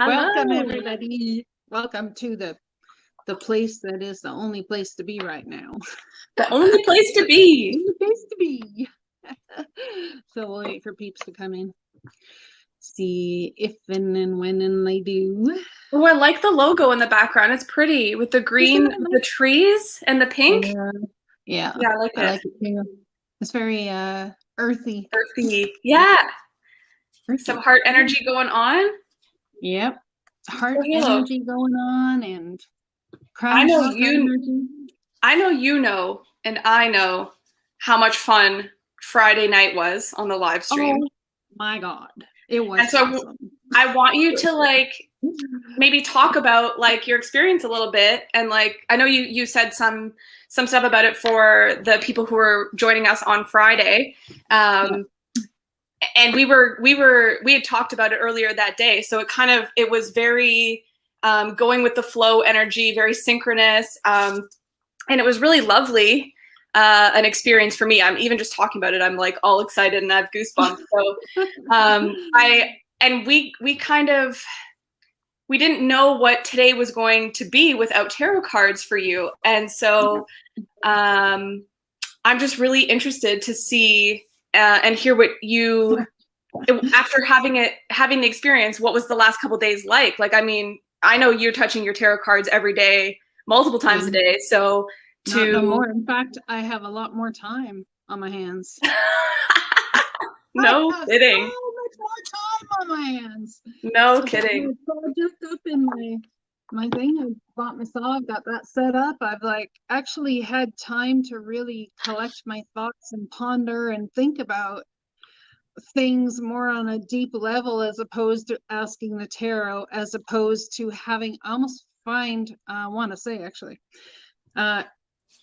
Welcome, Hello. everybody. Welcome to the place that is the only place to be right now. The only place to be. Only place to be. So we'll wait for peeps to come in. See if and when and they do. Oh, I like the logo in the background. It's pretty with the green, the trees and the pink. Yeah, I like it. Too. It's very earthy. Earthy. Yeah. Some heart energy going on. Yep. Heart energy going on and I know energy. I know, and I know how much fun Friday night was on the live stream. Oh my God. It was and so awesome. I want you to maybe talk about your experience a little bit, and I know you said some stuff about it for the people who were joining us on Friday. And we had talked about it earlier that day, so it was very going with the flow energy, very synchronous, and it was really lovely. An experience for me. I'm even just talking about it, I'm all excited and I have goosebumps. So we didn't know what today was going to be without tarot cards for you. And so I'm just really interested to see and hear what you, after having the experience, what was the last couple days like? I mean, I know you're touching your tarot cards every day, multiple times a day. So no more. In fact, I have a lot more time on my hands. No kidding. So much more time on my hands. No kidding. So just up in my thing, I bought my saw, I've got that set up. I've actually had time to really collect my thoughts and ponder and think about things more on a deep level, as opposed to asking the tarot, as opposed to having almost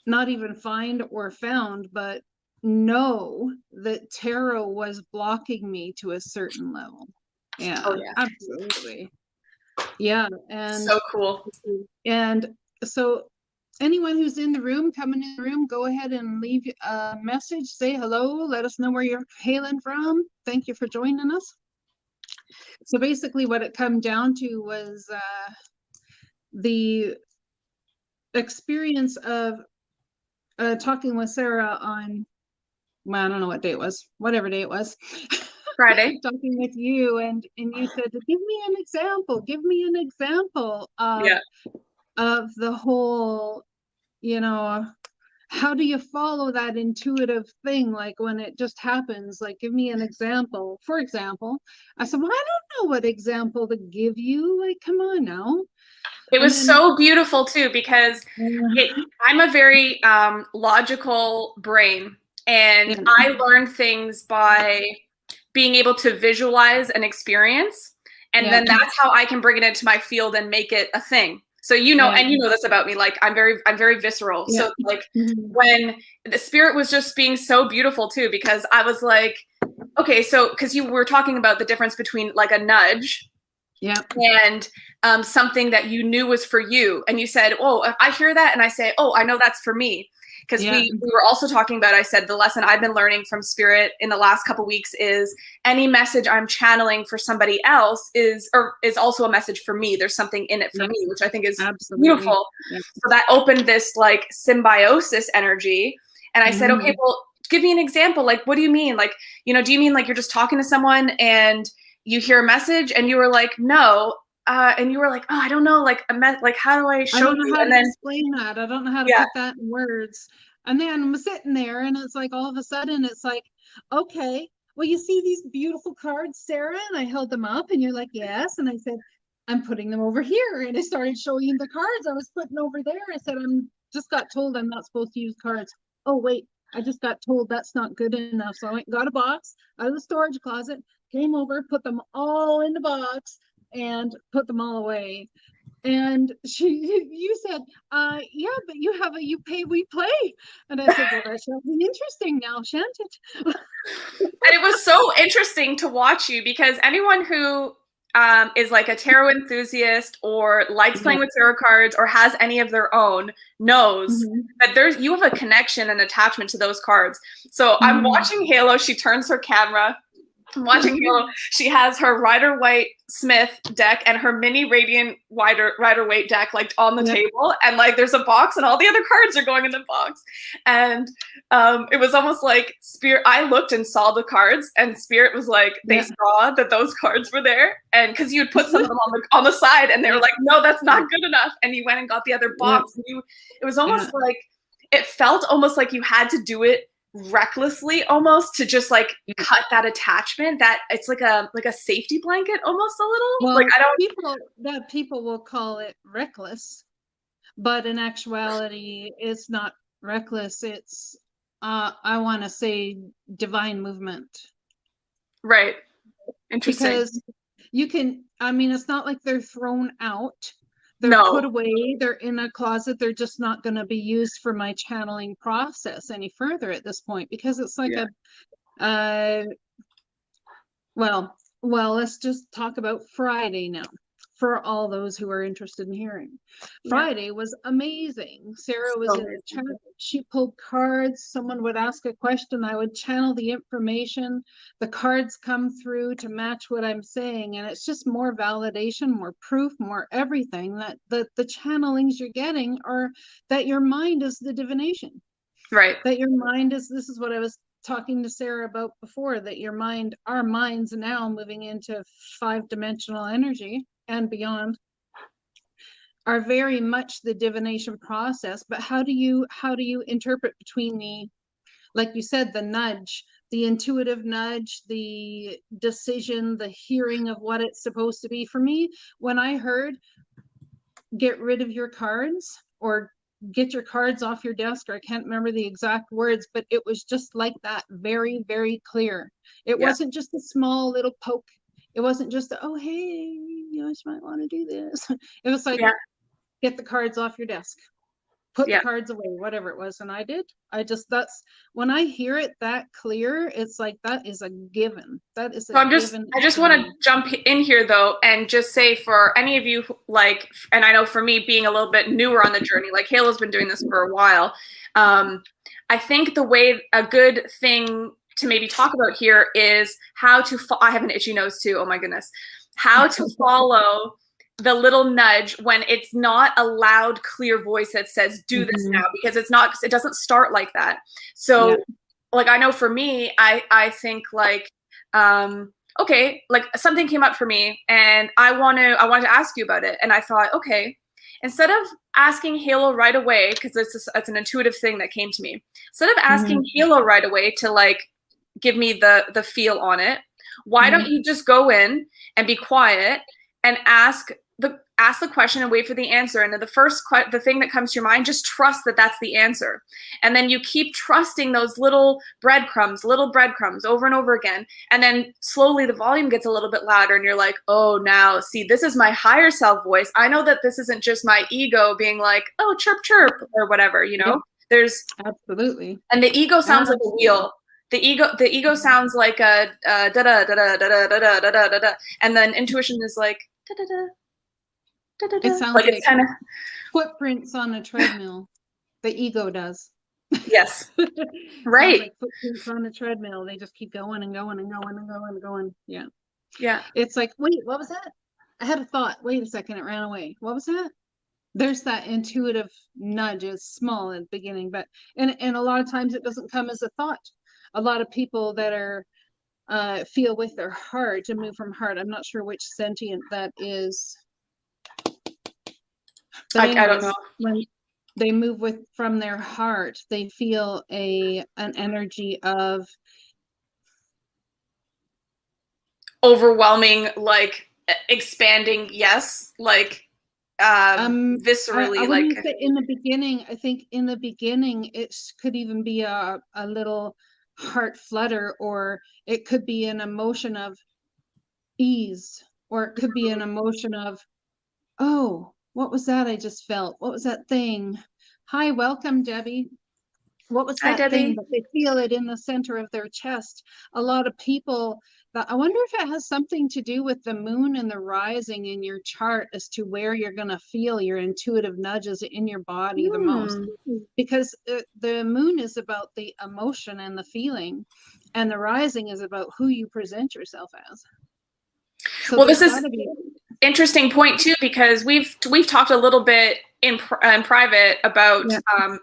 not even find or found, but know that tarot was blocking me to a certain level. Yeah, oh, yeah. Absolutely. Yeah, and so cool. And so anyone who's in the room, coming in the room, go ahead and leave a message, say hello, let us know where you're hailing from. Thank you for joining us. So basically what it come down to was the experience of talking with Sarah on, well, I don't know what day it was, whatever day it was. Friday. Talking with you, and you said, give me an example of the whole, how do you follow that intuitive thing, when it just happens, give me an example. For example, I said, well, I don't know what example to give you, come on now. It was so beautiful too, because I'm a very logical brain, and I learn things by being able to visualize an experience, and then that's how I can bring it into my field and make it a thing. So and you know this about me, I'm very visceral. So when the spirit was just being so beautiful too, because I was okay, so because you were talking about the difference between a nudge and something that you knew was for you, and you said, oh, I hear that and I say, oh, I know that's for me. Because we were also talking about, I said, the lesson I've been learning from spirit in the last couple weeks is any message I'm channeling for somebody else is also a message for me. There's something in it for me, which I think is beautiful. So that opened this symbiosis energy. And I said, okay, well, give me an example. What do you mean? Do you mean you're just talking to someone and you hear a message? And you were like, no. And you were like, oh, I don't know, how do I show you? I don't know how to explain that. I don't know how to put that in words. And then I'm sitting there, and it's all of a sudden, it's okay, well, you see these beautiful cards, Sarah? And I held them up, and you're like, yes. And I said, I'm putting them over here. And I started showing you the cards I was putting over there. I said, just got told I'm not supposed to use cards. Oh, wait, I just got told that's not good enough. So I went and got a box out of the storage closet, came over, put them all in the box, and put them all away. And you said, yeah, but you pay, we play. And I said, well, that shall be interesting now, shan't it? And it was so interesting to watch you, because anyone who is a tarot enthusiast or likes playing with tarot cards or has any of their own knows that you have a connection and attachment to those cards. So I'm watching Halo, she turns her camera I'm watching Halo. She has her Rider-Waite-Smith deck and her mini Radiant Rider-Waite deck like on the table, and like there's a box and all the other cards are going in the box. And it was almost like Spirit, I looked and saw the cards, and Spirit was like, they saw that those cards were there, and because you had put some of them on the side, and they were like, no, that's not good enough. And you went and got the other box, and it was almost like, it felt almost like you had to do it recklessly almost to just like cut that attachment, that it's like a safety blanket almost a little. Well, like I don't people will call it reckless, but in actuality it's not reckless. It's I want to say divine movement. Right. Interesting. Because you can, I mean, it's not like they're thrown out. They're put away, they're in a closet, they're just not going to be used for my channeling process any further at this point, because it's like well, let's just talk about Friday now, for all those who are interested in hearing. Friday was amazing. Sarah was in the chat. She pulled cards. Someone would ask a question. I would channel the information. The cards come through to match what I'm saying. And it's just more validation, more proof, more everything that the channelings you're getting are that your mind is the divination. Right. That your mind is, this is what I was talking to Sarah about before, that your mind, our minds now moving into 5-dimensional energy and beyond, are very much the divination process. But how do you interpret between the, like you said, the nudge, the intuitive nudge, the decision, the hearing of what it's supposed to be? For me, when I heard get rid of your cards, or get your cards off your desk, or I can't remember the exact words, but it was just like that, very, very clear. It wasn't just a small little poke. It wasn't just, oh, hey, you guys might want to do this. It was like, get the cards off your desk, put the cards away, whatever it was. And I did. That's when I hear it that clear, it's like, that is a given. That is a given. I just want to jump in here though, and just say, for any of you, like, and I know for me being a little bit newer on the journey, like Halo's been doing this for a while. I think a good thing to maybe talk about here is how to, I have an itchy nose too. Oh my goodness. How to follow the little nudge when it's not a loud, clear voice that says, do this now, because it doesn't start like that. So like, I know for me, I think like, okay, like something came up for me and I wanted to ask you about it. And I thought, okay, instead of asking Halo right away, because it's an intuitive thing that came to me, instead of asking Halo right away to like give me the feel on it, why don't you just go in and be quiet and ask the question and wait for the answer? And then the thing that comes to your mind, just trust that that's the answer. And then you keep trusting those little breadcrumbs over and over again. And then slowly the volume gets a little bit louder and you're like, oh, now see, this is my higher self voice. I know that this isn't just my ego being like, oh, chirp, chirp, or whatever, you know. There's absolutely. And the ego sounds like a wheel. The ego sounds like a da da da da da da da da da da, and then intuition is like da da da. It sounds like it's kind of footprints on a treadmill. The ego does. Yes. Right. Like footprints on a treadmill. They just keep going and going and going and going and going. Yeah. Yeah. It's like, wait, what was that? I had a thought. Wait a second, it ran away. What was that? There's that intuitive nudge. It's small at the beginning, but and a lot of times it doesn't come as a thought. A lot of people that are feel with their heart and move from heart. I'm not sure which sentient that is. I don't know. When they move from their heart, they feel an energy of overwhelming, like expanding. Yes, like viscerally. I like say in the beginning, I think in the beginning it could even be a little heart flutter, or it could be an emotion of ease, or it could be an emotion of, oh, what was that I just felt? What was that thing? Hi, welcome, Debbie. What was that thing? But they feel it in the center of their chest. A lot of people, I wonder if it has something to do with the moon and the rising in your chart as to where you're going to feel your intuitive nudges in your body the most. Because the moon is about the emotion and the feeling. And the rising is about who you present yourself as. So well, there's this is got to be interesting point too, because we've talked a little bit in private about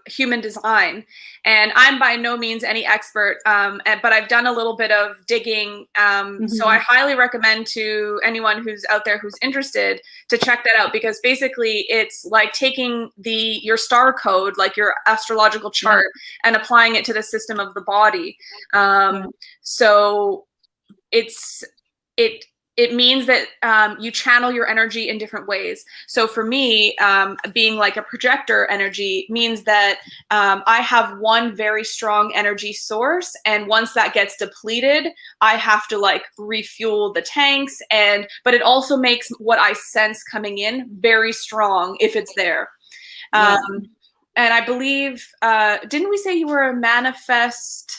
human design, and I'm by no means any expert, but I've done a little bit of digging. So I highly recommend to anyone who's out there who's interested to check that out, because basically it's like taking your star code, like your astrological chart, and applying it to the system of the body. So it means that you channel your energy in different ways. So for me, being like a projector energy means that I have one very strong energy source, and once that gets depleted, I have to like refuel the tanks. But it also makes what I sense coming in very strong if it's there. And I believe, didn't we say you were a manifesting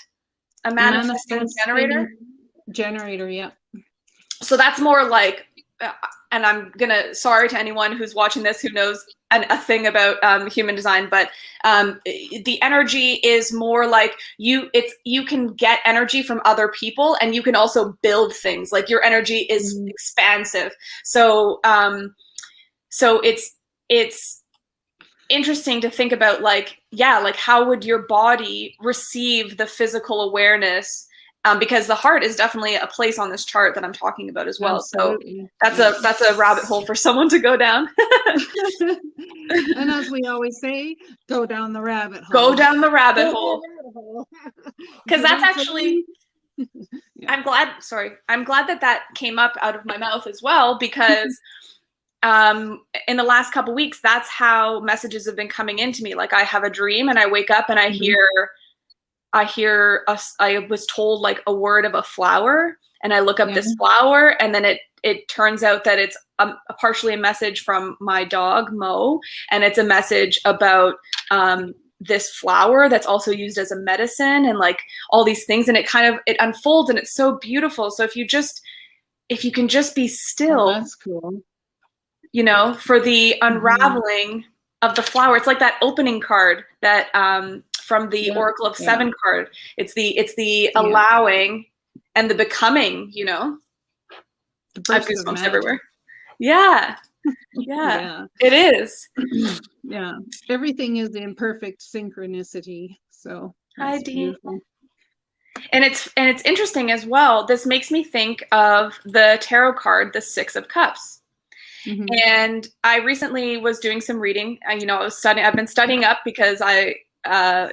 generator? Generator, yeah. So that's more like, and I'm gonna, sorry to anyone who's watching this who knows a thing about human design, but the energy is more like you can get energy from other people, and you can also build things. Like your energy is expansive. So it's interesting to think about, like, like how would your body receive the physical awareness? Because the heart is definitely a place on this chart that I'm talking about as well. Absolutely. So that's a rabbit hole for someone to go down. And as we always say, go down the rabbit hole. Go down the rabbit hole. Because that's actually, I'm glad that came up out of my mouth as well, because in the last couple weeks, that's how messages have been coming into me. Like I have a dream and I wake up and I was told like a word of a flower, and I look up this flower, and then it turns out that it's partially a message from my dog Mo, and it's a message about this flower that's also used as a medicine, and like all these things, and it unfolds, and it's so beautiful. So if you can just be still, that's cool. You know, for the unraveling of the flower. It's like that opening card that from the Oracle of Seven card. It's the allowing and the becoming, you know. I have goosebumps everywhere. Yeah. It is. Yeah. Everything is in perfect synchronicity. So that's beautiful. And it's interesting as well. This makes me think of the tarot card, the Six of Cups. And I recently was doing some reading. I've been studying up because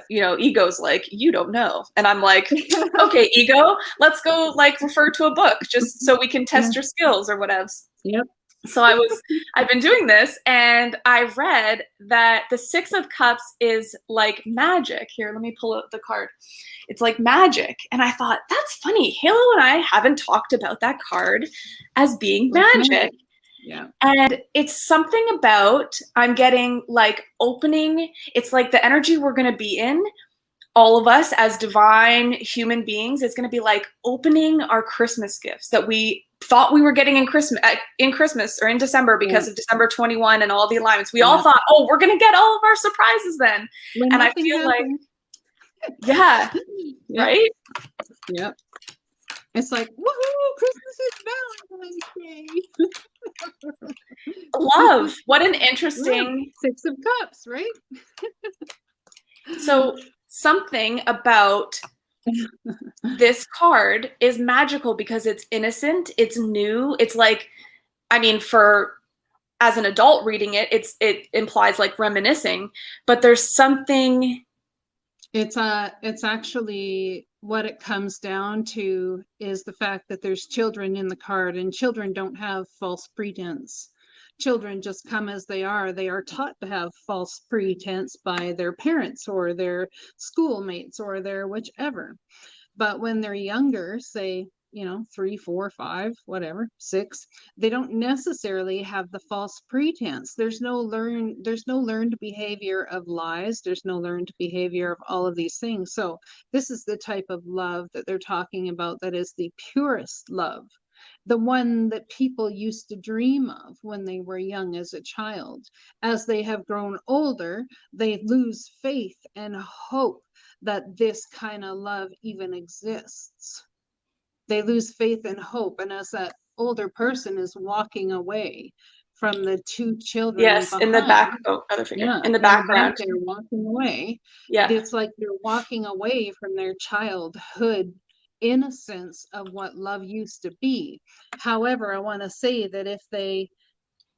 ego's like, you don't know. And I'm like, okay, ego, let's go like refer to a book just so we can test your skills or whatever. Yep. So I've been doing this, and I read that the Six of Cups is like magic. Here, let me pull out the card. It's like magic. And I thought, that's funny. Halo and I haven't talked about that card as being magic. Yeah. And it's something about, I'm getting like opening. It's like the energy we're going to be in, all of us as divine human beings, is going to be like opening our Christmas gifts that we thought we were getting in Christmas or in December because of December 21 and all the alignments. We all thought, oh, we're going to get all of our surprises then. And I feel happened. Right? Yep. It's like, woohoo, Christmas is Valentine's Day. Love. What an interesting Six of Cups, right? So something about this card is magical because it's innocent, it's new. It's like, I mean, as an adult reading it, it implies like reminiscing, but there's something. It's actually what it comes down to is the fact that there's children in the card, and children don't have false pretense. Children just come as they are. They are taught to have false pretense by their parents or their schoolmates or their whichever. But when they're younger, say, 3, 4, 5, whatever, 6, they don't necessarily have the false pretense. There's no learned behavior of lies. There's no learned behavior of all of these things. So this is the type of love that they're talking about, that is the purest love. the one that people used to dream of when they were young as a child. As they have grown older, they lose faith and hope that this kind of love even exists. They lose faith and hope. And as that older person is walking away from the two children Yes, behind, in the back. Oh, other figure. yeah, In the in the back, background. they're walking away. Yeah. It's like they're walking away from their childhood innocence of what love used to be. However, I want to say that if they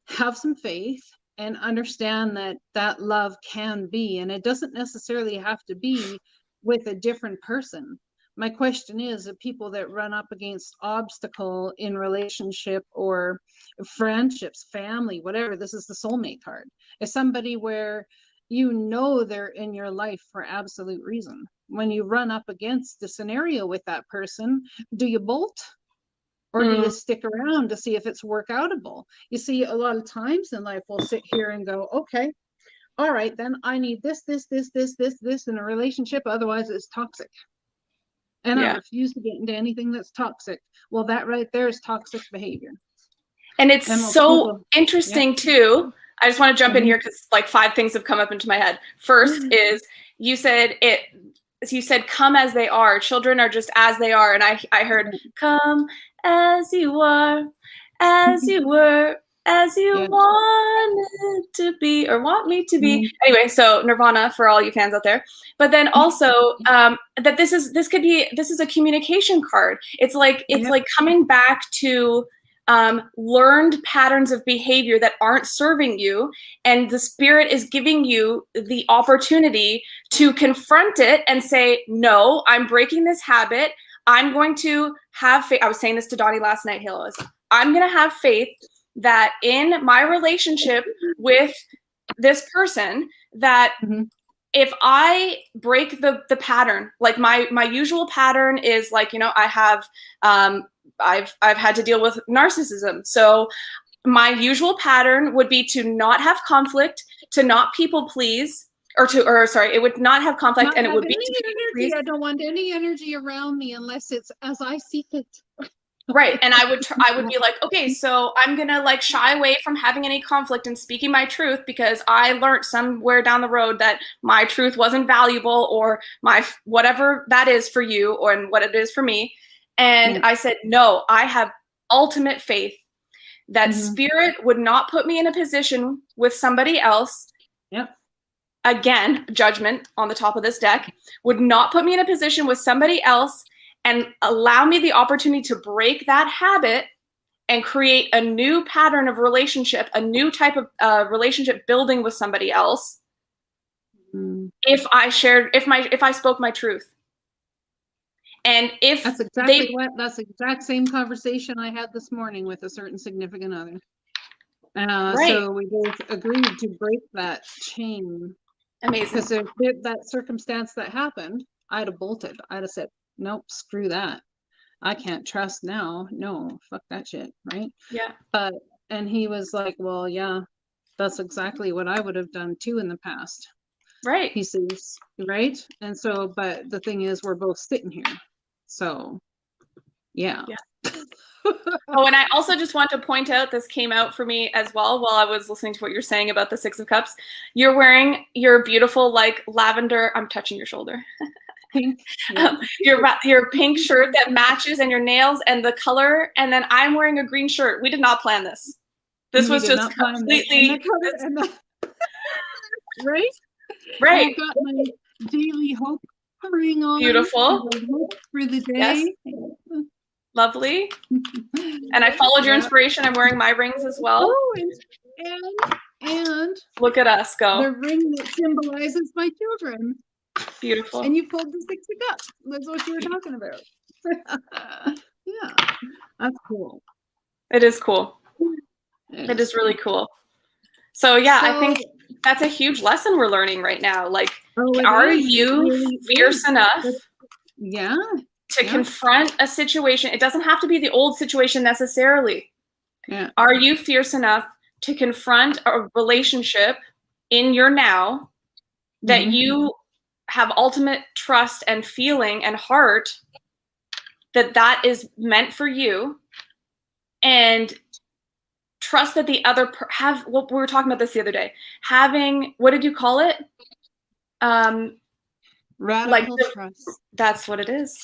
have some faith and understand that that love can be, and it doesn't necessarily have to be with a different person. My question is, the people that run up against obstacle in relationship or friendships, family, whatever, this is the soulmate card. Is somebody where you know they're in your life for absolute reason. When you run up against the scenario with that person, do you bolt? Or do you stick around to see if it's workoutable? You see, a lot of times in life, we'll sit here and go, okay, all right, then I need this in a relationship. Otherwise, it's toxic. And I refuse to get into anything that's toxic. Well, that right there is toxic behavior. And it's so interesting too. I just want to jump in here because like 5 things have come up into my head. First is you said come as they are. Children are just as they are. And I heard come as you are, as you were, as you wanted to be or want me to be. Anyway, so Nirvana for all you fans out there. But then also that this is a communication card. It's like coming back to learned patterns of behavior that aren't serving you, and the spirit is giving you the opportunity to confront it and say, no, I'm breaking this habit. I'm going to have faith. I was saying this to Donnie last night, Halo. I'm going to have faith that in my relationship with this person that if I break the pattern, like my usual pattern is like, I have I've had to deal with narcissism. So my usual pattern would be to not have conflict, to not people please, it would not have conflict, and it would be to energy. I don't want any energy around me unless it's as I seek it. Right. And I would be like, okay, so I'm going to like shy away from having any conflict and speaking my truth because I learned somewhere down the road that my truth wasn't valuable, or my whatever that is for you or what it is for me. And I said, no, I have ultimate faith that spirit would not put me in a position with somebody else. Yep. Again, judgment on the top of this deck would not put me in a position with somebody else and allow me the opportunity to break that habit and create a new pattern of relationship, a new type of relationship building with somebody else. If I spoke my truth. And if that's that's the exact same conversation I had this morning with a certain significant other. Right. So we both agreed to break that chain. Amazing. Because if that circumstance that happened, I'd have bolted. I'd have said, nope, screw that. I can't trust now. No, fuck that shit. Right. Yeah. And he was like, well, yeah, that's exactly what I would have done too in the past. Right. He says, right. And so, but the thing is, we're both sitting here. So, yeah. Oh, and I also just want to point out, this came out for me as well while I was listening to what you're saying about the 6 of Cups. You're wearing your beautiful, like, lavender, I'm touching your shoulder. Pink. Your pink shirt that matches, and your nails and the color. And then I'm wearing a green shirt. We did not plan this. This was just completely. Right? Right. I've got my daily hope ring on. Beautiful. For the day. Yes. Lovely. And I followed your inspiration. I'm wearing my rings as well. Oh, and look at us go. The ring that symbolizes my children. Beautiful. And you pulled the 6 of Cups. That's what you were talking about. Yeah, that's cool. It is cool. It is really cool. So yeah, I think that's a huge lesson we're learning right now. Like, are you fierce enough? Yeah. To confront a situation? It doesn't have to be the old situation necessarily. Yeah. Are you fierce enough to confront a relationship in your now that you have ultimate trust and feeling and heart that is meant for you, and trust that the other have what we were talking about this the other day. Having, what did you call it? Radical trust. That's what it is.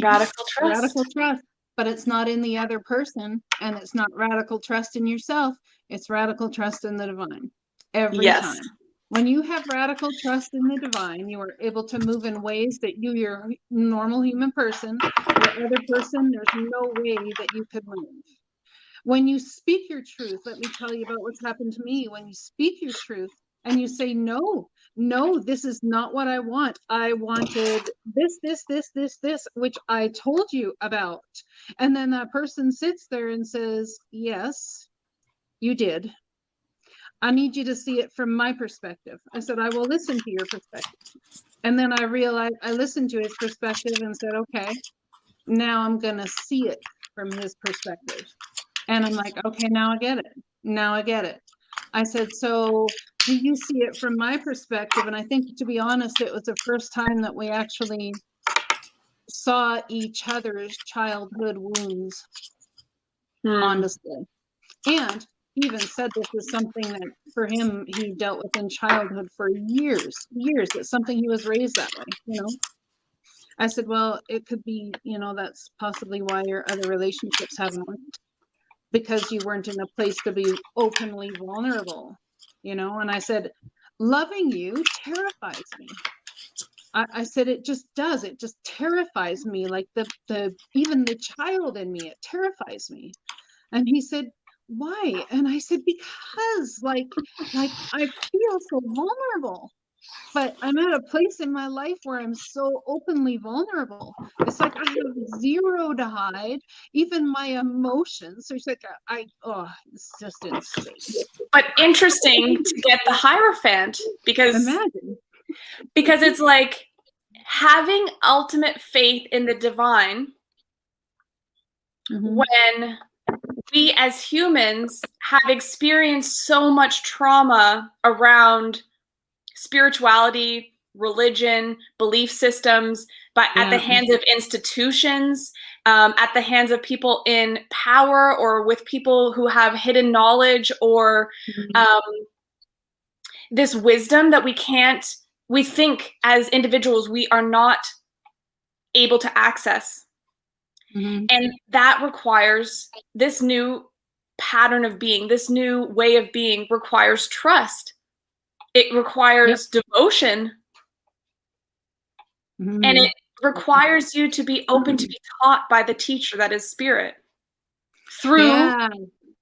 Radical trust. Radical trust. But it's not in the other person, and it's not radical trust in yourself. It's radical trust in the divine. Every time. When you have radical trust in the divine, you are able to move in ways that you're a normal human person, the other person, there's no way that you could move. When you speak your truth, let me tell you about what's happened to me. When you speak your truth and you say, no, this is not what I want. I wanted this, which I told you about. And then that person sits there and says, yes, you did. I need you to see it from my perspective. I said, I will listen to your perspective. And then I realized I listened to his perspective and said, okay, now I'm going to see it from his perspective. And I'm like, okay, now I get it. Now I get it. I said, so do you see it from my perspective? And I think, to be honest, it was the first time that we actually saw each other's childhood wounds on display. And he even said this was something that for him, he dealt with in childhood for years. It's something he was raised that way, you know. I said, well, it could be, you know, that's possibly why your other relationships haven't worked, because you weren't in a place to be openly vulnerable, you know. And I said, loving you terrifies me. I said, it just does. It just terrifies me. Like even the child in me, it terrifies me. And he said, why? And I said, because like I feel so vulnerable, but I'm at a place in my life where I'm so openly vulnerable. It's like I have zero to hide, even my emotions. So it's like it's just insane. But interesting to get the Hierophant, because it's like having ultimate faith in the divine when we as humans have experienced so much trauma around spirituality, religion, belief systems, but at the hands of institutions, at the hands of people in power, or with people who have hidden knowledge, or this wisdom that we think as individuals we are not able to access. And that requires this new pattern of being, this new way of being requires trust. It requires devotion. And it requires you to be open to be taught by the teacher that is spirit through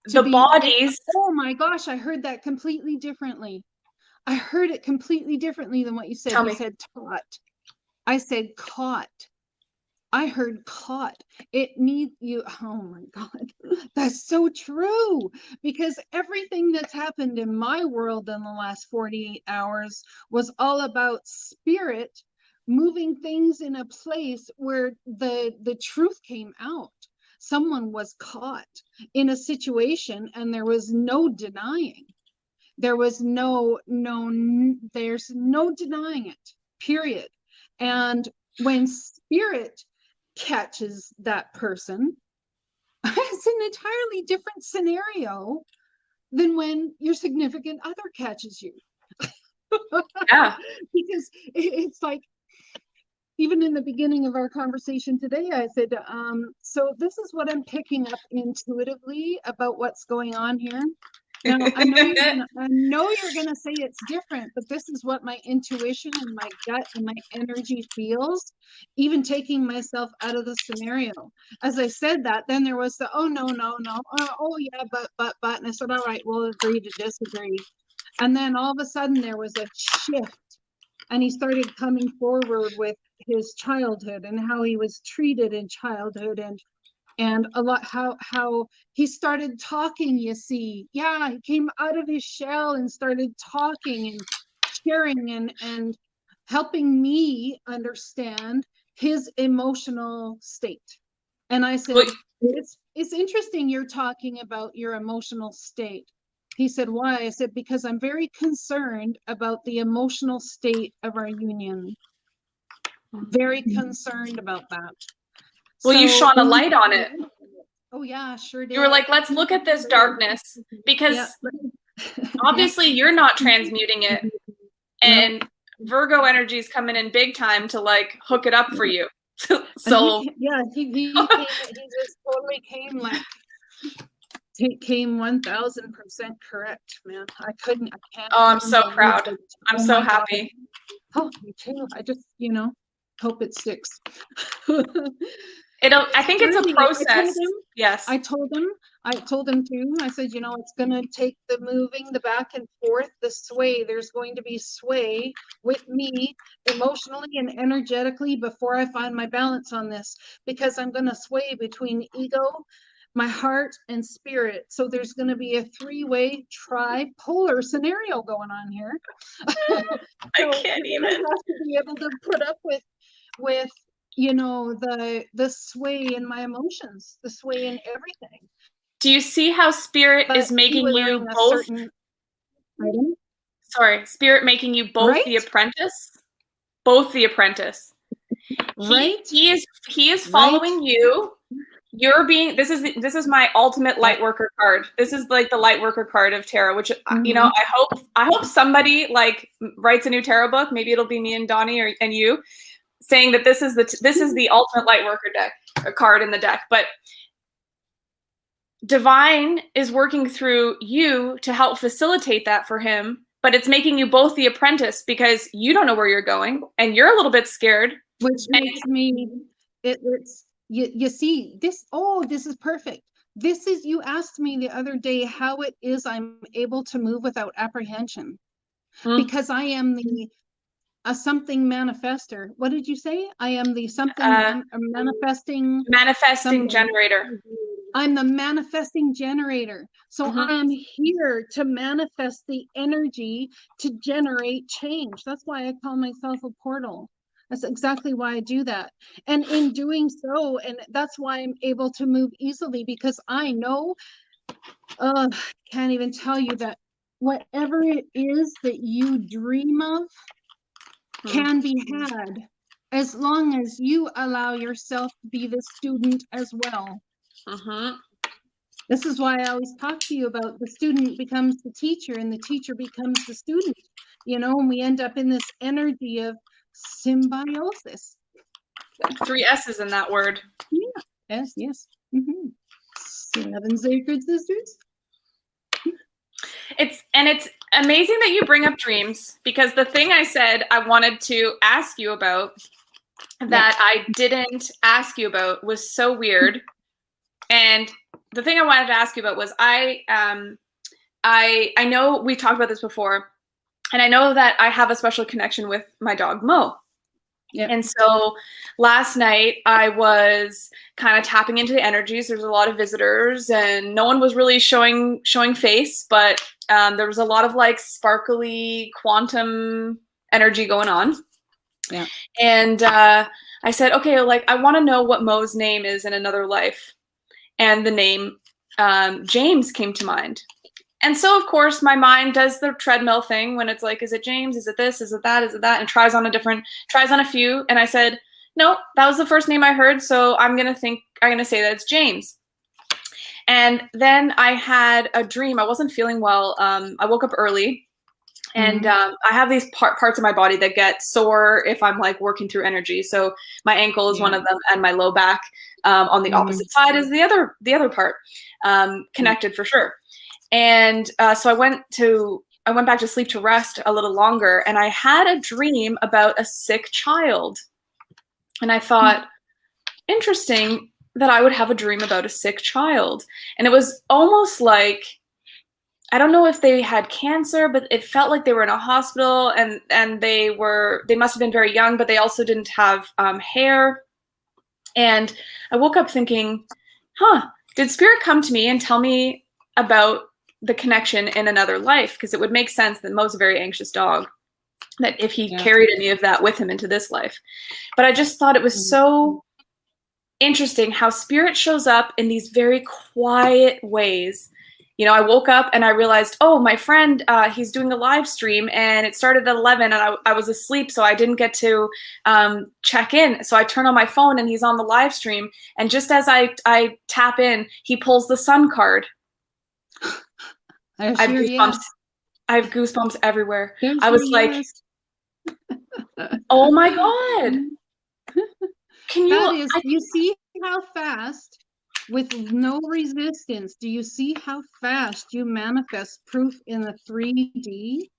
the bodies. Oh my gosh, I heard that completely differently. I heard it completely differently than what you said. You said taught. I said caught. I heard caught. It needs you. Oh my God. That's so true. Because everything that's happened in my world in the last 48 hours was all about spirit moving things in a place where the truth came out. Someone was caught in a situation and there was no denying. There's no denying it, period. And when spirit catches that person, it's an entirely different scenario than when your significant other catches you. Because it's like, even in the beginning of our conversation today, I said, so this is what I'm picking up intuitively about what's going on here. Now, I know you're gonna say it's different, but this is what my intuition and my gut and my energy feels, even taking myself out of the scenario. As I said that, then there was the, oh, no, oh yeah, but, and I said, all right, we'll agree to disagree. And then all of a sudden there was a shift, and he started coming forward with his childhood and how he was treated in childhood, and a lot how he started talking, you see. Yeah, he came out of his shell and started talking and sharing and helping me understand his emotional state. And I said, it's interesting you're talking about your emotional state. He said, why? I said, because I'm very concerned about the emotional state of our union. Very concerned about that. Well, you shone a light on it. Oh yeah, sure did. You were like, let's look at this darkness, because obviously you're not transmuting it, and Virgo energy is coming in big time to like hook it up for you. So he just totally came like came 1000% correct, man. I can't. Oh, I'm so proud. I'm so happy. Oh, me too. I just, hope it sticks. I think it's a process. Yes. I told him too. I said, it's going to take the moving, the back and forth, the sway. There's going to be sway with me emotionally and energetically before I find my balance on this, because I'm going to sway between ego, my heart, and spirit. So there's going to be a three-way tripolar scenario going on here. I can't even. I have to be able to put up with the sway in my emotions, the sway in everything. Do you see how spirit is making you both? Spirit making you both the apprentice, Right. He is following you. You're being. This is my ultimate light worker card. This is like the light worker card of tarot, which I hope somebody like writes a new tarot book. Maybe it'll be me and Donnie and you, saying that this is the ultimate light worker card in the deck. But divine is working through you to help facilitate that for him, but it's making you both the apprentice, because you don't know where you're going and you're a little bit scared. Which makes me, it's, you see, this is perfect. This is, you asked me the other day how it is I'm able to move without apprehension, because I am the something manifester. What did you say? I am the something manifesting generator. I'm the manifesting generator. So I am here to manifest the energy to generate change. That's why I call myself a portal. That's exactly why I do that. And in doing so, and that's why I'm able to move easily, because I know, can't even tell you that whatever it is that you dream of can be had, as long as you allow yourself to be the student as well. This is why I always talk to you about the student becomes the teacher and the teacher becomes the student, and we end up in this energy of symbiosis. 3 S's in that word. Yeah. Yes. 7 sacred sisters. It's amazing that you bring up dreams, because the thing I said I wanted to ask you about that I didn't ask you about was so weird. And the thing I wanted to ask you about was I know we've talked about this before, and I know that I have a special connection with my dog Mo. Yep. And so last night I was kind of tapping into the energies. There's a lot of visitors and no one was really showing face, but there was a lot of like sparkly quantum energy going on. Yeah. And I said, okay, like I want to know what Mo's name is in another life. And the name James came to mind. And so, of course, my mind does the treadmill thing when it's like, is it James? Is it this? Is it that? Is it that? And tries on a few. And I said, no, that was the first name I heard. So I'm going to say that it's James. And then I had a dream. I wasn't feeling well. I woke up early. And I have these parts of my body that get sore if I'm like working through energy. So my ankle is one of them, and my low back on the opposite side is the other part, connected for sure. And so I went back to sleep to rest a little longer, and I had a dream about a sick child. And I thought, interesting that I would have a dream about a sick child. And it was almost like, I don't know if they had cancer, but it felt like they were in a hospital, and they must have been very young, but they also didn't have hair. And I woke up thinking, did spirit come to me and tell me about the connection in another life? Because it would make sense that Mo's a very anxious dog, that if he carried any of that with him into this life. But I just thought it was so interesting how spirit shows up in these very quiet ways. I woke up and I realized, oh, my friend, he's doing a live stream and it started at 11 and I was asleep, so I didn't get to check in. So I turn on my phone and he's on the live stream. And just as I tap in, he pulls the sun card. I have goosebumps. I have goosebumps everywhere. I was like, oh my God. Can you? You see how fast, with no resistance, do you see how fast you manifest proof in the 3D?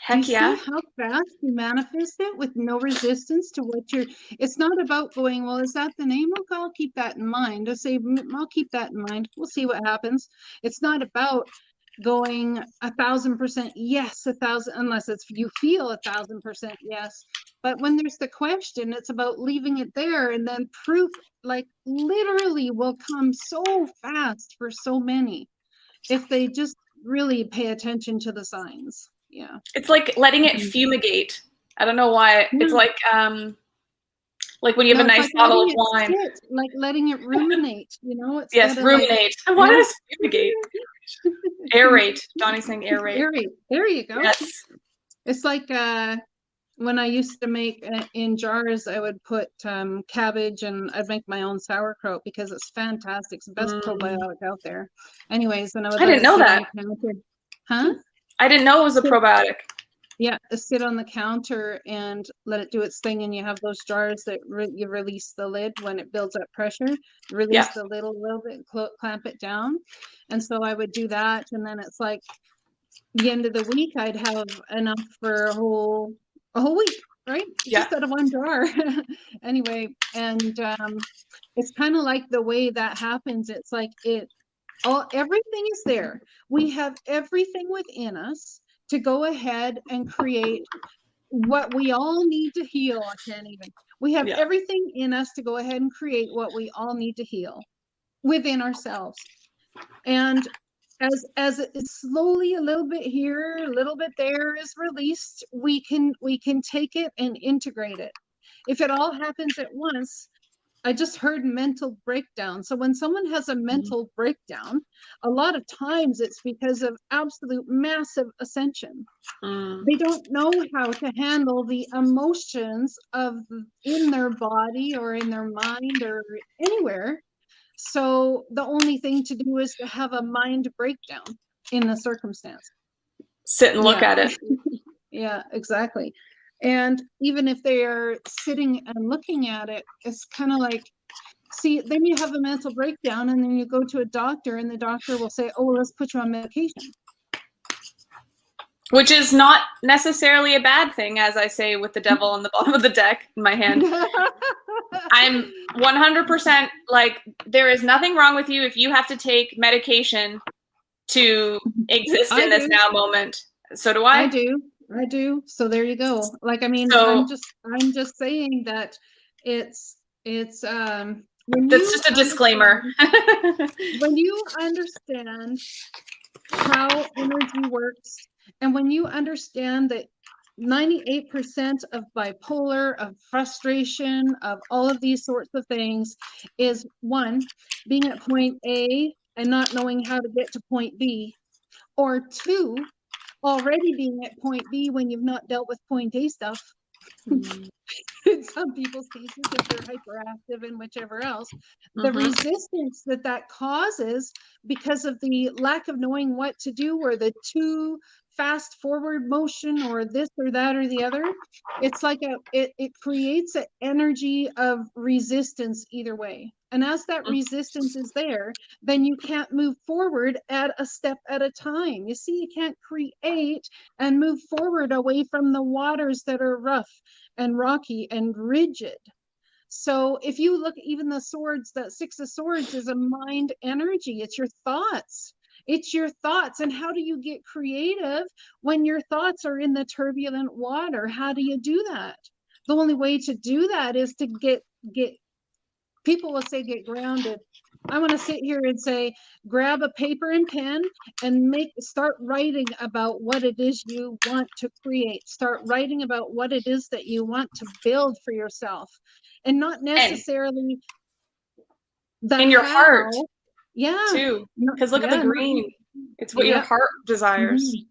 Heck yeah. See how fast you manifest it with no resistance to what it's not about going, well, is that the name? Okay, I'll keep that in mind. I'll keep that in mind. We'll see what happens. It's not about going 1,000% yes, 1,000, unless you feel 1,000% yes. But when there's the question, it's about leaving it there, and then proof, like, literally will come so fast for so many if they just really pay attention to the signs. Yeah, it's like letting it fumigate. I don't know why. Yeah. It's like when you have a nice bottle of wine, like letting it ruminate. Yes, ruminate. Like, what is fumigate? Aerate. Donnie's saying aerate. Aerate. There you go. Yes. It's like when I used to make in jars, I would put cabbage, and I'd make my own sauerkraut because it's fantastic. It's the best probiotic out there. Anyways, and I didn't know that. Huh? I didn't know it was a probiotic. Yeah, sit on the counter and let it do its thing, and you have those jars that you release the lid when it builds up pressure. Release the lid a little bit, clamp it down, and so I would do that, and then it's like the end of the week I'd have enough for a whole week, right? Just out of one jar. Anyway, and it's kind of like the way that happens. It's like everything is there. We have everything within us to go ahead and create what we all need to heal. We have everything in us to go ahead and create what we all need to heal within ourselves. And as it slowly, a little bit here, a little bit there is released, we can take it and integrate it. If it all happens at once, I just heard mental breakdown. So when someone has a mental breakdown, a lot of times it's because of absolute massive ascension. They don't know how to handle the emotions in their body or in their mind or anywhere. So the only thing to do is to have a mind breakdown in the circumstance. Sit and look at it. Yeah, exactly. And even if they are sitting and looking at it, it's kind of like, see, then you have a mental breakdown, and then you go to a doctor, and the doctor will say, oh, let's put you on medication. Which is not necessarily a bad thing, as I say with the devil on the bottom of the deck in my hand. I'm 100% like, there is nothing wrong with you if you have to take medication to exist in this now moment. So do I. I do. So there you go. Like, I mean, I'm just saying that it's that's just a disclaimer. When you understand how energy works, and when you understand that 98% of bipolar, of frustration, of all of these sorts of things is, one, being at point A and not knowing how to get to point B, or two, already being at point B when you've not dealt with point A stuff. In some people's cases, if they're hyperactive and whichever else, the resistance that causes because of the lack of knowing what to do, or the too fast forward motion, or this or that or the other, it's like it creates an energy of resistance either way. And as that resistance is there, then you can't move forward at a step at a time. You see, you can't create and move forward away from the waters that are rough and rocky and rigid. So if you look, even the swords, that Six of Swords is a mind energy. It's your thoughts. It's your thoughts. And how do you get creative when your thoughts are in the turbulent water? How do you do that? The only way to do that is to get people will say get grounded. I want to sit here and say, grab a paper and pen and start writing about what it is you want to create. Start writing about what it is that you want to build for yourself, and not necessarily in your heart. Yeah. Too. Because look at the green. It's what your heart desires. Mm-hmm.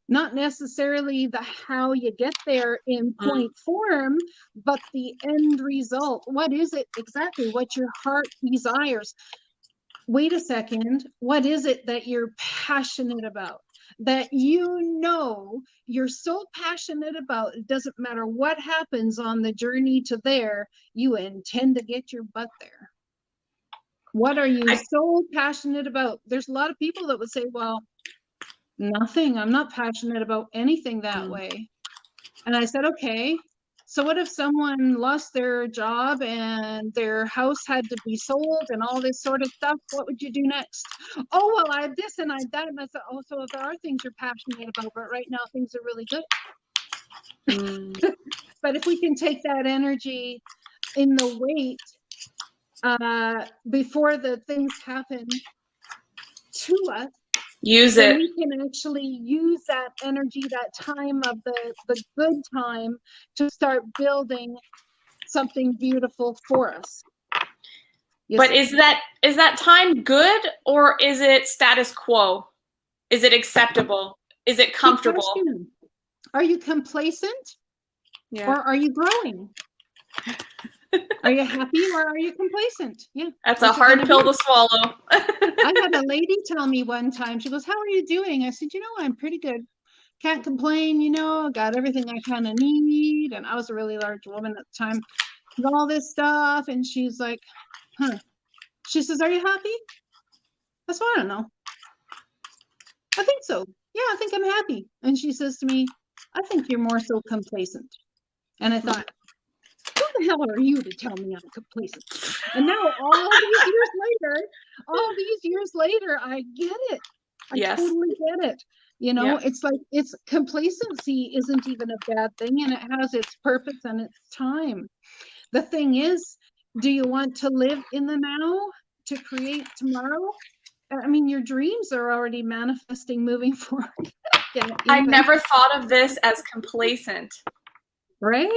Not necessarily the how you get there in point form, but the end result. What is it exactly? What your heart desires? Wait a second. What is it that you're passionate about? That you're so passionate about, it doesn't matter what happens on the journey to there, you intend to get your butt there. What are you so passionate about? There's a lot of people that would say, well, nothing. I'm not passionate about anything that way. And I said, okay, so what if someone lost their job and their house had to be sold and all this sort of stuff? What would you do next? Oh, well, I had this and I had that. And I said, oh, so if there are things you're passionate about, but right now things are really good. But if we can take that energy in the wait before the things happen to us, use it. We can actually use that energy, that time of the good time, to start building something beautiful for us. But is that time good, or is it status quo? Is it acceptable? Is it comfortable? Are you complacent? Yeah. Or are you growing? Are you happy or are you complacent? Yeah. That's a hard pill to swallow. I had a lady tell me one time, she goes, how are you doing? I said, I'm pretty good. Can't complain, got everything I kind of need. And I was a really large woman at the time, and all this stuff. And she's like, huh. She says, are you happy? I said, I don't know. I think so. Yeah, I think I'm happy. And she says to me, I think you're more so complacent. And I thought, who the hell are you to tell me I'm complacent? And now all these years later, I get it. I totally get it. It's like, complacency isn't even a bad thing, and it has its purpose and its time. The thing is, do you want to live in the now to create tomorrow? I mean, your dreams are already manifesting moving forward. I never thought of this as complacent. Right?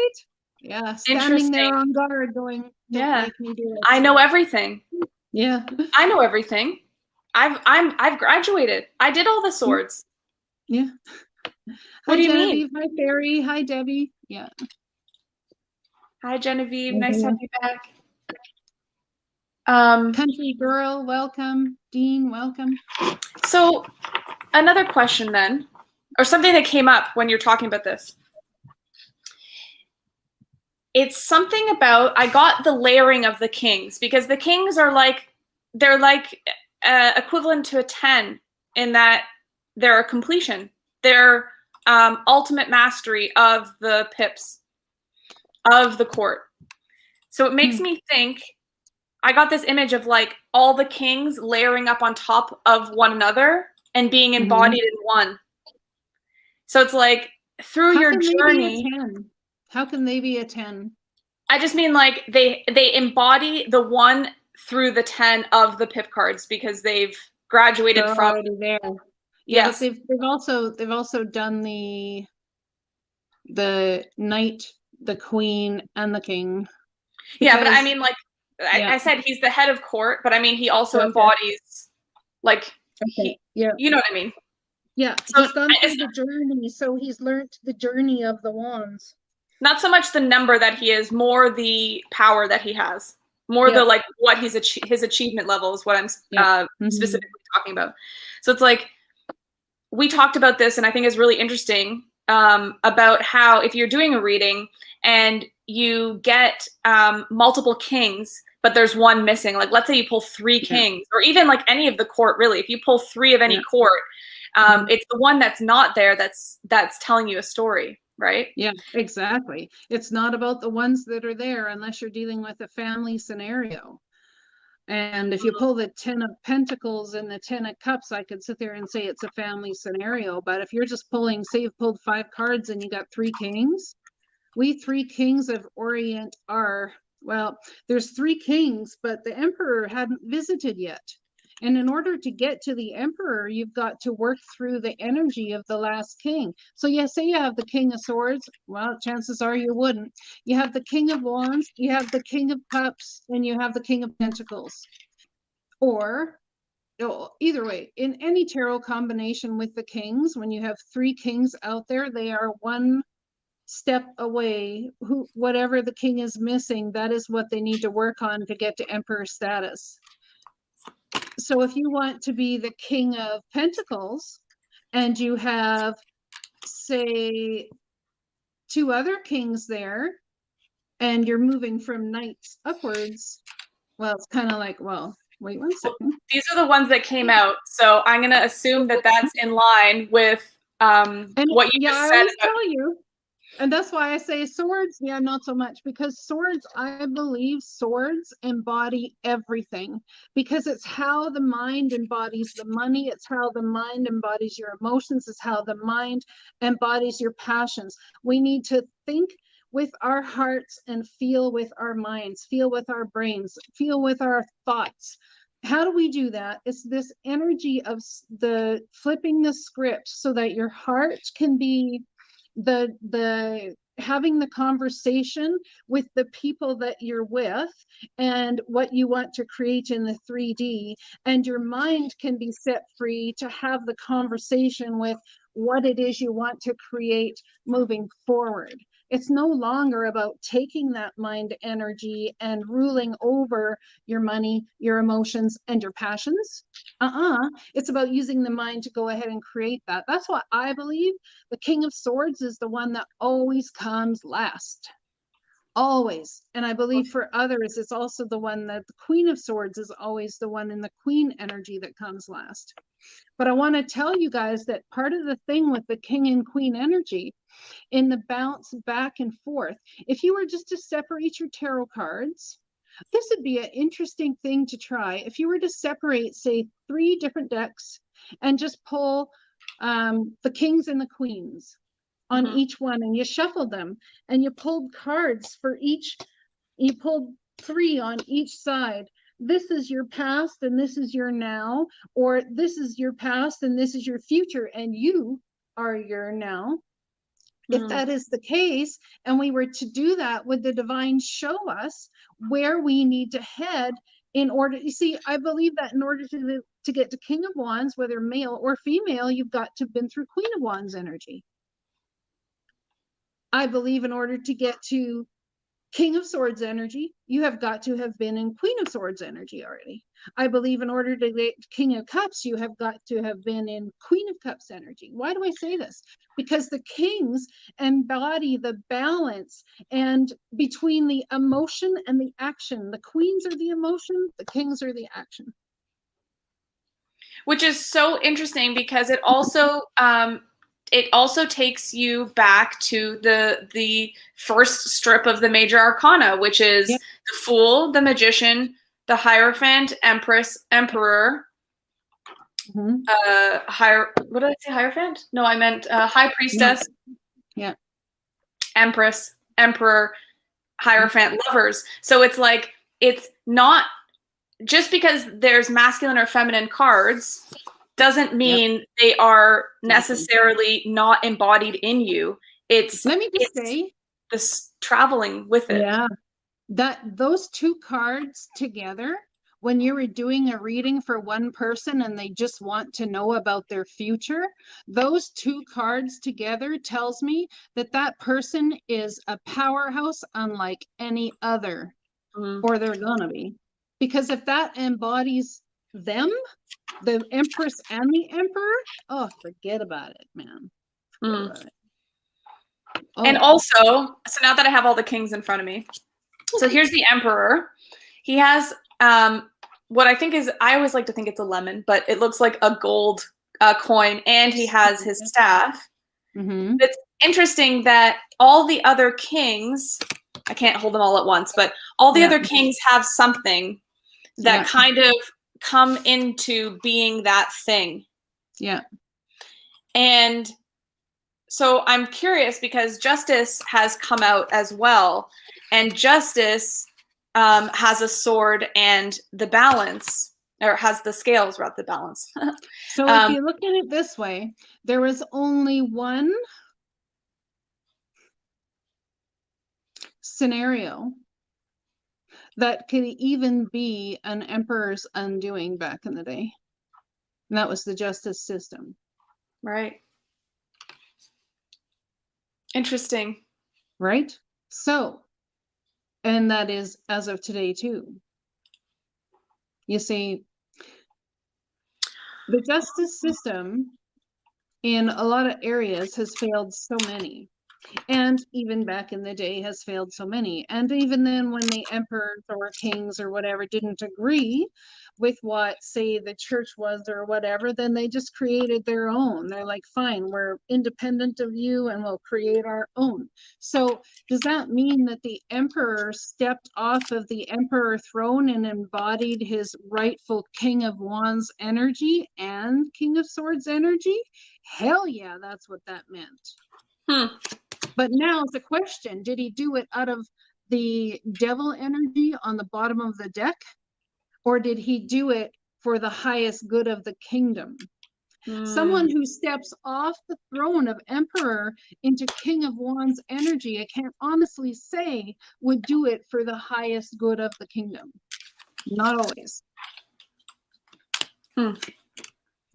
Yeah, standing there on guard going, make me do it. I know everything. Yeah. I know everything. I've graduated. I did all the swords. Yeah. What do you mean? Hi, Barry. Hi, Debbie. Yeah. Hi, Genevieve. Nice to have you back. Country girl, welcome. Dean, welcome. So another question then, or something that came up when you're talking about this. It's something about, I got the layering of the kings, because the kings are they're equivalent to a 10 in that they're a completion. They're ultimate mastery of the pips of the court. So it makes me think, I got this image of all the kings layering up on top of one another and being embodied in one. So it's through your journey. How can they be a 10? I just mean they embody the one through the 10 of the pip cards, because they've graduated from there. Yes. Yeah, they've also done the knight, the queen, and the king. Yeah, but I mean I said he's the head of court, but I mean he also embodies you know what I mean? Yeah, so he's gone through the journey, so he's learned the journey of the wands. Not so much the number that he is, more the power that he has, more the what his achievement level is what I'm specifically talking about. So it's we talked about this, and I think it's really interesting about how if you're doing a reading and you get multiple kings, but there's one missing, let's say you pull 3 kings, or even any of the court, really, if you pull 3 of any court, it's the one that's not there that's telling you a story. Right? Yeah, exactly. It's not about the ones that are there unless you're dealing with a family scenario. And if you pull the 10 of Pentacles and the 10 of Cups, I could sit there and say it's a family scenario. But if you're just pulling, say you've pulled 5 cards and you got 3 kings, we 3 kings of Orient are, well, there's 3 kings, but the Emperor hadn't visited yet. And in order to get to the Emperor, you've got to work through the energy of the last king. So say you have the King of Swords. Well, chances are you wouldn't. You have the King of Wands, you have the King of Cups, and you have the King of Pentacles. Or either way, in any tarot combination with the kings, when you have 3 kings out there, they are one step away. Whatever the king is missing, that is what they need to work on to get to emperor status. So if you want to be the king of pentacles and you have, say, 2 other kings there, and you're moving from knights upwards, well, it's kind of like, well, wait 1 second. These are the ones that came out, so I'm going to assume that that's in line with what you just said. I always tell you, and that's why I say swords, yeah, not so much, because swords, I believe swords embody everything, because it's how the mind embodies the money, it's how the mind embodies your emotions, it's how the mind embodies your passions. We need to think with our hearts and feel with our minds, feel with our brains, feel with our thoughts. How do we do that? It's this energy of the flipping the script so that your heart can be the having the conversation with the people that you're with and what you want to create in the 3D, and your mind can be set free to have the conversation with what it is you want to create moving forward. It's no longer about taking that mind energy and ruling over your money, your emotions, and your passions. It's about using the mind to go ahead and create that. That's what I believe. The King of Swords is the one that always comes last. Always. And I believe for others, it's also the one that the Queen of Swords is always the one in the Queen energy that comes last. But I want to tell you guys that part of the thing with the King and Queen energy in the bounce back and forth, if you were just to separate your tarot cards, this would be an interesting thing to try. If you were to separate, say, 3 different decks and just pull the kings and the queens on each one, and you shuffled them and you pulled cards for each, you pulled 3 on each side. This is your past and this is your now, or this is your past and this is your future, and you are your now. If that is the case, and we were to do that, would the divine show us where we need to head in order? You see, I believe that in order to get to King of Wands, whether male or female, you've got to have been through Queen of Wands energy. I believe in order to get to King of Swords energy, you have got to have been in Queen of Swords energy already. I believe in order to get King of Cups, you have got to have been in Queen of Cups energy. Why do I say this? Because the kings embody the balance and between the emotion and the action. The queens are the emotion, the kings are the action. Which is so interesting because it also takes you back to the first strip of the major arcana, which is the Fool, the Magician, the Hierophant, Empress, Emperor. What did I say? Hierophant? No, I meant High Priestess. Yeah. Empress, Emperor, Hierophant, Lovers. So it's like, it's not just because there's masculine or feminine cards doesn't mean they are necessarily not embodied in you. It's, let me just say, this traveling with it. Yeah, that those 2 cards together, when you were doing a reading for one person and they just want to know about their future, those 2 cards together tells me that that person is a powerhouse unlike any other, or they're gonna be. Because if that embodies them, the Empress and the Emperor, oh, forget about it, man. Forget about it. Oh. And also, so now that I have all the kings in front of me, so here's the Emperor. He has what I think is, I always like to think it's a lemon, but it looks like a gold coin, and he has his staff. It's interesting that all the other kings, I can't hold them all at once, but all the other kings have something that kind of come into being that thing. Yeah. And so I'm curious because Justice has come out as well, and Justice has a sword and the balance, or has the scales, rather, the balance. So if you look at it this way, there was only one scenario that could even be an emperor's undoing back in the day. And that was the justice system. Right. Interesting. Right? So, and that is as of today too. You see, the justice system in a lot of areas has failed so many. And even back in the day has failed so many. And even then, when the emperors or kings or whatever didn't agree with what, say, the church was or whatever, then they just created their own. They're like, fine, we're independent of you and we'll create our own. So does that mean that the emperor stepped off of the emperor throne and embodied his rightful King of Wands energy and King of Swords energy? Hell yeah, that's what that meant. But now the question, did he do it out of the devil energy on the bottom of the deck? Or did he do it for the highest good of the kingdom? Someone who steps off the throne of emperor into King of Wands energy, I can't honestly say would do it for the highest good of the kingdom. Not always.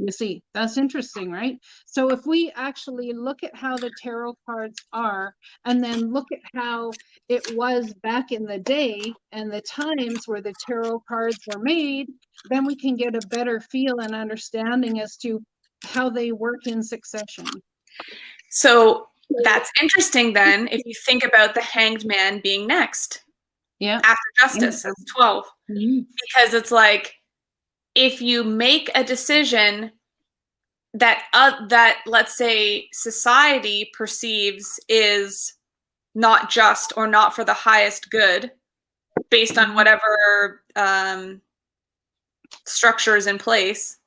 You see, that's interesting, right? So if we actually look at how the tarot cards are, and then look at how it was back in the day and the times where the tarot cards were made, then we can get a better feel and understanding as to how they work in succession. So that's interesting then, if you think about the Hanged Man being next. Yeah. After Justice as 12. Because it's like, if you make a decision that let's say society perceives is not just or not for the highest good, based on whatever structures in place,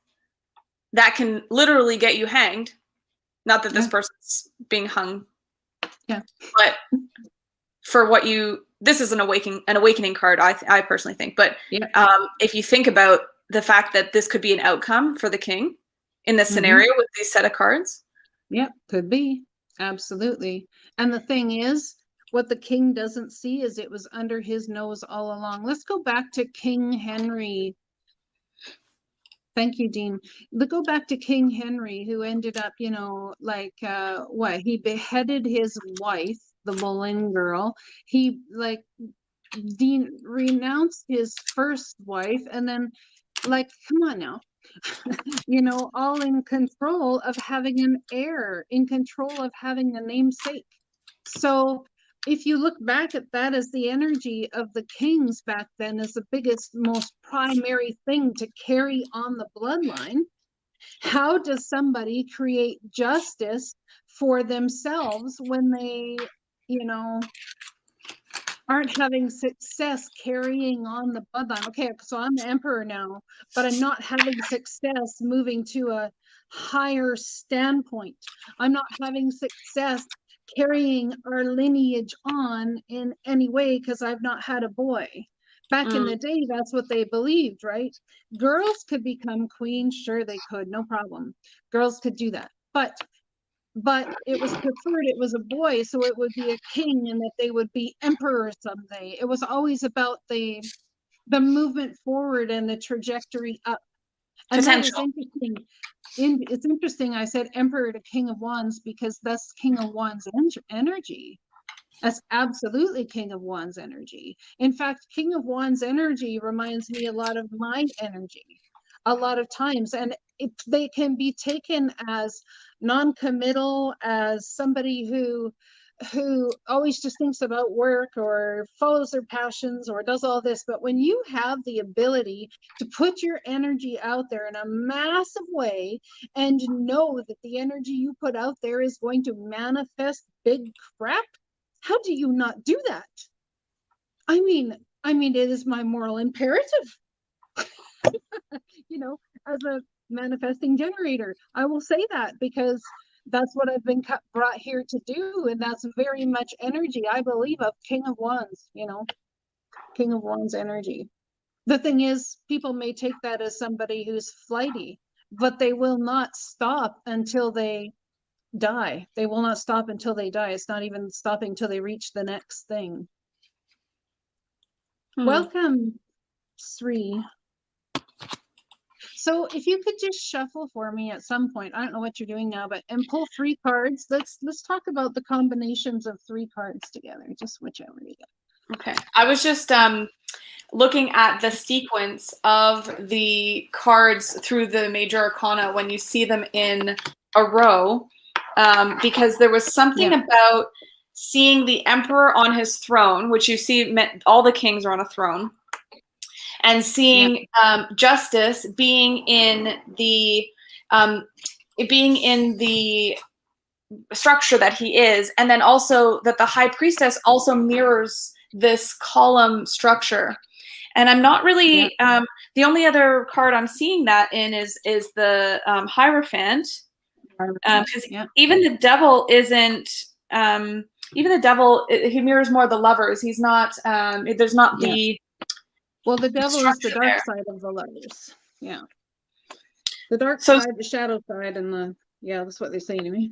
that can literally get you hanged. Not that this person's being hung, but for what this is an awakening card, I personally think. But if you think about the fact that this could be an outcome for the king in this scenario with these set of cards. Yep, could be. Absolutely. And the thing is, what the king doesn't see is it was under his nose all along. Let's go back to King Henry. Thank you, Dean. Let's go back to King Henry, who ended up, you know, like, what? He beheaded his wife, the Boleyn girl. He, like, Dean renounced his first wife, and then, like, come on now. You know, all in control of having an heir, in control of having a namesake. So if you look back at that as the energy of the kings back then as the biggest, most primary thing to carry on the bloodline, how does somebody create justice for themselves when they, you know, aren't having success carrying on the bloodline? Okay, so I'm the emperor now, but I'm not having success moving to a higher standpoint. I'm not having success carrying our lineage on in any way because I've not had a boy. Back in the day, that's what they believed, right? Girls could become queens, sure they could, no problem. Girls could do that. But it was preferred it was a boy, so it would be a king and that they would be emperor someday. It was always about the movement forward and the trajectory up. And that is interesting. It's interesting I said emperor to King of Wands because that's King of Wands energy. That's absolutely King of Wands energy. In fact, King of Wands energy reminds me a lot of my energy a lot of times, and they can be taken as non-committal, as somebody who always just thinks about work or follows their passions or does all this. But when you have the ability to put your energy out there in a massive way and know that the energy you put out there is going to manifest big crap, how do you not do that? I mean, it is my moral imperative. You know, as a manifesting generator, I will say that because that's what I've been brought here to do, and that's very much energy, I believe, of King of Wands, you know, King of Wands energy. The thing is, people may take that as somebody who's flighty, but they will not stop until they die. They will not stop until they die. It's not even stopping until they reach the next thing. Welcome, Sri. So if you could just shuffle for me at some point, I don't know what you're doing now, but and pull 3 cards. Let's talk about the combinations of 3 cards together, just whichever you get. Okay. I was just looking at the sequence of the cards through the major arcana when you see them in a row, because there was something about seeing the emperor on his throne, which you see meant all the kings are on a throne, and seeing justice being in the structure that he is, and then also that the high priestess also mirrors this column structure. And I'm not really the only other card I'm seeing that in is the Hierophant, because even the devil isn't even the devil, he mirrors more the lovers. He's not there's not the well, the devil is the dark side of the lovers. Yeah, the dark side, the shadow side, and the that's what they say to me.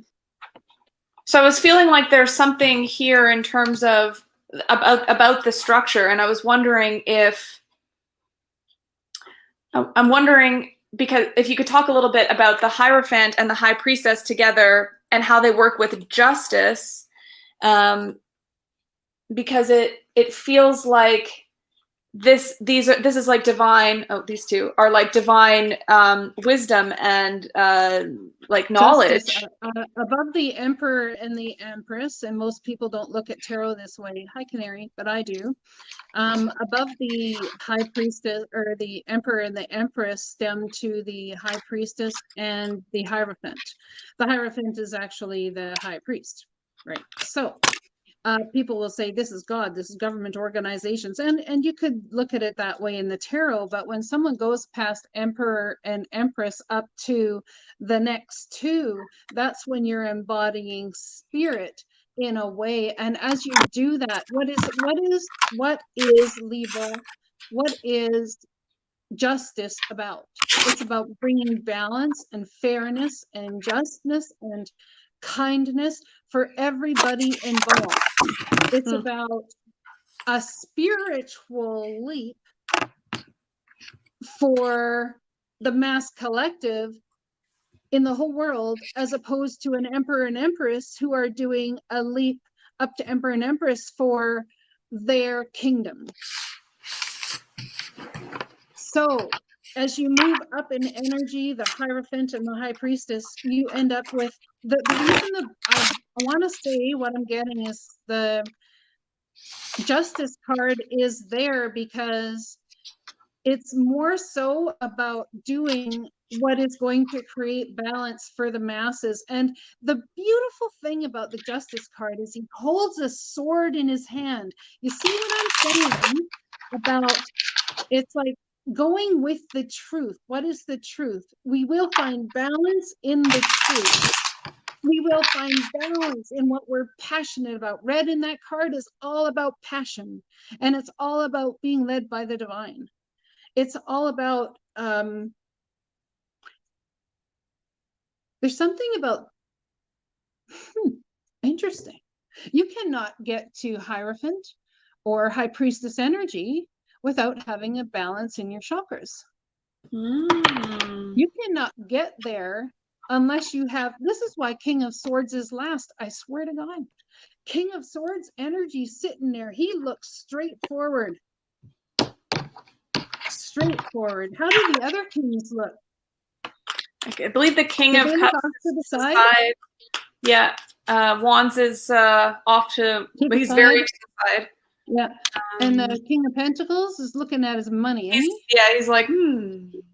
So I was feeling like there's something here in terms of about the structure, and I was wondering if because if you could talk a little bit about the Hierophant and the High Priestess together and how they work with justice, because it feels like this is like divine. Oh, these two are like divine wisdom and like knowledge. Justice, above the emperor and the empress, and most people don't look at tarot this way. Hi, Canary, but I do. Above the high priestess, or the emperor and the empress, stem to the high priestess and the Hierophant. The Hierophant is actually the high priest, right? So people will say this is God, this is government organizations, and you could look at it that way in the tarot. But when someone goes past emperor and empress up to the next 2, that's when you're embodying spirit in a way. And as you do that, what is Libra, what is justice about? It's about bringing balance and fairness and justness and kindness for everybody involved. It's about a spiritual leap for the mass collective in the whole world, as opposed to an emperor and empress who are doing a leap up to emperor and empress for their kingdom. So as you move up in energy, the Hierophant and the High Priestess, you end up with the reason that I want to say what I'm getting is the Justice card is there because it's more so about doing what is going to create balance for the masses. And the beautiful thing about the Justice card is he holds a sword in his hand. You see what I'm saying about, it's like going with the truth. What is the truth? We will find balance in the truth. We will find balance in what we're passionate about. Red in that card is all about passion, and it's all about being led by the divine. It's all about, there's something about, interesting. You cannot get to Hierophant or High Priestess energy without having a balance in your chakras. You cannot get there unless you have, this is why King of Swords is last, I swear to God. King of Swords energy sitting there, he looks straight forward. Straightforward. How do the other kings look? I believe the King of Cups to the side. Yeah, Wands is off to, but he's very to the side. Yeah, and the King of Pentacles is looking at his money. He's like,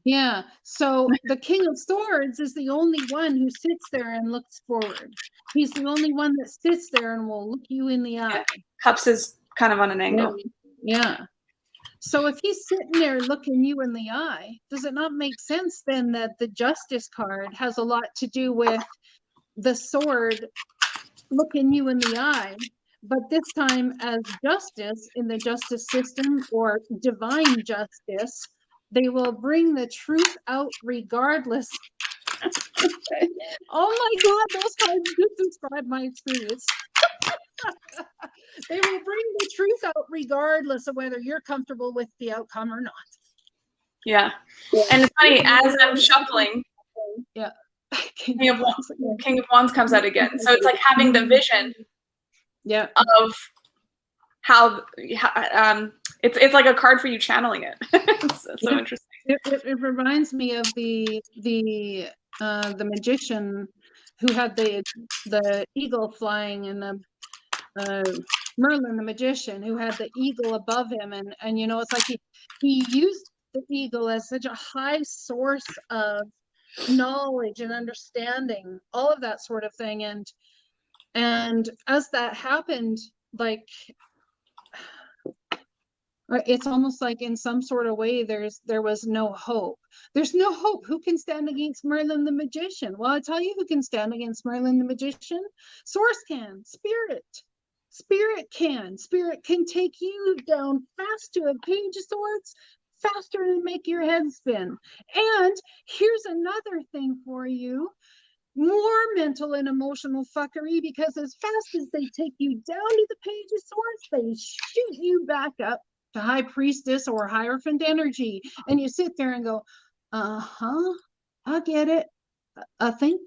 Yeah, so the King of Swords is the only one who sits there and looks forward. He's the only one that sits there and will look you in the eye. Yeah. Cups is kind of on an angle. Yeah. So if he's sitting there looking you in the eye, does it not make sense then that the Justice card has a lot to do with the sword looking you in the eye, but this time as justice in the justice system or divine justice, they will bring the truth out regardless. Oh my God, those cards just describe my experience. They will bring the truth out regardless of whether you're comfortable with the outcome or not. Yeah. And it's funny, as I'm shuffling, yeah, King of Wands comes out again. So it's like having the vision of how it's like a card for you channeling it. It's so interesting. It reminds me of the magician who had the eagle flying, and the Merlin the magician who had the eagle above him, and you know, it's like he used the eagle as such a high source of knowledge and understanding, all of that sort of thing, and as that happened, like, it's almost like in some sort of way there was no hope. There's no hope. Who can stand against Merlin the magician? Well, I'll tell you who can stand against Merlin the magician. Source can. Spirit can take you down fast to a page of swords, faster than make your head spin. And here's another thing for you. More mental and emotional fuckery, because as fast as they take you down to the page of swords, they shoot you back up to high priestess or hierophant energy, and you sit there and go, I get it, I think.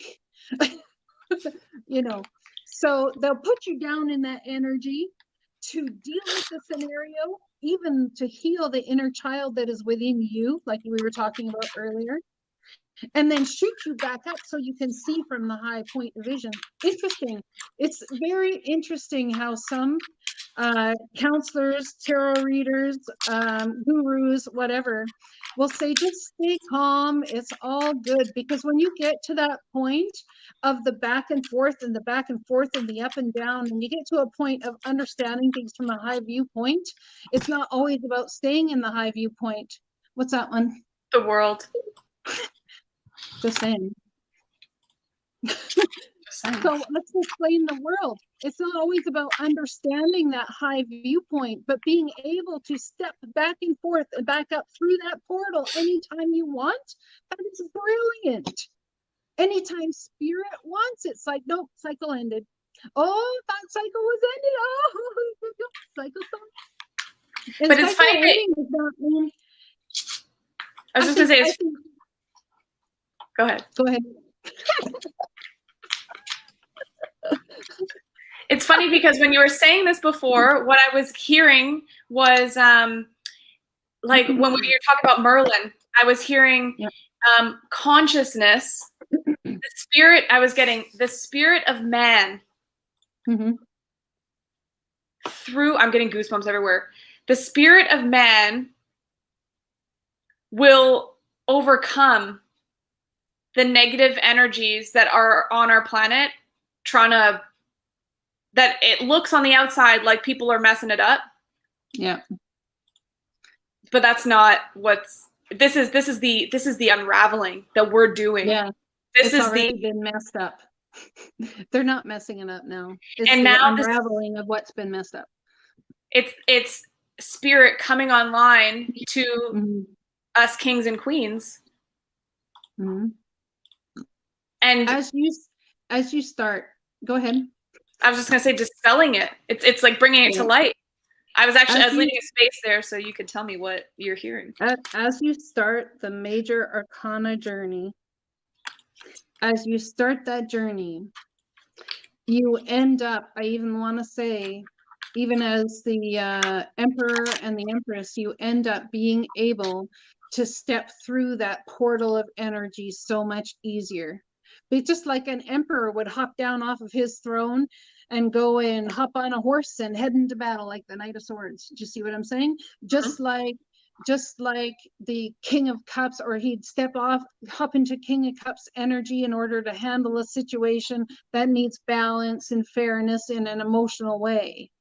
You know, so they'll put you down in that energy to deal with the scenario, even to heal the inner child that is within you, like we were talking about earlier, and then shoot you back up so you can see from the high point of vision. Interesting. It's very interesting how some counselors, tarot readers, gurus, whatever, will say, just stay calm, it's all good. Because when you get to that point of the back and forth and the back and forth and the up and down, and you get to a point of understanding things from a high viewpoint, it's not always about staying in the high viewpoint. What's that one? The world. Just saying. So let's explain the world. It's not always about understanding that high viewpoint, but being able to step back and forth and back up through that portal anytime you want. That is brilliant. Anytime spirit wants, it's like, nope, cycle ended. Oh, that cycle was ended. Oh, cycle stopped. But it's funny that I was just gonna say, go ahead. Go ahead. It's funny because when you were saying this before, what I was hearing was like when you're talking about Merlin, I was hearing consciousness, the spirit. I was getting the spirit of man through. I'm getting goosebumps everywhere. The spirit of man will overcome the negative energies that are on our planet, that it looks on the outside like people are messing it up. Yeah. But that's not this is the unraveling that we're doing. Yeah. It's already been messed up. They're not messing it up now. It's and now the unraveling of what's been messed up. It's spirit coming online to us kings and queens. And as you start, go ahead. I was just gonna say, dispelling it. It's like bringing it to light. I was leaving a space there so you could tell me what you're hearing. As you start the major arcana journey, as you start that journey, you end up, I even want to say, even as the emperor and the empress, you end up being able to step through that portal of energy so much easier. But just like an emperor would hop down off of his throne and go and hop on a horse and head into battle like the Knight of Swords. Do you see what I'm saying? Just like the King of Cups, or he'd hop into King of Cups energy in order to handle a situation that needs balance and fairness in an emotional way.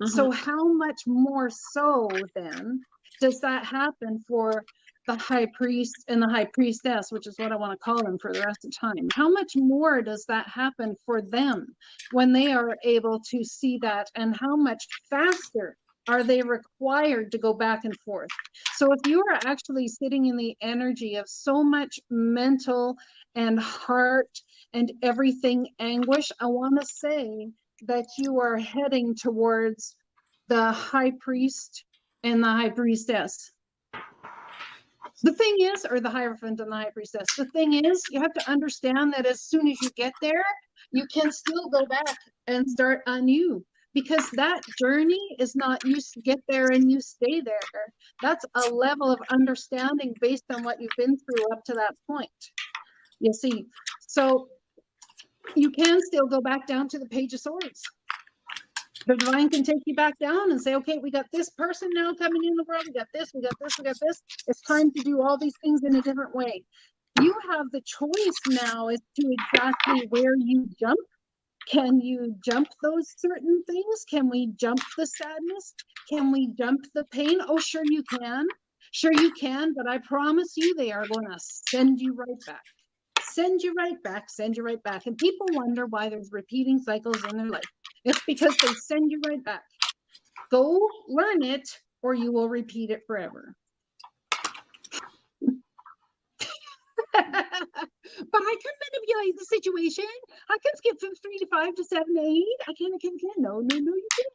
So how much more so then does that happen for the high priest and the high priestess, which is what I want to call them for the rest of the time? How much more does that happen for them when they are able to see that, and how much faster are they required to go back and forth? So if you are actually sitting in the energy of so much mental and heart and everything anguish, I want to say that you are heading towards the high priest and the high priestess. The thing is, or the Hierophant and the High Priestess, the thing is, you have to understand that as soon as you get there, you can still go back and start anew. Because that journey is not you get there and you stay there. That's a level of understanding based on what you've been through up to that point. You see, so you can still go back down to the Page of Swords. The divine can take you back down and say, okay, we got this person now coming in the world. We got this, we got this, we got this. It's time to do all these things in a different way. You have the choice now as to exactly where you jump. Can you jump those certain things? Can we jump the sadness? Can we jump the pain? Oh, sure you can. Sure you can, but I promise you they are going to send you right back. Send you right back, send you right back. And people wonder why there's repeating cycles in their life. It's because they send you right back. Go learn it or you will repeat it forever. But I can manipulate the situation. I can skip from 3 to 5 to 7 to 8. I can. No, you can't.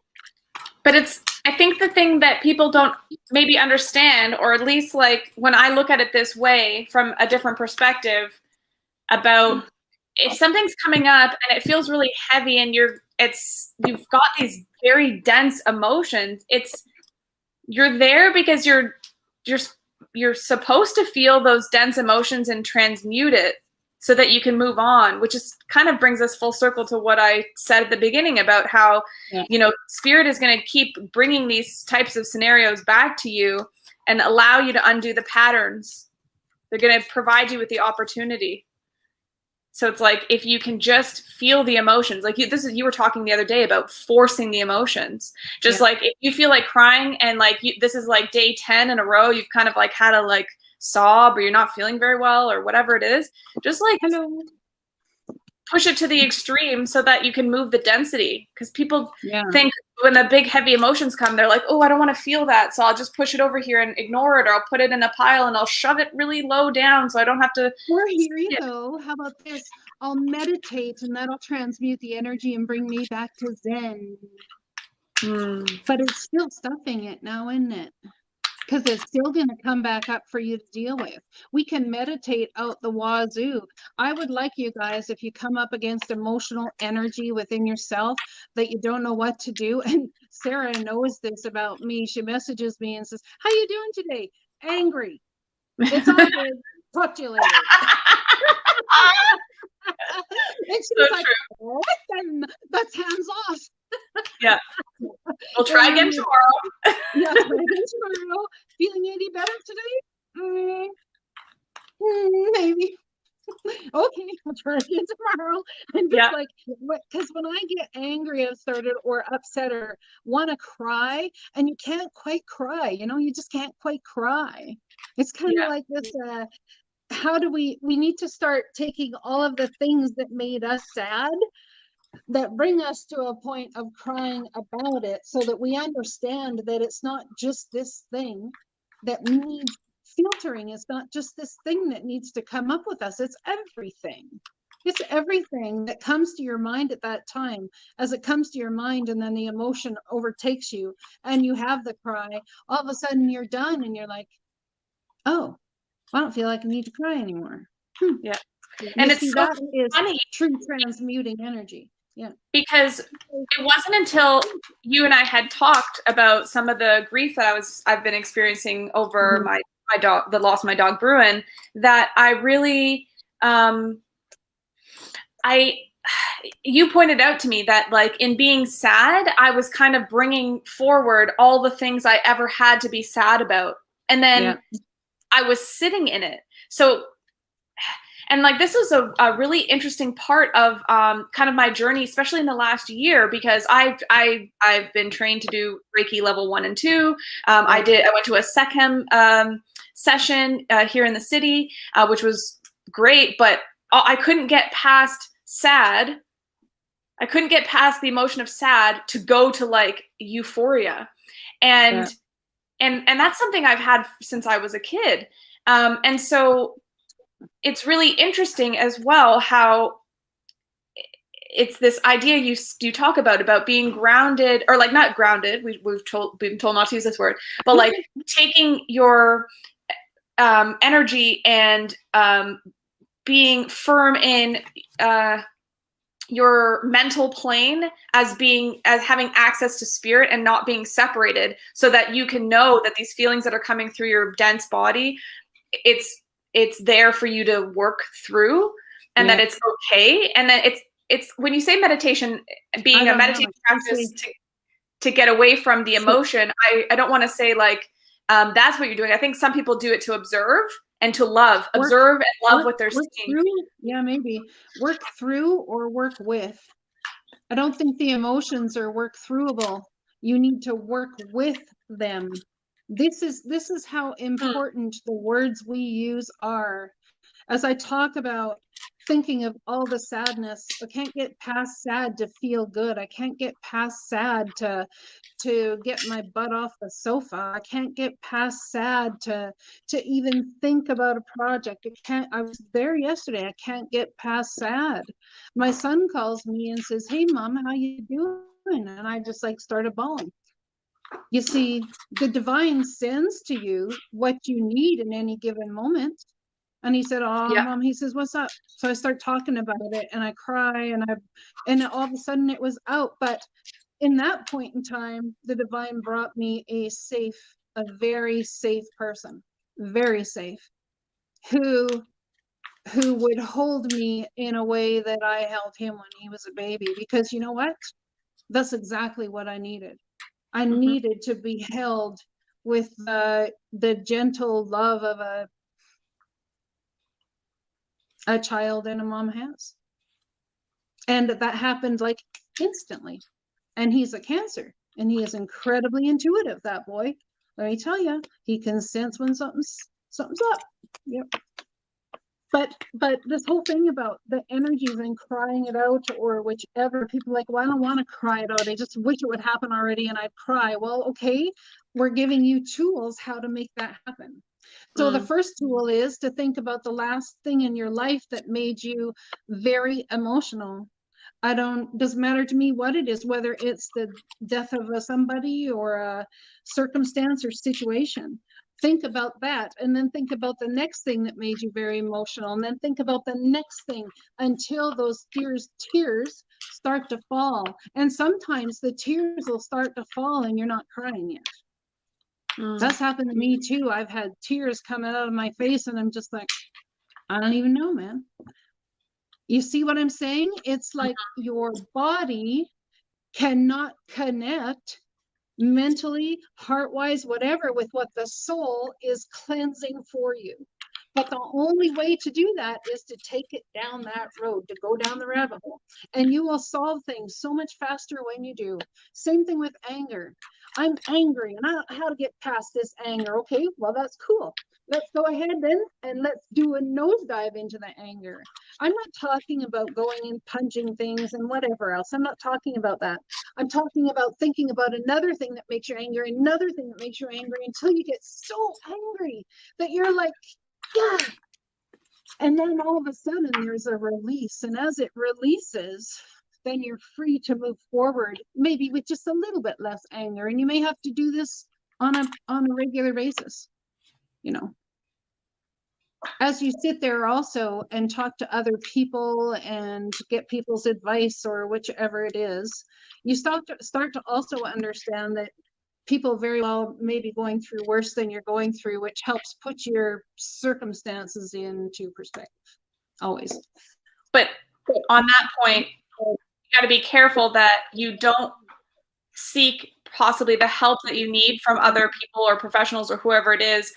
But I think the thing that people don't maybe understand, or at least like when I look at it this way from a different perspective about if something's coming up and it feels really heavy and you've got these very dense emotions, you're there because you're supposed to feel those dense emotions and transmute it so that you can move on, which is kind of brings us full circle to what I said at the beginning about how, spirit is going to keep bringing these types of scenarios back to you and allow you to undo the patterns. They're going to provide you with the opportunity. So it's like, if you can just feel the emotions, like you were talking the other day about forcing the emotions. Just like if you feel like crying and like this is like day 10 in a row, you've kind of like had a like sob or you're not feeling very well or whatever it is, just like push it to the extreme so that you can move the density. Because people think when the big heavy emotions come, they're like, oh, I don't want to feel that. So I'll just push it over here and ignore it, or I'll put it in a pile and I'll shove it really low down so I don't have to. Or here you go. How about this? I'll meditate and that'll transmute the energy and bring me back to Zen. But it's still stuffing it now, isn't it? Because it's still going to come back up for you to deal with. We can meditate out the wazoo. I would like you guys, if you come up against emotional energy within yourself that you don't know what to do, and Sarah knows this about me. She messages me and says, how you doing today? Angry. It's all good. Talk to you later. And she's so like, what? That's hands off. Yeah. We'll try again tomorrow. Yeah, try again tomorrow. Feeling any better today? Maybe. Okay, I'll try again tomorrow. And just like, because when I get angry I've started or upset or want to cry, and you can't quite cry, you just can't quite cry. It's kind of like this, how do we need to start taking all of the things that made us sad that bring us to a point of crying about it, so that we understand that it's not just this thing that needs filtering. It's not just this thing that needs to come up with us. It's everything. It's everything that comes to your mind at that time. As it comes to your mind and then the emotion overtakes you and you have the cry, all of a sudden you're done and you're like, oh, I don't feel like I need to cry anymore. Yeah. And it's so funny. True transmuting energy. Yeah. Because it wasn't until you and I had talked about some of the grief that I've been experiencing over my dog, the loss of my dog Bruin, that I really you pointed out to me that like in being sad, I was kind of bringing forward all the things I ever had to be sad about. And then I was sitting in it. So, and like, this was a really interesting part of kind of my journey, especially in the last year, because I've been trained to do Reiki level 1 and 2. I went to a Sekhem session here in the city, which was great, but I couldn't get past sad. I couldn't get past the emotion of sad to go to like euphoria. And that's something I've had since I was a kid. And so it's really interesting as well how it's this idea you talk about being grounded, or like not grounded. We've been told not to use this word, but like taking your energy and being firm in your mental plane as having access to spirit and not being separated, so that you can know that these feelings that are coming through your dense body, it's there for you to work through, and that it's okay. And then it's when you say meditation, being a meditation practice to get away from the emotion, I don't want to say like that's what you're doing. I think some people do it to observe and to observe and love what they're seeing. Yeah, maybe work through or work with. I don't think the emotions are work throughable. You need to work with them. This is how important the words we use are. As I talk about thinking of all the sadness, I can't get past sad to feel good. I can't get past sad to get my butt off the sofa. I can't get past sad to even think about a project. I was there yesterday. I can't get past sad. My son calls me and says, "Hey mom, how you doing?" And I just like started bawling. You see, the divine sends to you what you need in any given moment. And he said, "Oh, mom," he says, "what's up?" So I start talking about it and I cry and all of a sudden it was out. But in that point in time, the divine brought me a very safe person, very safe, who would hold me in a way that I held him when he was a baby. Because you know what? That's exactly what I needed. I needed to be held with the gentle love of a child and a mom has. And that happened like instantly. And he's a Cancer, and he is incredibly intuitive, that boy. Let me tell you, he can sense when something's up. Yep. But this whole thing about the energies and crying it out, or whichever, people like, well, I don't want to cry it out. I just wish it would happen already and I'd cry. Well, okay, we're giving you tools how to make that happen. So the first tool is to think about the last thing in your life that made you very emotional. Doesn't matter to me what it is, whether it's the death of somebody or a circumstance or situation. Think about that, and then think about the next thing that made you very emotional, and then think about the next thing until those tears start to fall. And sometimes the tears will start to fall and you're not crying yet. That's happened to me too. I've had tears coming out of my face and I'm just like, I don't even know, man. You see what I'm saying? It's like your body cannot connect mentally, heart-wise, whatever, with what the soul is cleansing for you. But the only way to do that is to take it down that road, to go down the rabbit hole. And you will solve things so much faster when you do. Same thing with anger. I'm angry and I don't know how to get past this anger. Okay, well, that's cool. Let's go ahead then and let's do a nosedive into the anger. I'm not talking about going and punching things and whatever else. I'm not talking about that. I'm talking about thinking about another thing that makes you angry, another thing that makes you angry, until you get so angry that you're like, yeah. And then all of a sudden there's a release. And as it releases, then you're free to move forward, maybe with just a little bit less anger. And you may have to do this on a regular basis. You know, as you sit there also and talk to other people and get people's advice or whichever it is, you start to also understand that people very well may be going through worse than you're going through, which helps put your circumstances into perspective, always. But on that point, you got to be careful that you don't seek possibly the help that you need from other people or professionals or whoever it is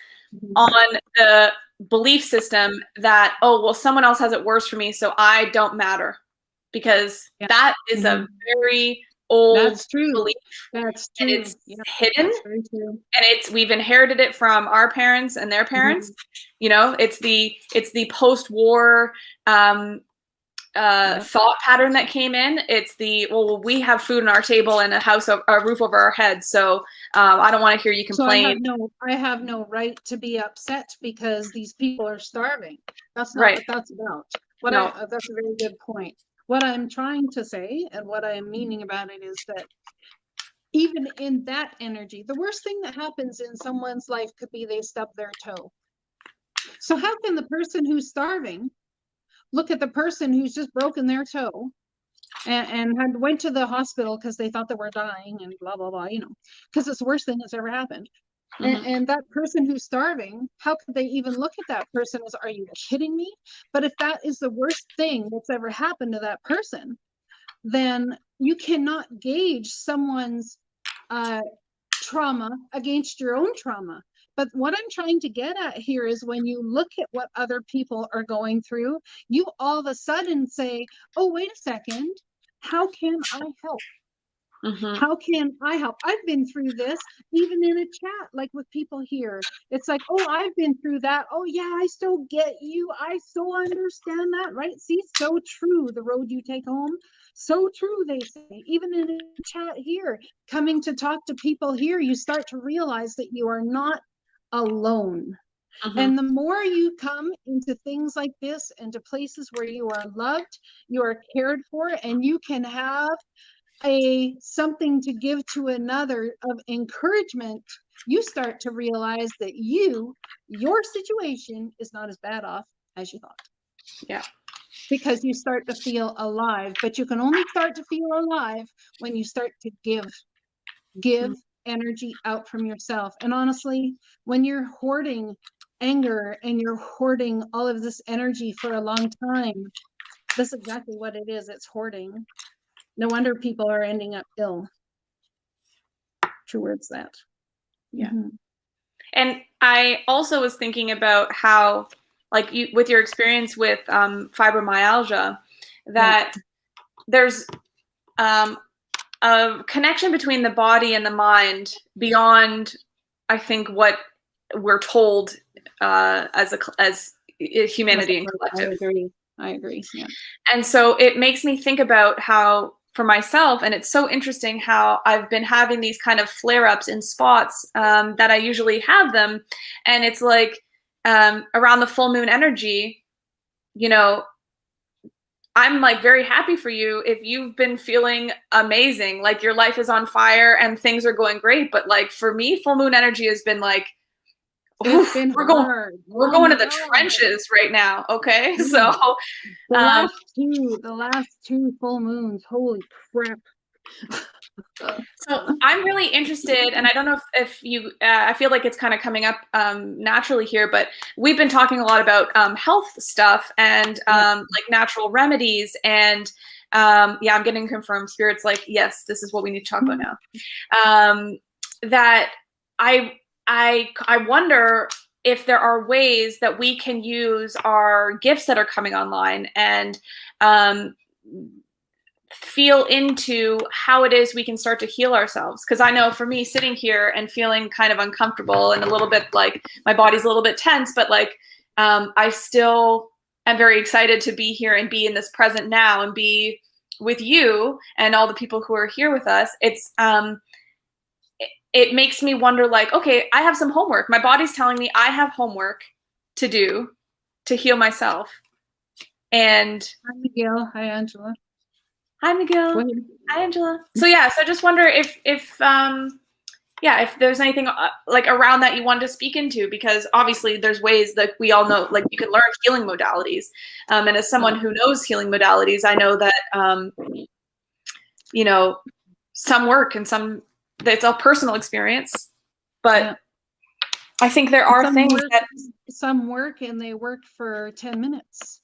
on the belief system that, oh, well, someone else has it worse for me, so I don't matter. Because that is a very old belief. That's true. And it's hidden. That's very true. And we've inherited it from our parents and their parents. You know, it's the post-war thought pattern that came in. It's well, we have food on our table and a roof over our heads, so I don't want to hear you complain. So I have no right to be upset because these people are starving. That's not what that's about. That's a very good point. What I'm trying to say and what I am meaning about it is that even in that energy, the worst thing that happens in someone's life could be they stub their toe. So how can the person who's starving look at the person who's just broken their toe and went to the hospital because they thought they were dying and blah, blah, blah, you know, because it's the worst thing that's ever happened. And that person who's starving, how could they even look at that person as, are you kidding me? But if that is the worst thing that's ever happened to that person, then you cannot gauge someone's trauma against your own trauma. But what I'm trying to get at here is when you look at what other people are going through, you all of a sudden say, oh, wait a second, how can I help? How can I help? I've been through this, even in a chat, like with people here. It's like, oh, I've been through that. Oh, yeah, I still get you. I so understand that, right? See, so true. The road you take home. So true, they say. Even in a chat here, coming to talk to people here, you start to realize that you are not alone. And the more you come into things like this, into places where you are loved, you are cared for, and you can have something to give to another of encouragement, you start to realize that your situation is not as bad off as you thought. Yeah. Because you start to feel alive, but you can only start to feel alive when you start to give energy out from yourself. And honestly, when you're hoarding anger and you're hoarding all of this energy for a long time, that's exactly what it is. It's hoarding. No wonder people are ending up ill. True words that. Yeah. And I also was thinking about how, like, you, with your experience with fibromyalgia, that there's a connection between the body and the mind beyond, I think, what we're told as humanity and collective. I agree. Yeah. And so it makes me think about how, for myself, and it's so interesting how I've been having these kind of flare-ups in spots that I usually have them, and it's like around the full moon energy, you know, I'm like very happy for you if you've been feeling amazing, like your life is on fire and things are going great. But like for me, full moon energy has been like, it's been we're hard. We're going to the trenches right now. Okay. So the last two full moons, holy crap. So I'm really interested, and I don't know if you, I feel like it's kind of coming up naturally here, but we've been talking a lot about health stuff and like natural remedies, and yeah, I'm getting confirmed. Spirit's like, yes, this is what we need to talk about now. That I wonder if there are ways that we can use our gifts that are coming online and feel into how it is we can start to heal ourselves. Because I know for me, sitting here and feeling kind of uncomfortable and a little bit like my body's a little bit tense, but like I still am very excited to be here and be in this present now and be with you and all the people who are here with us. It's it makes me wonder, like, okay, I have some homework. My body's telling me I have homework to do to heal myself. And hi, Miguel. Hi, Angela. Hi, Miguel. Hi, Angela. So yeah, so I just wonder if yeah, if there's anything like around that you wanted to speak into, because obviously there's ways that we all know, like you can learn healing modalities. And as someone who knows healing modalities, I know that, you know, some work and it's a personal experience, but I think there are things that some work and they work for 10 minutes.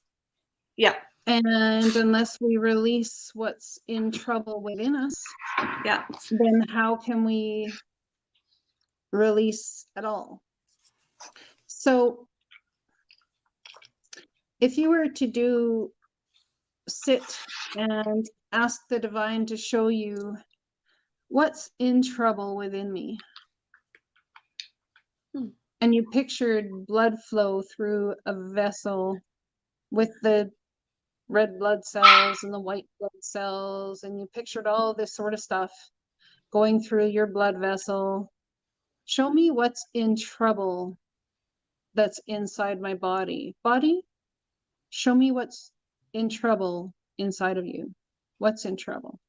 Yeah. And unless we release what's in trouble within us, then how can we release at all? So if you were to sit and ask the divine to show you what's in trouble within me, and you pictured blood flow through a vessel with the red blood cells and the white blood cells, and you pictured all this sort of stuff going through your blood vessel. Show me what's in trouble that's inside my body. Body, show me what's in trouble inside of you. What's in trouble?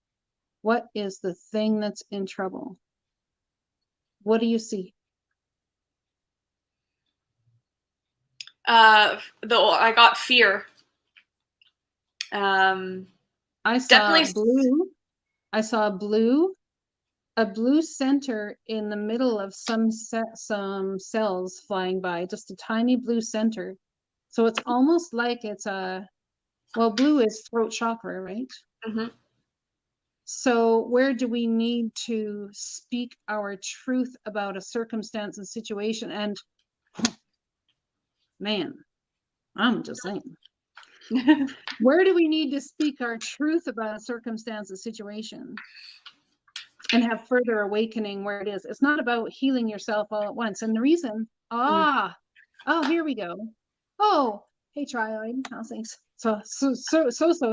What is the thing that's in trouble? What do you see? I got fear. I saw Definitely. blue. I saw a blue center in the middle of some cells flying by, just a tiny blue center. So it's almost like it's well, blue is throat chakra, right? Mm-hmm. So where do we need to speak our truth about a circumstance and situation? And man, I'm just saying, where do we need to speak our truth about a circumstance and situation and have further awakening where it is? It's not about healing yourself all at once. And the reason, oh, here we go. Oh, hey, Trioid, how's things? So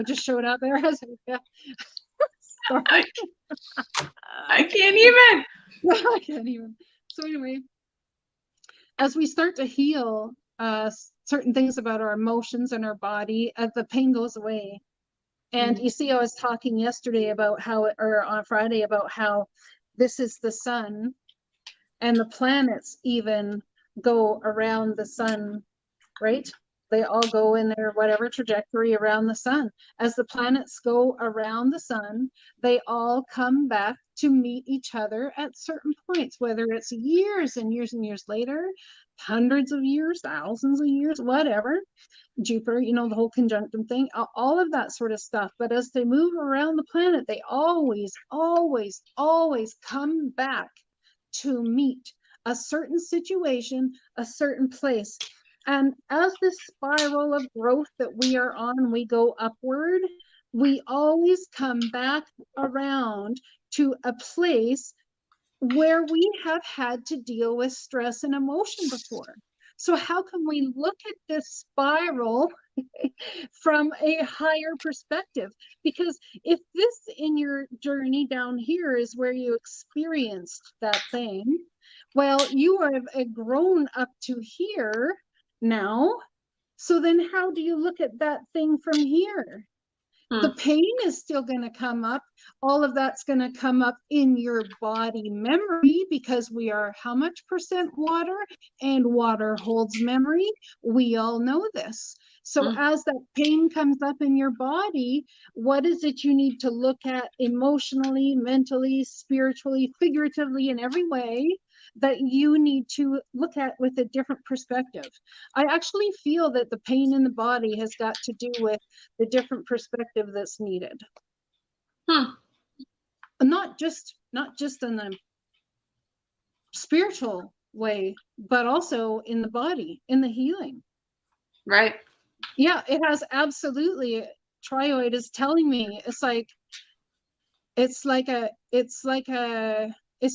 just showed up there. Sorry. I can't even. I can't even. So anyway, as we start to heal certain things about our emotions and our body, the pain goes away. And you see, I was talking yesterday about how, or on Friday, about how this is the sun, and the planets even go around the sun, right? They all go in their whatever trajectory around the sun. As the planets go around the sun, they all come back to meet each other at certain points, whether it's years and years and years later, hundreds of years, thousands of years, whatever. Jupiter, you know, the whole conjunctum thing, all of that sort of stuff. But as they move around the planet, they always, always, always come back to meet a certain situation, a certain place. And as this spiral of growth that we are on, we go upward, we always come back around to a place where we have had to deal with stress and emotion before. So how can we look at this spiral from a higher perspective? Because if this in your journey down here is where you experienced that thing, well, you have grown up to here now. So then how do you look at that thing from here? The pain is still going to come up. All of that's going to come up in your body memory, because we are how much percent water, and water holds memory. We all know this. So as that pain comes up in your body, what is it you need to look at emotionally, mentally, spiritually, figuratively, in every way that you need to look at with a different perspective? I actually feel that the pain in the body has got to do with the different perspective that's needed. Not just in the spiritual way, but also in the body, in the healing. Right. Yeah, it has absolutely. Trioid is telling me it's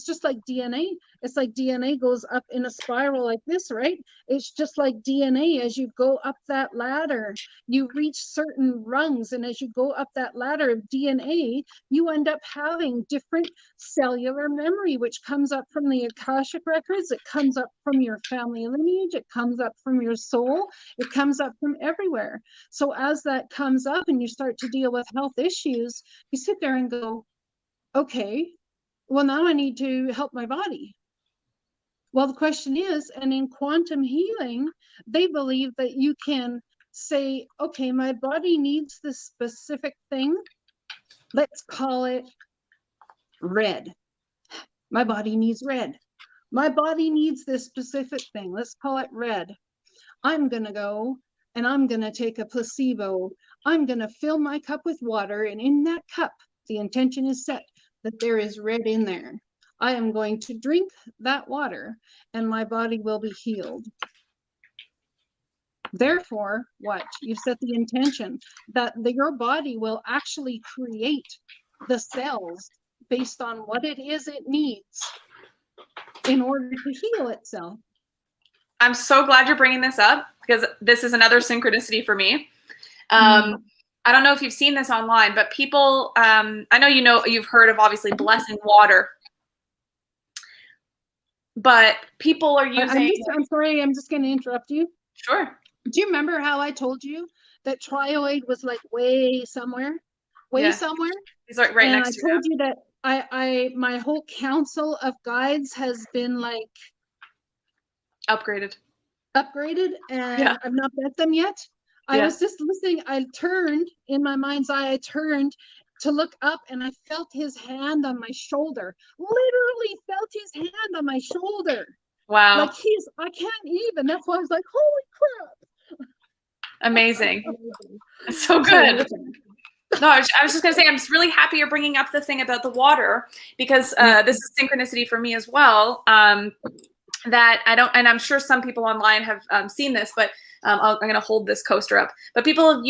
just like DNA. It's like DNA goes up in a spiral like this, right? It's just like DNA. As you go up that ladder, you reach certain rungs, and as you go up that ladder of DNA, you end up having different cellular memory, which comes up from the Akashic records, it comes up from your family lineage, it comes up from your soul, it comes up from everywhere. So as that comes up and you start to deal with health issues, you sit there and go, okay, well, now I need to help my body. Well, the question is, and in quantum healing, they believe that you can say, okay, my body needs this specific thing. Let's call it red. My body needs red. My body needs this specific thing. Let's call it red. I'm going to go and I'm going to take a placebo. I'm going to fill my cup with water. And in that cup, the intention is set that there is red in there. I am going to drink that water and my body will be healed. Therefore, what? You've set the intention that your body will actually create the cells based on what it is it needs in order to heal itself. I'm so glad you're bringing this up, because this is another synchronicity for me. I don't know if you've seen this online, but people, I know you've heard of obviously blessing water, but people are using. I'm sorry, I'm just going to interrupt you. Sure. Do you remember how I told you that Trioid was like way somewhere? Somewhere? He's like right next to you. I told you that my whole council of guides has been like upgraded. upgraded, and I've not met them yet. I was just listening. I turned in my mind's eye. I turned to look up, and I felt his hand on my shoulder. Literally felt his hand on my shoulder. Wow. Like I can't even. That's why I was like, holy crap. Amazing. It's so good. No, I was just going to say, I'm just really happy you're bringing up the thing about the water, because this is synchronicity for me as well. That I don't, and I'm sure some people online have seen this, but I'm going to hold this coaster up. But people have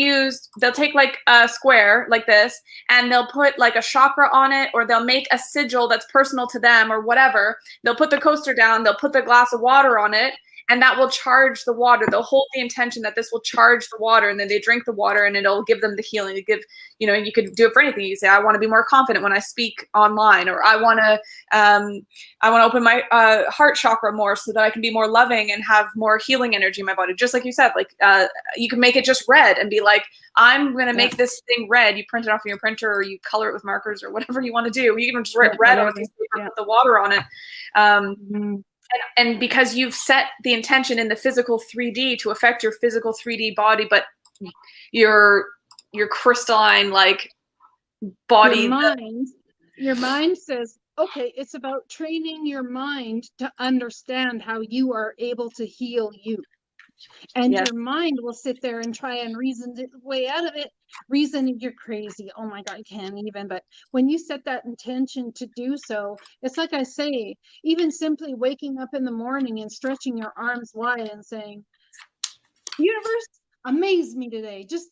they'll take like a square like this, and they'll put like a chakra on it, or they'll make a sigil that's personal to them or whatever. They'll put the coaster down, they'll put the glass of water on it, and that will charge the water. They'll hold the intention that this will charge the water, and then they drink the water, and it'll give them the healing. To give, you could do it for anything. You say, I want to be more confident when I speak online, or I want to open my heart chakra more so that I can be more loving and have more healing energy in my body. Just like you said, like you can make it just red and be like, I'm going to make this thing red. You print it off of your printer, or you color it with markers, or whatever you want to do. You can just write red on a piece of paper, put the water on it. And because you've set the intention in the physical 3D to affect your physical 3D body, but your crystalline like body, your mind says, okay, it's about training your mind to understand how you are able to heal you. And your mind will sit there and try and reason its way out of it. Reason you're crazy. Oh my God, I can't even. But when you set that intention to do so, it's like I say, even simply waking up in the morning and stretching your arms wide and saying, universe, amaze me today. Just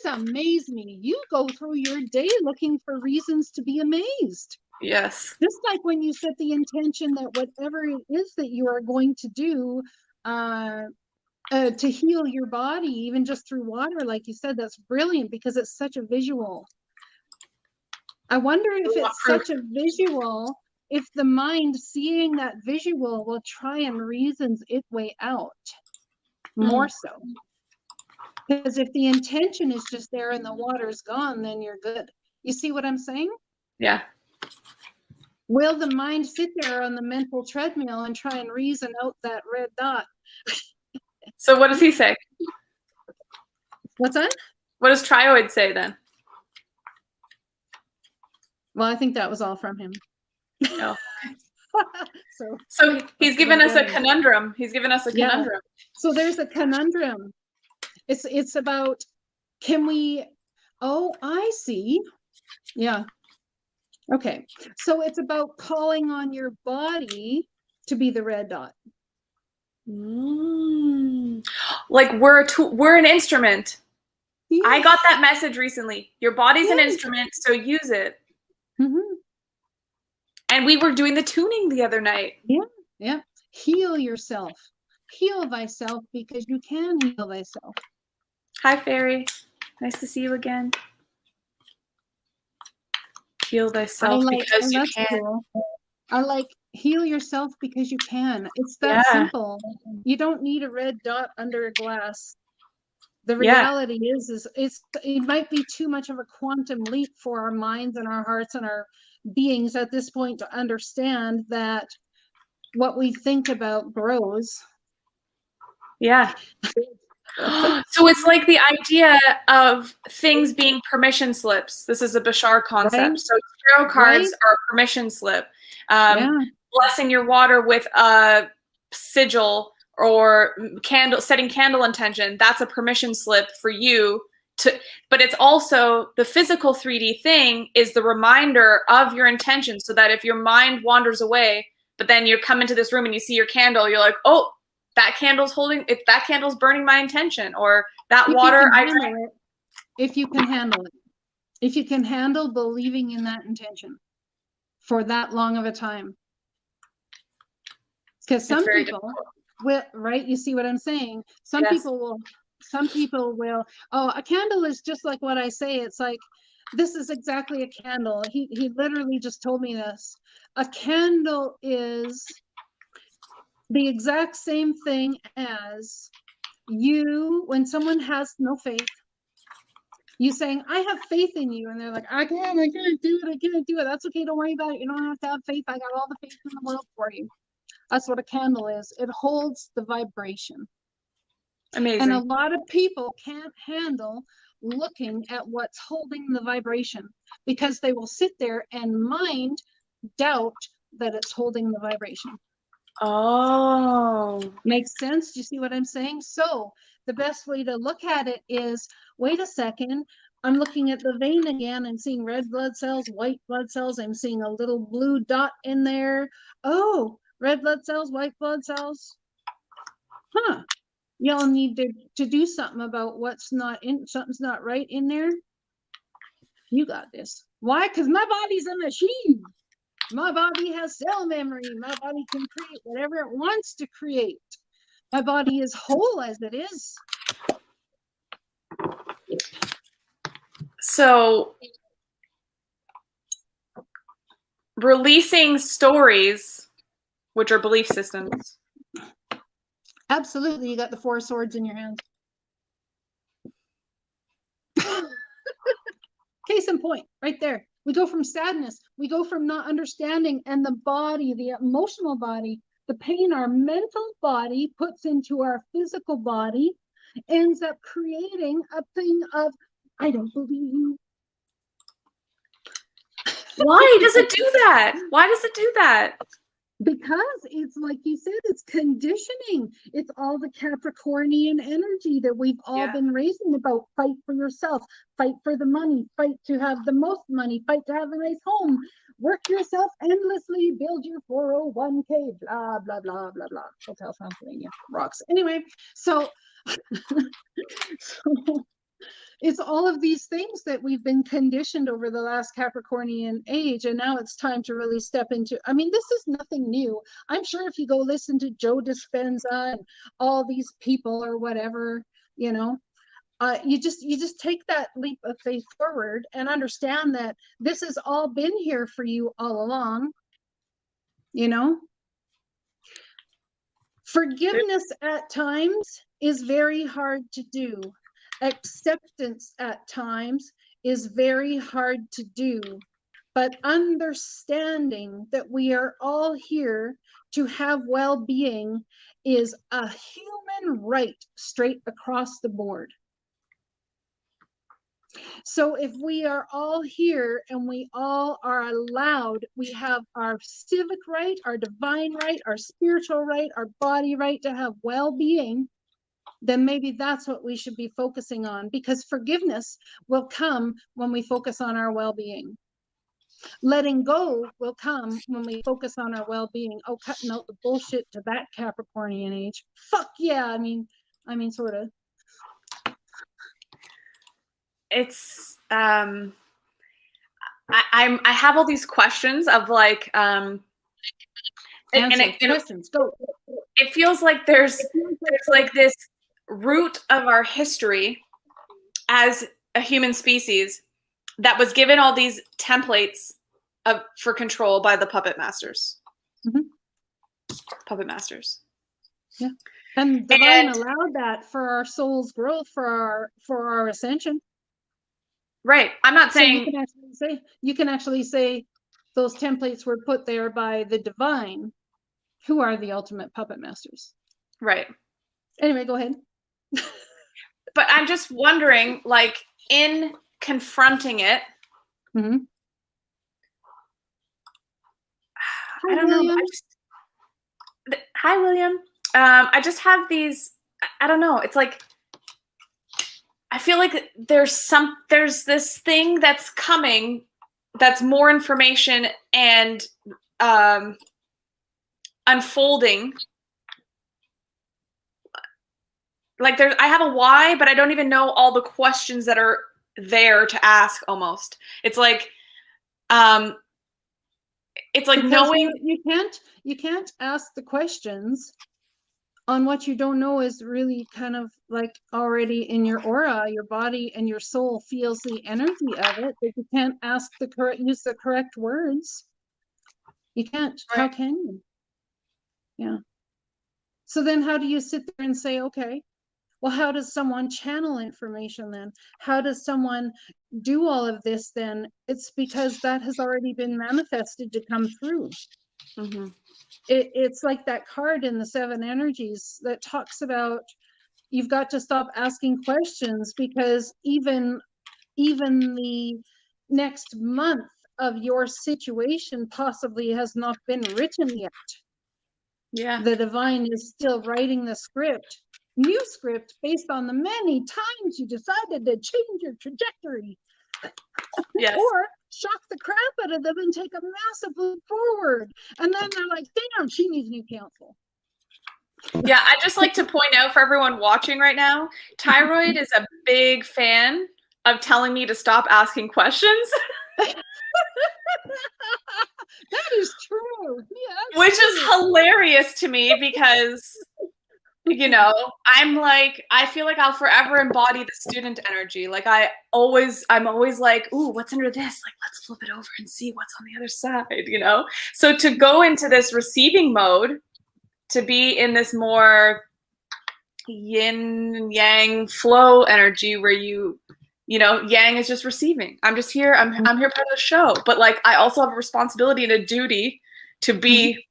amaze me. You go through your day looking for reasons to be amazed. Yes. Just like when you set the intention that whatever it is that you are going to do, to heal your body, even just through water, like you said, that's brilliant because it's such a visual. I wonder if it's such a visual, if the mind seeing that visual will try and reason its way out more so. Because if the intention is just there and the water's gone, then you're good. You see what I'm saying? Yeah. Will the mind sit there on the mental treadmill and try and reason out that red dot? So what does he say? What's that? What does Trioid say then? Well, I think that was all from him. Oh. So he's given us a conundrum. He's given us a conundrum. So there's a conundrum. It's about, can we, oh, I see. Yeah. Okay. So it's about calling on your body to be the red dot. Like we're an instrument. Yes. I got that message recently. Your body's an instrument, so use it. And we were doing the tuning the other night. Yeah. Heal yourself. Heal thyself, because you can heal thyself. Hi, Fairy. Nice to see you again. Heal thyself because you can. Cool. I like heal yourself because you can. It's that simple. You don't need a red dot under a glass. The reality is it might be too much of a quantum leap for our minds and our hearts and our beings at this point to understand that what we think about grows. Yeah. So it's like the idea of things being permission slips. This is a Bashar concept. Right. So tarot cards are a permission slip. Blessing your water with a sigil or setting candle intention, that's a permission slip for you to, but it's also the physical 3D thing is the reminder of your intention, so that if your mind wanders away, but then you come into this room and you see your candle, you're like, oh, that candle's burning my intention, or that water I drank. If you can handle it. If you can handle believing in that intention for that long of a time. Because some people will, right? You see what I'm saying? Some people will, oh, a candle is just like what I say. It's like, this is exactly a candle. He literally just told me this. A candle is the exact same thing as you, when someone has no faith, you saying, I have faith in you. And they're like, I can't do it. That's okay. Don't worry about it. You don't have to have faith. I got all the faith in the world for you. That's what a candle is. It holds the vibration. Amazing. And a lot of people can't handle looking at what's holding the vibration because they will sit there and doubt that it's holding the vibration. Oh. Makes sense? Do you see what I'm saying? So the best way to look at it is, wait a second, I'm looking at the vein again. I'm seeing red blood cells, white blood cells. I'm seeing a little blue dot in there. Oh, red blood cells, white blood cells. Huh. Y'all need to do something about something's not right in there. You got this. Why? Because my body's a machine. My body has cell memory. My body can create whatever it wants to create. My body is whole as it is. So, releasing stories, which are belief systems. Absolutely. You got the 4 swords in your hands. Case in point, right there. We go from sadness. We go from not understanding, and the body, the emotional body, the pain our mental body puts into our physical body ends up creating a thing of, I don't believe you. Why does it do that? Why does it do that? Because it's like you said, it's conditioning. It's all the Capricornian energy that we've all been raising about. Fight for yourself, fight for the money, fight to have the most money, fight to have a nice home, work yourself endlessly, build your 401k, blah, blah, blah, blah, blah. Hotel Transylvania rocks. Anyway, so it's all of these things that we've been conditioned over the last Capricornian age. And now it's time to really step into, I mean, this is nothing new. I'm sure if you go listen to Joe Dispenza and all these people or whatever, you know, you just take that leap of faith forward and understand that this has all been here for you all along, you know. Forgiveness at times is very hard to do. Acceptance at times is very hard to do, but understanding that we are all here to have well-being is a human right straight across the board. So if we are all here and we all are allowed, we have our civic right, our divine right, our spiritual right, our body right to have well-being, then maybe that's what we should be focusing on, because forgiveness will come when we focus on our well-being. Letting go will come when we focus on our well-being. Oh, cutting out the bullshit to that Capricornian age. Fuck yeah. I mean, sort of. It's I have all these questions of like questions. Go. It feels like there's like this root of our history as a human species that was given all these templates for control by the puppet masters. Mm-hmm. Puppet masters. Yeah. And divine allowed that for our soul's growth, for our ascension. Right. I'm not saying you can actually say those templates were put there by the divine, who are the ultimate puppet masters. Right. Anyway, go ahead. But I'm just wondering, like, in confronting it, mm-hmm. I don't know. Hi, William. I just have these, I don't know. It's like, I feel like there's this thing that's coming that's more information and unfolding. Like I have a why, but I don't even know all the questions that are there to ask almost. It's like because knowing you can't ask the questions on what you don't know is really kind of like already in your aura. Your body and your soul feels the energy of it, but you can't use the correct words. You can't. Right. How can you? Yeah. So then how do you sit there and say, okay, well, how does someone channel information then? How does someone do all of this then? It's because that has already been manifested to come through. Mm-hmm. It's like that card in the Seven Energies that talks about you've got to stop asking questions, because even the next month of your situation possibly has not been written yet. Yeah. The divine is still writing the script, new script, based on the many times you decided to change your trajectory. Yes. Or shock the crap out of them and take a massive leap forward. And then they're like, damn, she needs new counsel. Yeah, I just like to point out for everyone watching right now, Thyroid is a big fan of telling me to stop asking questions. That is true. Yeah, which is hilarious to me because, you know, I'm like, I feel like I'll forever embody the student energy. Like I'm always like, ooh, what's under this? Like, let's flip it over and see what's on the other side, you know? So to go into this receiving mode, to be in this more yin yang flow energy where you know, yang is just receiving. I'm just here. I'm here part of the show. But like, I also have a responsibility and a duty to be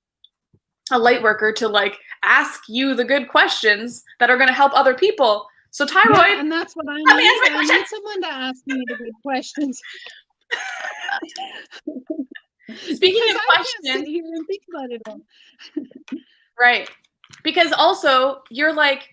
a light worker, to like ask you the good questions that are going to help other people. So Thyroid, yeah, and that's what I need. I need someone to ask me the good questions. Speaking of questions, I can't sit here and think about it all. Right. Because also you're like,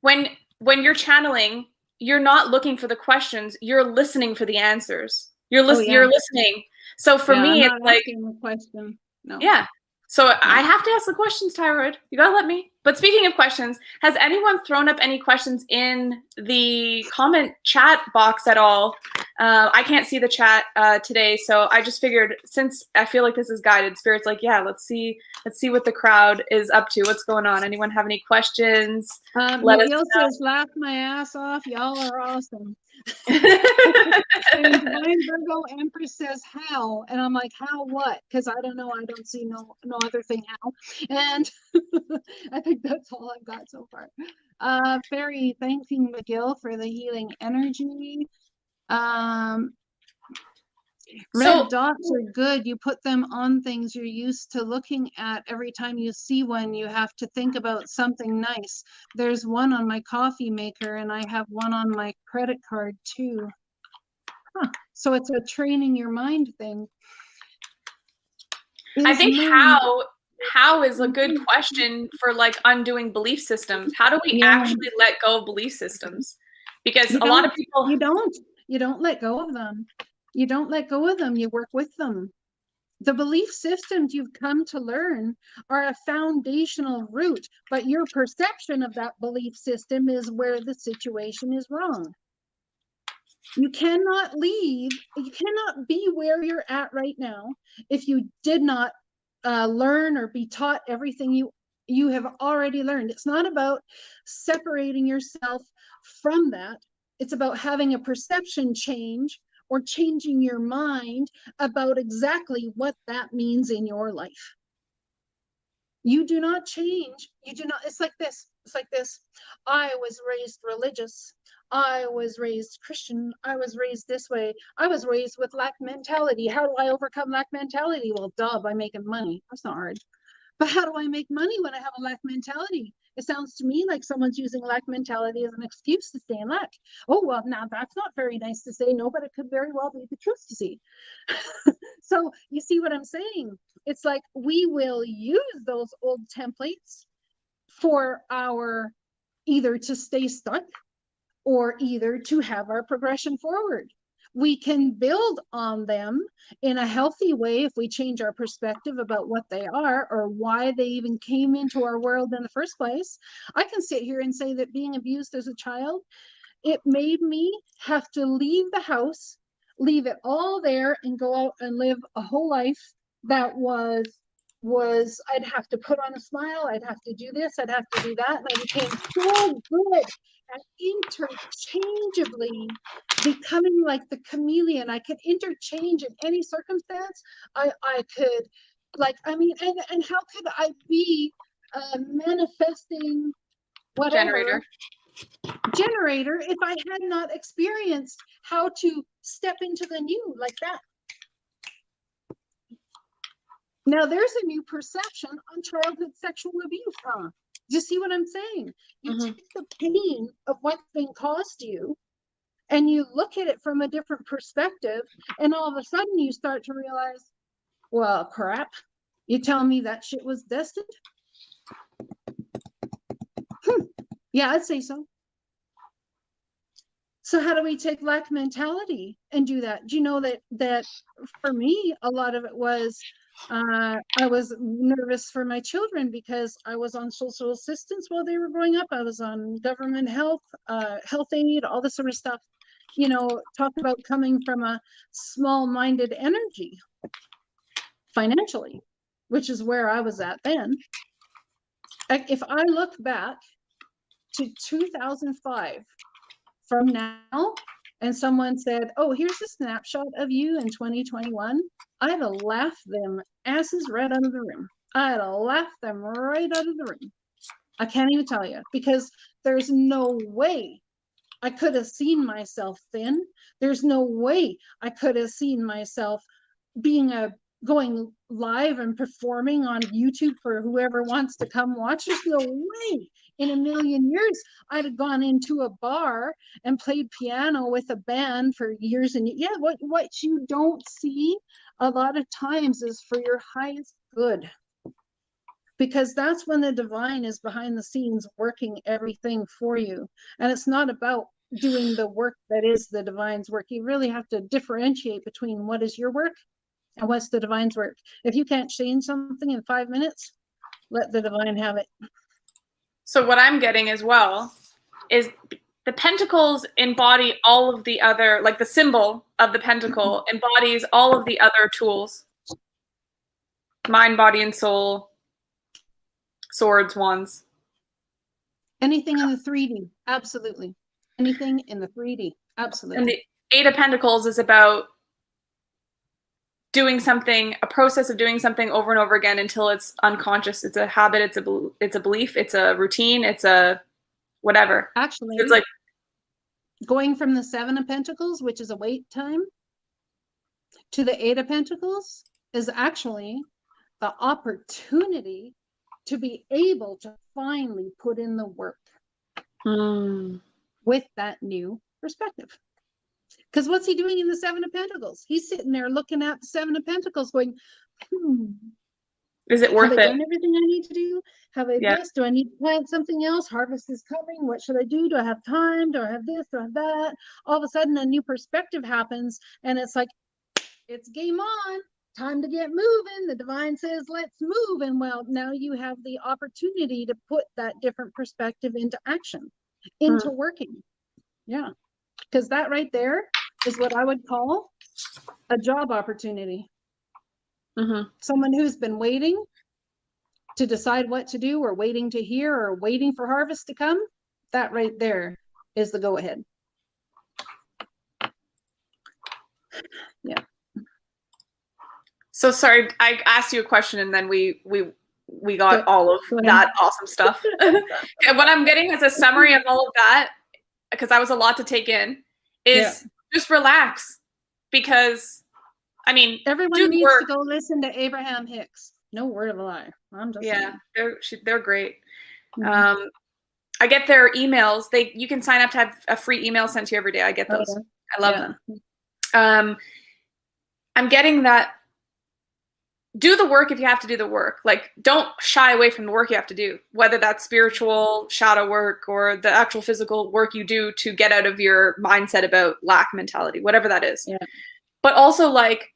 when you're channeling, you're not looking for the questions, you're listening for the answers. You're listening. So for me, I'm not it's like asking the question. No. Yeah. So I have to ask the questions, Thyroid. You gotta let me. But speaking of questions, has anyone thrown up any questions in the comment chat box at all? I can't see the chat today, so I just figured, since I feel like this is guided, Spirit's like, yeah, let's see what the crowd is up to. What's going on? Anyone have any questions? McGill says, laugh my ass off. Y'all are awesome. And Divine Virgo Empress says, how? And I'm like, how what? Because I don't know. I don't see no other thing how. And I think that's all I've got so far. Fairy thanking McGill for the healing energy. Red dots are good. You put them on things you're used to looking at. Every time you see one, you have to think about something nice. There's one on my coffee maker, and I have one on my credit card too. Huh. So it's a training your mind thing. I think how is a good question for like undoing belief systems. How do we actually let go of belief systems? Because a lot of people you don't let go of them. You don't let go of them. You work with them. The belief systems you've come to learn are a foundational root, but your perception of that belief system is where the situation is wrong. You cannot leave. You cannot be where you're at right now if you did not learn or be taught everything you have already learned. It's not about separating yourself from that. It's about having a perception change or changing your mind about exactly what that means in your life. You do not change. You do not. It's like this. It's like this. I was raised religious. I was raised Christian. I was raised this way. I was raised with lack mentality. How do I overcome lack mentality? Well, duh, by making money. That's not hard. But how do I make money when I have a lack mentality? It sounds to me like someone's using lack mentality as an excuse to stay in lack. Oh, well, now that's not very nice to say. No, but it could very well be the truth to see. So you see what I'm saying? It's like we will use those old templates for our either to stay stuck or either to have our progression forward. We can build on them in a healthy way if we change our perspective about what they are or why they even came into our world in the first place. I can sit here and say that being abused as a child, it made me have to leave the house, leave it all there, and go out and live a whole life that was I'd have to put on a smile, I'd have to do this, I'd have to do that, and I became so good at interchangeably becoming like the chameleon. I could interchange in any circumstance. I could, like, I mean, and how could I be manifesting whatever generator if I had not experienced how to step into the new like that? Now there's a new perception on childhood sexual abuse, huh? Do you see what I'm saying? You take the pain of what's been caused you and you look at it from a different perspective, and all of a sudden you start to realize, well, crap, you tell me that shit was destined? Yeah, I'd say so. So how do we take lack mentality and do that? Do you know that for me, a lot of it was, I was nervous for my children because I was on social assistance while they were growing up. I was on government health, health aid, all this sort of stuff. You know, talk about coming from a small-minded energy financially, which is where I was at then. If I look back to 2005 from now, and someone said, oh, here's a snapshot of you in 2021, I'd have laughed them asses right out of the room. I'd have laughed them right out of the room. I can't even tell you, because there's no way I could have seen myself thin. There's no way I could have seen myself being going live and performing on YouTube for whoever wants to come watch. There's no way in a million years I'd have gone into a bar and played piano with a band for years. And yeah, what you don't see a lot of times is for your highest good, because that's when the divine is behind the scenes working everything for you. And it's not about doing the work that is the divine's work. You really have to differentiate between what is your work and what's the divine's work. If you can't change something in 5 minutes, let the divine have it. So what I'm getting as well is the pentacles embody all of the other, like the symbol of the pentacle embodies all of the other tools. Mind, body, and soul, swords, wands. Anything in the 3D, absolutely. Anything in the 3D, absolutely. And the Eight of Pentacles is about doing something, a process of doing something over and over again until it's unconscious. It's a habit, it's a belief, it's a routine, it's a whatever. Actually, it's like going from the Seven of Pentacles, which is a wait time, to the Eight of Pentacles is actually the opportunity to be able to finally put in the work with that new perspective. Because what's he doing in the Seven of Pentacles? He's sitting there looking at the Seven of Pentacles going, is it worth it? Have I done everything I need to do? Have I this? Do I need to plant something else? Harvest is coming. What should I do? Do I have time? Do I have this? Do I have that? All of a sudden, a new perspective happens. And it's like, it's game on. Time to get moving. The divine says, let's move. And well, now you have the opportunity to put that different perspective into action, into working. Yeah. Because that right there is what I would call a job opportunity. Someone who's been waiting to decide what to do, or waiting to hear, or waiting for harvest to come, that right there is the go ahead. Yeah. So sorry, I asked you a question and then we got all of that awesome stuff. What I'm getting is a summary of all of that, because that was a lot to take in, is just relax. Because, I mean, everyone needs to go listen to Abraham Hicks. No word of a lie. I'm just saying. They're great. I get their emails. You can sign up to have a free email sent to you every day. I get those. I love them. I'm getting that. Do the work if you have to do the work. Like, don't shy away from the work you have to do, whether that's spiritual shadow work or the actual physical work you do to get out of your mindset about lack mentality, whatever that is. But also, like,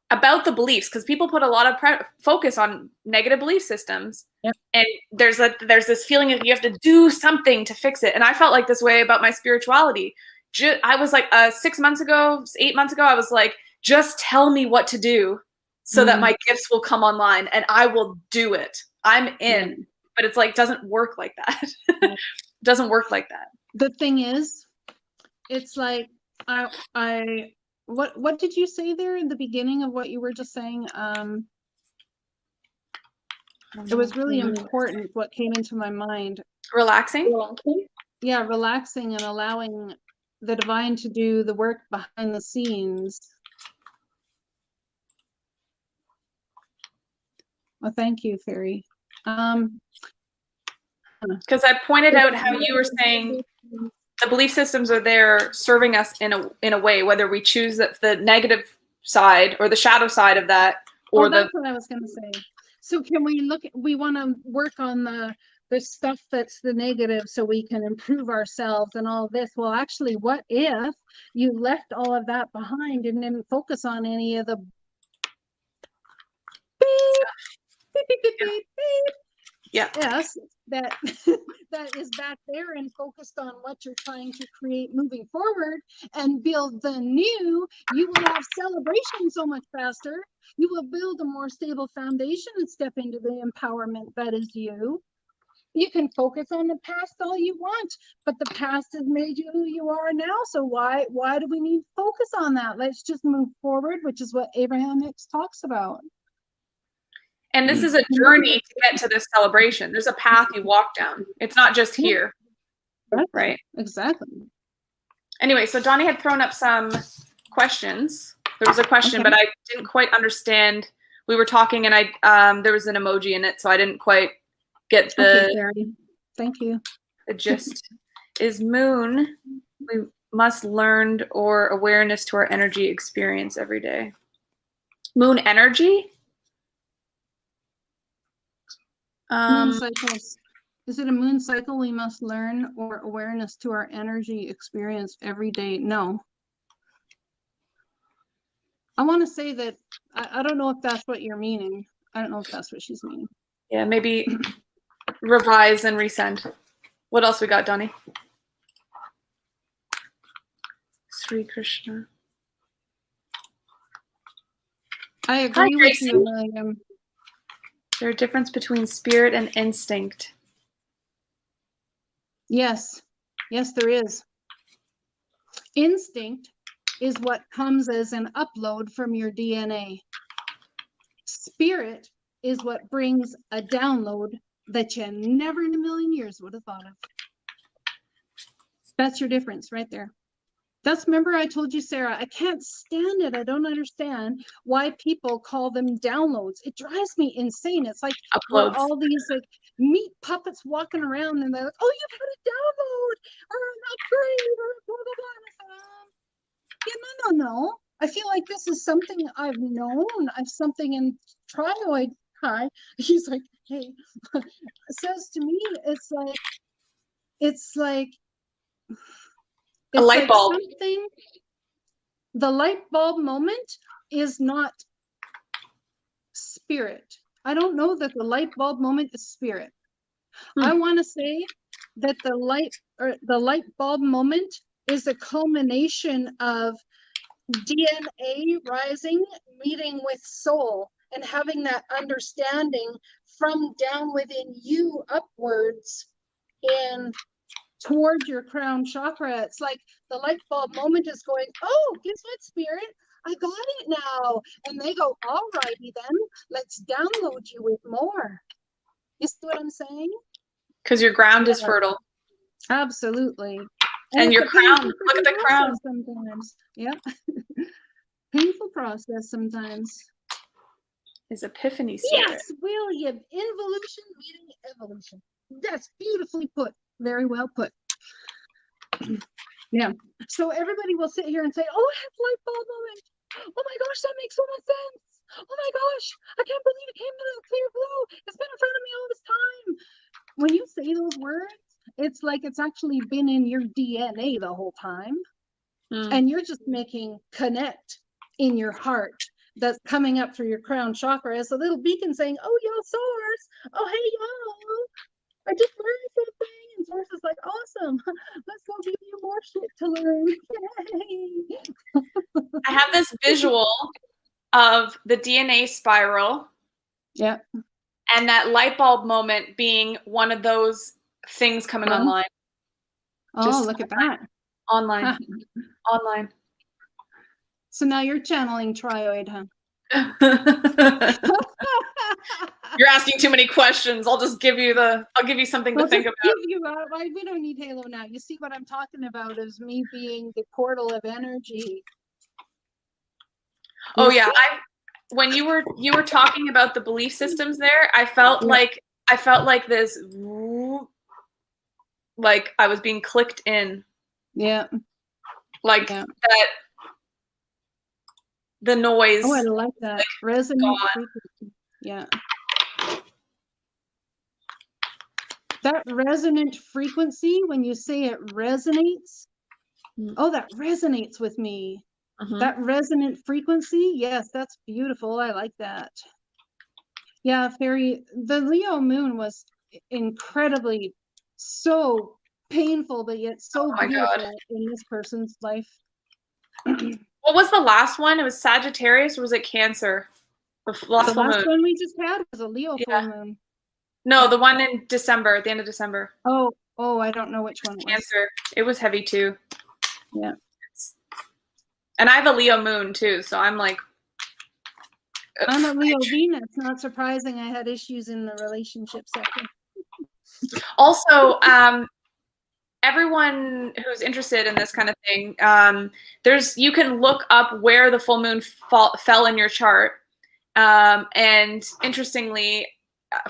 about the beliefs, because people put a lot of focus on negative belief systems. And there's this feeling that you have to do something to fix it. And I felt like this way about my spirituality. I was like 8 months ago, I was like, just tell me what to do so that my gifts will come online and I will do it. I'm in. But it's like, doesn't work like that. Doesn't work like that. The thing is, it's like, what did you say there in the beginning of what you were just saying? It was really important what came into my mind. Relaxing? Yeah, relaxing and allowing the divine to do the work behind the scenes. Well, thank you, Fairy. Because I pointed out how you were saying the belief systems are there serving us in a way, whether we choose the negative side or the shadow side of that, or that's what I was going to say. So can we we want to work on the stuff that's the negative so we can improve ourselves and all this. Well, actually, what if you left all of that behind and didn't focus on any of the yes, that that is back there, and focused on what you're trying to create moving forward and build the new, you will have celebration so much faster. You will build a more stable foundation and step into the empowerment that is you. You can focus on the past all you want, but the past has made you who you are now. So why do we need to focus on that? Let's just move forward, which is what Abraham Hicks talks about. And this is a journey to get to this celebration. There's a path you walk down. It's not just here. Right. Exactly. Anyway, so Donnie had thrown up some questions. There was a question, but I didn't quite understand. We were talking and there was an emoji in it, so I didn't quite get the thank you. The gist. Is moon, we must learn or awareness to our energy experience every day. Moon energy? Moon cycles. Is it a moon cycle we must learn or awareness to our energy experience every day? No. I want to say that I don't know if that's what you're meaning. I don't know if that's what she's meaning. Yeah, maybe revise and resend. What else we got, Donnie? Sri Krishna. I agree with you, William. There's a difference between spirit and instinct. Yes. Yes, there is. Instinct is what comes as an upload from your DNA. Spirit is what brings a download that you never in a million years would have thought of. That's your difference right there. Remember I told you, Sarah, I can't stand it. I don't understand why people call them downloads. It drives me insane. It's like all these like meat puppets walking around and they're like, oh, you've had a download or an upgrade or blah, blah, blah. Yeah, no. I feel like this is something I've known. I've something in trioid. Hi. He's like, hey, says to me, it's like a light bulb. Something, the light bulb moment is not spirit. I don't know that the light bulb moment is spirit. I want to say that the light bulb moment is a culmination of DNA rising, meeting with soul, and having that understanding from down within you upwards and towards your crown chakra. It's like the light bulb moment is going, oh, guess what, spirit? I got it now. And they go, all righty then, let's download you with more. You see what I'm saying? Because your ground is fertile. Absolutely. And your crown, look at the crown. Sometimes. Yeah. Painful process sometimes. Is epiphany spirit. Yes, William. Involution meeting evolution. That's beautifully put. Very well put. Yeah. So everybody will sit here and say, oh, I have light bulb moment. Oh my gosh, that makes so much sense. Oh my gosh, I can't believe it came out of clear blue. It's been in front of me all this time. When you say those words, it's like it's actually been in your DNA the whole time. And you're just making connect in your heart. That's coming up through your crown chakra as a little beacon saying, oh, yo, source. Oh, hey, yo. I just learned something. And source is like, awesome. Let's go give you more shit to learn. Yay. I have this visual of the DNA spiral. Yeah. And that light bulb moment being one of those things coming online. Oh, just look at that. Online. Online. So now you're channeling trioid, huh? You're asking too many questions. I'll give you something to think about. We don't need Halo now. You see what I'm talking about is me being the portal of energy. Oh yeah, when you were talking about the belief systems there, I felt like this, like I was being clicked in. Yeah. Like that, the noise. Oh, I like that. Like, resonant frequency. Yeah. That resonant frequency, when you say it resonates, oh, that resonates with me. That resonant frequency, yes, that's beautiful. I like that. Yeah, the Leo moon was incredibly so painful, but yet so beautiful in this person's life. What was the last one? It was Sagittarius, or was it Cancer? The last one we just had was a Leo full moon. No, the one in December, at the end of December. Oh, I don't know which one it was. Cancer. It was heavy too. Yeah. And I have a Leo moon too, so I'm like, I'm a Leo Venus. Not surprising I had issues in the relationship sector. Also, everyone who's interested in this kind of thing, you can look up where the full moon fell in your chart. And interestingly,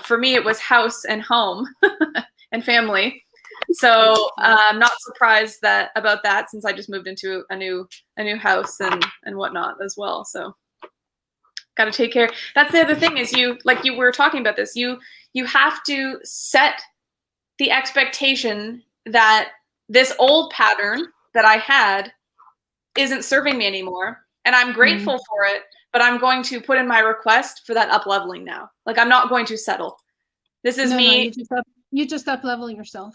for me, it was house and home and family. So I'm not surprised about that, since I just moved into a new house and whatnot as well. So got to take care. That's the other thing, is you were talking about this. You have to set the expectation that this old pattern that I had isn't serving me anymore, and I'm grateful for it. But I'm going to put in my request for that up leveling now. Like, I'm not going to settle. This is me. No, you just up leveling yourself.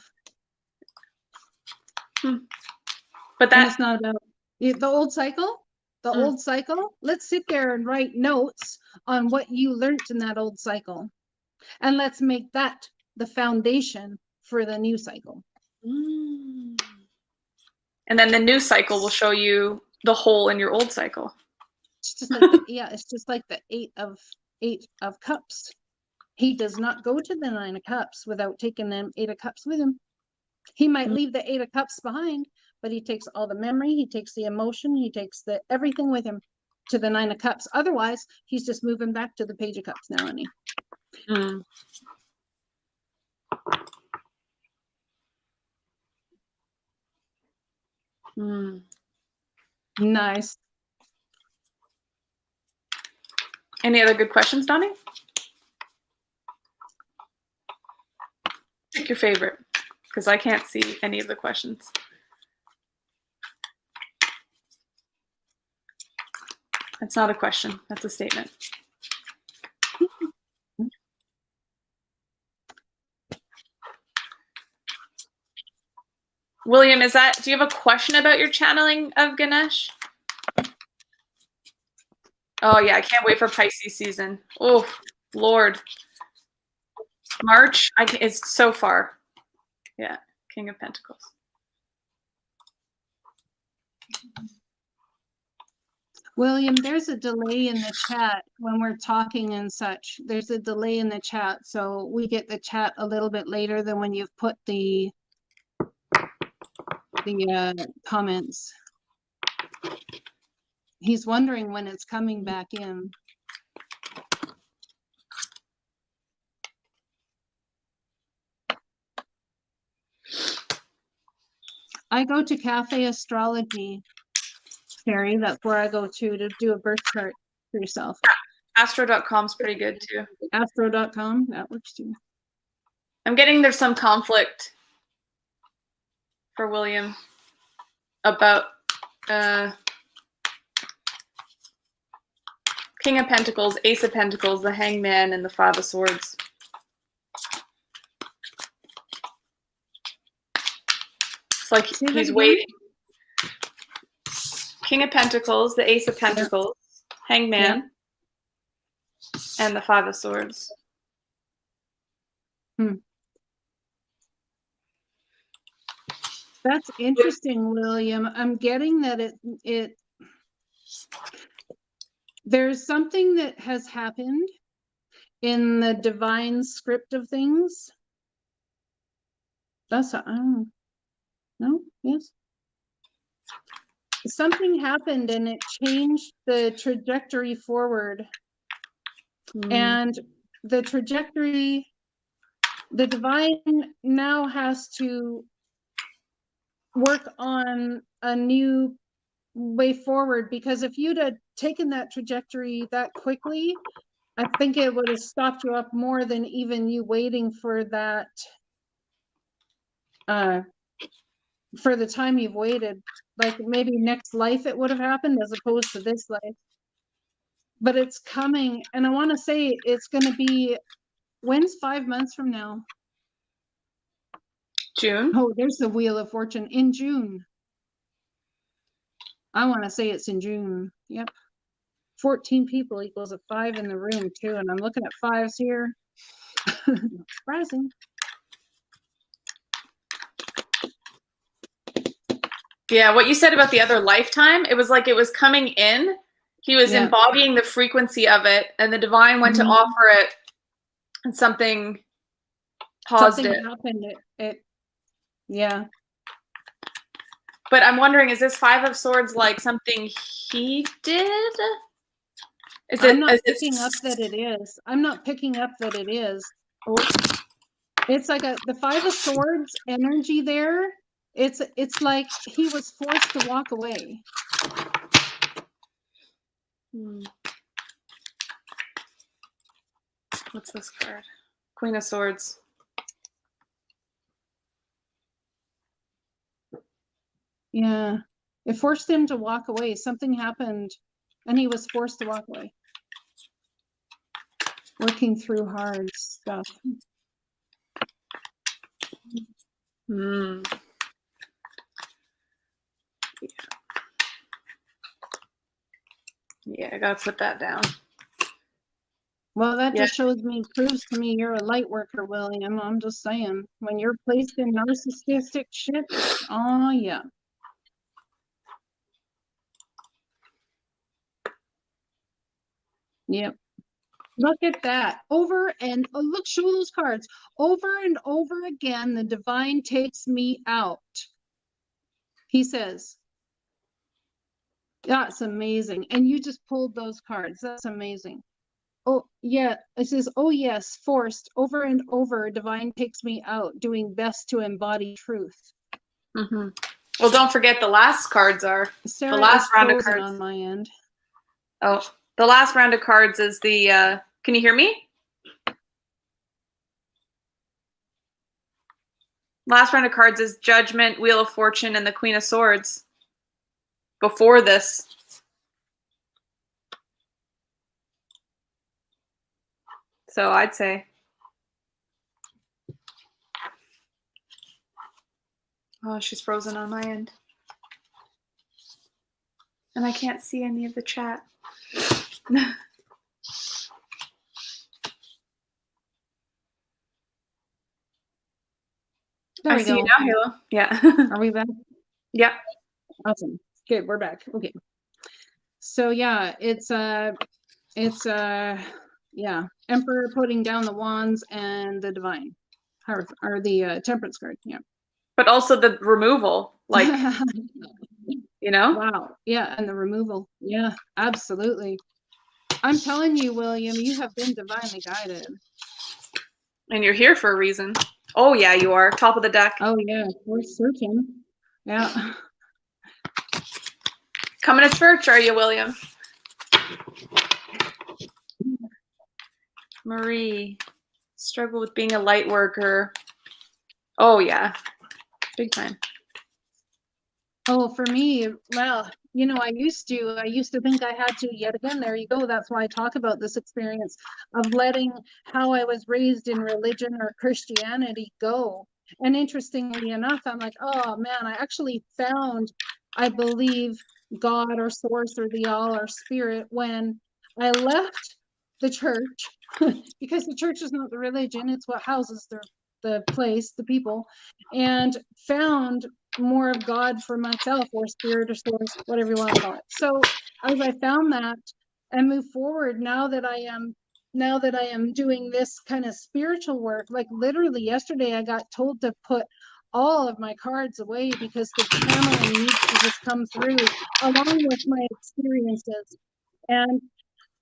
But that's not about the old cycle. The old cycle. Let's sit there and write notes on what you learned in that old cycle, and let's make that the foundation for the new cycle. And then the new cycle will show you the hole in your old cycle. It's just like it's just like the eight of cups. He does not go to the 9 of cups without taking them 8 of cups with him. He might leave the 8 of cups behind, but he takes all the memory, he takes the emotion, he takes everything with him to the 9 of cups. Otherwise, he's just moving back to the page of cups now, isn't he? Nice. Any other good questions, Donnie? Pick your favorite, because I can't see any of the questions. That's not a question. That's a statement. William, do you have a question about your channeling of Ganesh? Oh yeah, I can't wait for Pisces season. Oh, Lord. March, it's so far. Yeah, King of Pentacles. William, there's a delay in the chat when we're talking and such. There's a delay in the chat, so we get the chat a little bit later than when you've put the comments. He's wondering when it's coming back in. I go to Cafe Astrology, Terry. That's where I go to do a birth chart for yourself. Astro.com is pretty good too. Astro.com, that works too. I'm getting there's some conflict for William about King of Pentacles, Ace of Pentacles, the Hangman, and the Five of Swords. It's like he's waiting. King of Pentacles, the Ace of Pentacles, Hangman, and the Five of Swords. That's interesting, William. I'm getting that there's something that has happened in the divine script of things. That's no, yes. Something happened and it changed the trajectory forward And the trajectory, the divine now has to work on a new way forward, because if you'd have taken that trajectory that quickly, I think it would have stopped you up more than even you waiting for that, for the time you've waited. Like maybe next life it would have happened as opposed to this life. But it's coming, and I want to say it's going to be, when's 5 months from now? June. Oh, there's the Wheel of Fortune in June. I want to say it's in June. Yep. 14 people equals a 5 in the room too, and I'm looking at 5s here. Not surprising. Yeah, what you said about the other lifetime, it was like it was coming in. He was embodying the frequency of it, and the divine went to offer it, and something paused it. Something happened. Yeah. But I'm wondering, is this 5 of Swords like something he did? I'm not picking up that it is. I'm not picking up that it is. Oh. It's like the 5 of Swords energy there. It's like he was forced to walk away. What's this card? Queen of Swords. Yeah. It forced him to walk away. Something happened and he was forced to walk away. Working through hard stuff. Yeah, I gotta put that down. Well, that just proves to me you're a light worker, William. I'm just saying, when you're placed in narcissistic shit, oh yeah. Yep. Look at that. Over and look, show those cards. Over and over again, the divine takes me out. He says, that's amazing. And you just pulled those cards. That's amazing. Oh, yeah. It says, oh, yes, forced over and over. Divine takes me out, doing best to embody truth. Well, don't forget the last cards are Sarah the last round of cards on my end. Oh, the last round of cards is the, can you hear me? Last round of cards is Judgment, Wheel of Fortune, and the Queen of Swords. Before this. So I'd say. Oh, she's frozen on my end. And I can't see any of the chat. I see you now, Halo. Yeah. Are we back? Yeah. Awesome. Good, we're back. Okay. So yeah, it's yeah, Emperor putting down the wands and the divine, or the temperance card. Yeah. But also the removal, like, you know? Wow. Yeah, and the removal. Yeah, absolutely. I'm telling you, William, you have been divinely guided. And you're here for a reason. Oh yeah, you are. Top of the deck. Oh yeah, we're certain. Yeah. Coming to church, are you, William? Marie, struggle with being a light worker. Oh yeah, big time. Oh, for me, well, you know, I used to think I had to, yet again, there you go. That's why I talk about this experience of letting how I was raised in religion or Christianity go. And interestingly enough, I'm like, oh man, I actually found, I believe, God or source or the all or spirit when I left the church, because the church is not the religion, it's what houses the place, the people, and found more of God for myself, or spirit or source, whatever you want to call it. So as I found that and move forward, now that I am doing this kind of spiritual work, like literally yesterday I got told to put all of my cards away because the channeling needs to just come through along with my experiences. And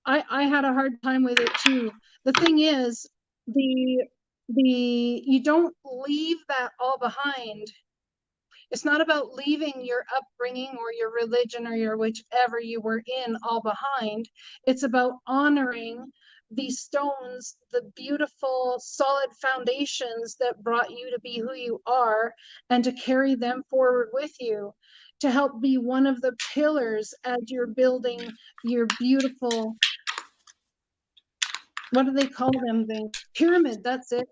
I had a hard time with it too. The thing is, the you don't leave that all behind. It's not about leaving your upbringing or your religion or your whichever you were in all behind. It's about honoring these stones, the beautiful, solid foundations that brought you to be who you are, and to carry them forward with you, to help be one of the pillars as you're building your beautiful, what do they call them things? Pyramid, that's it.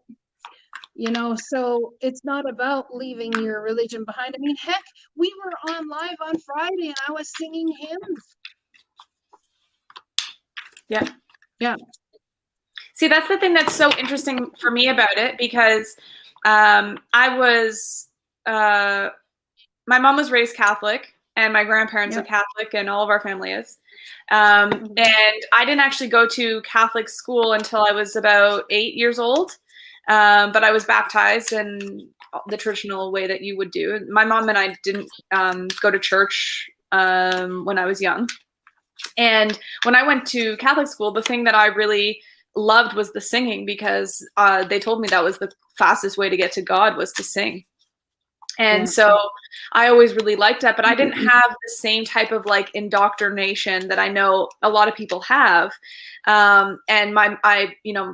So it's not about leaving your religion behind. I mean, heck, we were on live on Friday and I was singing hymns. Yeah. Yeah. See, that's the thing that's so interesting for me about it, because my mom was raised Catholic and my grandparents are Catholic and all of our family is. And I didn't actually go to Catholic school until I was about 8 years old. But I was baptized in the traditional way that you would do. My mom and I didn't go to church when I was young. And when I went to Catholic school, the thing that I really loved was the singing, because they told me that was the fastest way to get to God, was to sing. And so I always really liked that, but I didn't have the same type of like indoctrination that I know a lot of people have. And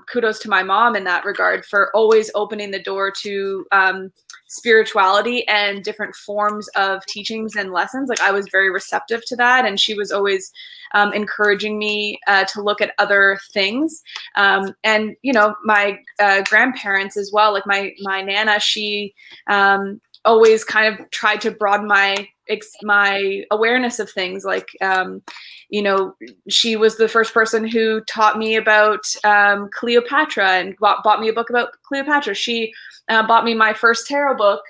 kudos to my mom in that regard for always opening the door to spirituality and different forms of teachings and lessons. Like, I was very receptive to that, and she was always encouraging me to look at other things. And my grandparents as well, like my Nana, she always kind of tried to broaden my awareness of things. Like, she was the first person who taught me about Cleopatra and bought me a book about Cleopatra. She bought me my first tarot book,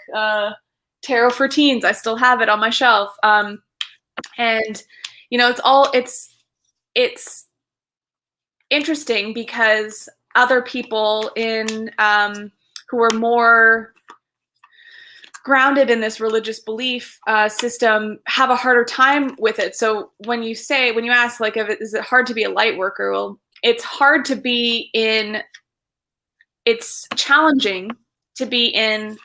Tarot for Teens. I still have it on my shelf. And it's interesting because other people who are more grounded in this religious belief system have a harder time with it. So when you ask, like, is it hard to be a light worker? Well, it's hard to be it's challenging to be in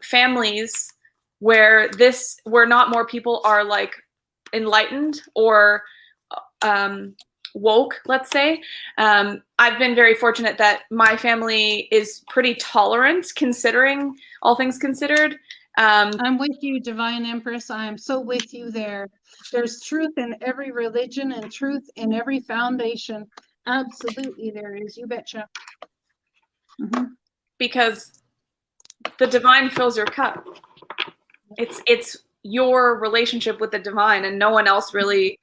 families where not more people are like enlightened or woke, let's say. I've been very fortunate that my family is pretty tolerant, considering all things considered. I'm with you, Divine Empress. I'm so with you there. There's truth in every religion and truth in every foundation. Absolutely, there is. You betcha. Because the divine fills your cup. It's your relationship with the divine, and no one else really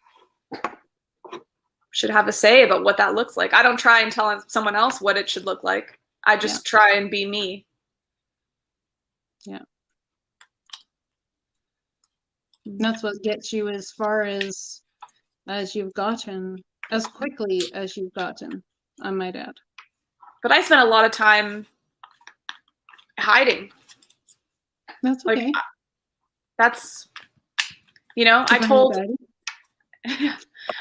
should have a say about what that looks like. I don't try and tell someone else what it should look like. I just try and be me. Yeah. That's what gets you as far as you've gotten, as quickly as you've gotten, I might add. But I spent a lot of time hiding. That's okay. Like, that's,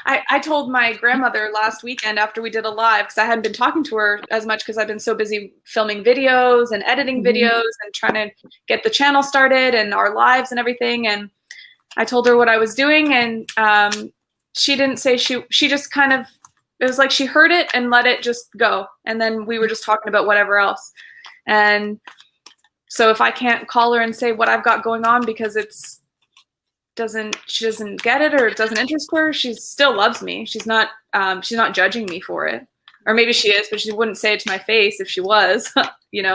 I told my grandmother last weekend after we did a live, because I hadn't been talking to her as much because I've been so busy filming videos and editing videos and trying to get the channel started and our lives and everything. And I told her what I was doing, and she didn't say, she just kind of, it was like she heard it and let it just go. And then we were just talking about whatever else. And so if I can't call her and say what I've got going on because she doesn't get it or it doesn't interest her, she still loves me. She's not judging me for it. Or maybe she is, but she wouldn't say it to my face if she was,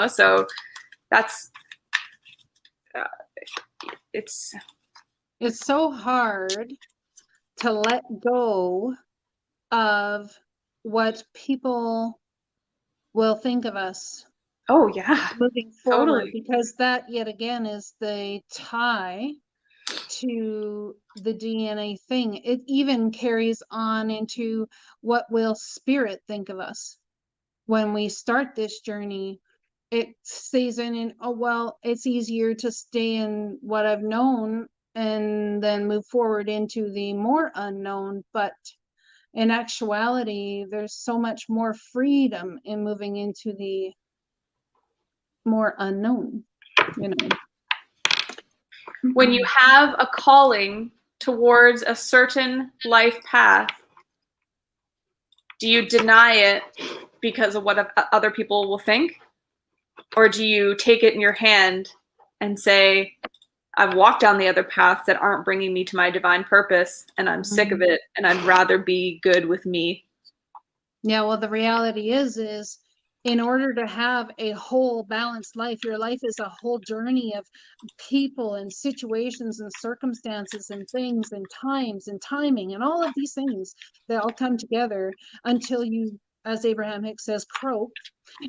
so that's, it's so hard to let go of what people will think of us. Oh yeah, moving forward, because that yet again is the tie to the DNA thing. It even carries on into what will spirit think of us when we start this journey. It stays in, oh well, it's easier to stay in what I've known and then move forward into the more unknown. But in actuality, there's so much more freedom in moving into the more unknown, you know. When you have a calling towards a certain life path, do you deny it because of what other people will think? Or do you take it in your hand and say, I've walked down the other paths that aren't bringing me to my divine purpose, and I'm sick of it, and I'd rather be good with me? Yeah, well, the reality is in order to have a whole balanced life, your life is a whole journey of people and situations and circumstances and things and times and timing and all of these things that all come together until you, as Abraham Hicks says, croak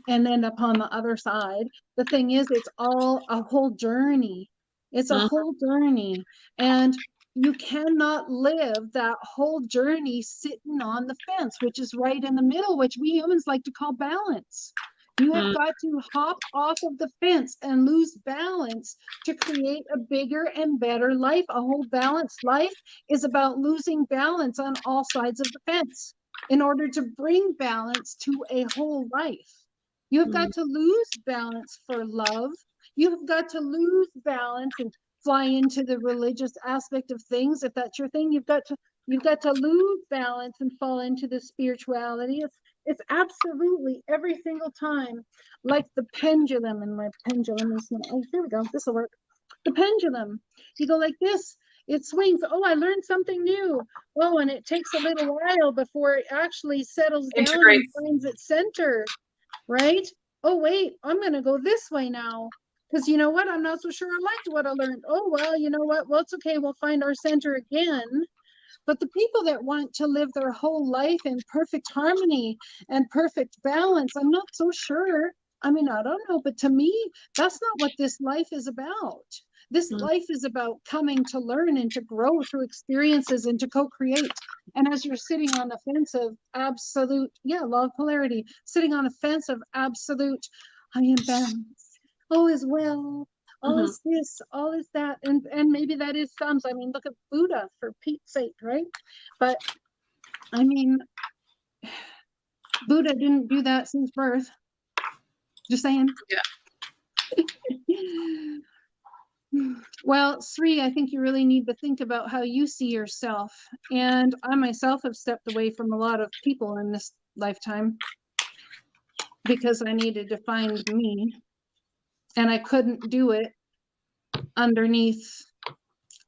and end up on the other side. The thing is, it's all a whole journey. It's a whole journey. And you cannot live that whole journey sitting on the fence, which is right in the middle, which we humans like to call balance. You have got to hop off of the fence and lose balance to create a bigger and better life. A whole balanced life is about losing balance on all sides of the fence in order to bring balance to a whole life. You have got to lose balance for love. You have got to lose balance and fly into the religious aspect of things. If that's your thing, you've got to lose balance and fall into the spirituality. It's absolutely every single time like the pendulum, and my pendulum is not, oh, here we go, this will work. The pendulum, you go like this, it swings. Oh, I learned something new. Oh, and it takes a little while before it actually settles down and finds its center, right? Oh, wait, I'm going to go this way now. Because you know what? I'm not so sure I liked what I learned. Oh, well, you know what? Well, it's okay. We'll find our center again. But the people that want to live their whole life in perfect harmony and perfect balance, I'm not so sure. I mean, I don't know. But to me, that's not what this life is about. This life is about coming to learn and to grow through experiences and to co-create. And as you're sitting on the fence of absolute, law of polarity, sitting on a fence of absolute, I am balanced, all is well, all is this, all is that. And maybe that is some. I mean, look at Buddha, for Pete's sake, right? But I mean, Buddha didn't do that since birth. Just saying. Yeah. Well, Sri, I think you really need to think about how you see yourself. And I myself have stepped away from a lot of people in this lifetime because I needed to find me. And I couldn't do it underneath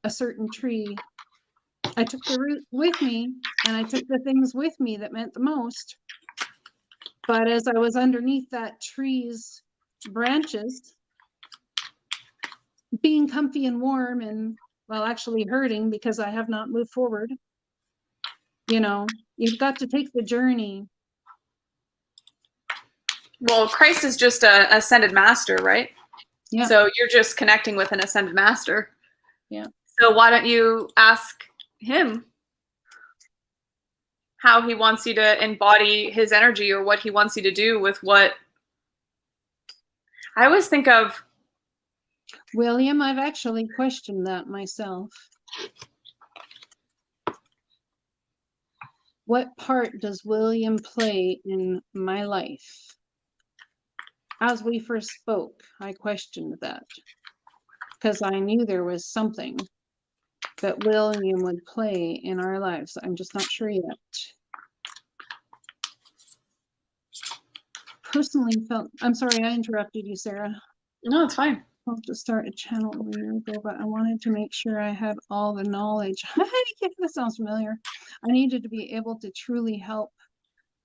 a certain tree. I took the root with me, and I took the things with me that meant the most. But as I was underneath that tree's branches, being comfy and warm and, well, actually hurting because I have not moved forward. You know, you've got to take the journey. Well, Christ is just an ascended master, right? Yeah. So you're just connecting with an ascended master. Yeah. So why don't you ask him how he wants you to embody his energy, or what he wants you to do with what? I always think of William, I've actually questioned that myself. What part does William play in my life? As we first spoke, I questioned that because I knew there was something that William would play in our lives. I'm just not sure yet. Personally felt, I'm sorry, I interrupted you, Sarah. No, it's fine. I'll have to start a channel a year ago, but I wanted to make sure I had all the knowledge. Yeah, that sounds familiar. I needed to be able to truly help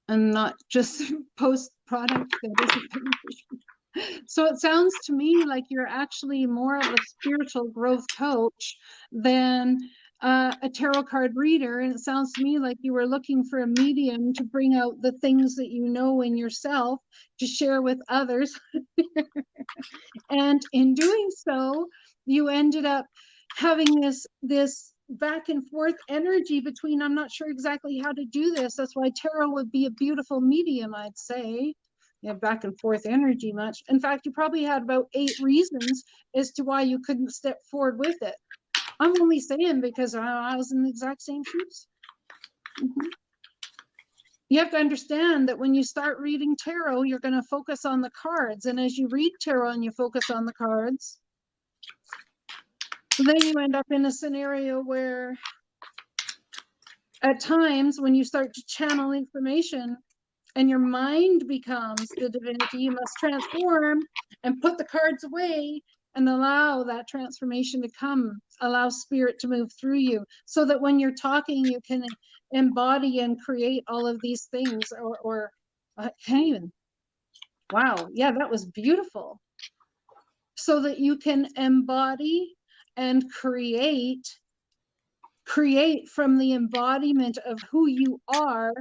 and not just post product that isn't beneficial. So it sounds to me like you're actually more of a spiritual growth coach than a tarot card reader. And it sounds to me like you were looking for a medium to bring out the things that you know in yourself to share with others. And in doing so, you ended up having this back and forth energy between, I'm not sure exactly how to do this. That's why tarot would be a beautiful medium, I'd say. You have back and forth energy much. In fact, you probably had about 8 reasons as to why you couldn't step forward with it. I'm only saying because I was in the exact same shoes. You have to understand that when you start reading tarot, you're going to focus on the cards. And as you read tarot and you focus on the cards, then you end up in a scenario where at times when you start to channel information and your mind becomes the divinity, you must transform and put the cards away and allow that transformation to come, allow spirit to move through you, so that when you're talking, you can embody and create all of these things. Or I can't even, wow, yeah, that was beautiful. So that you can embody and create from the embodiment of who you are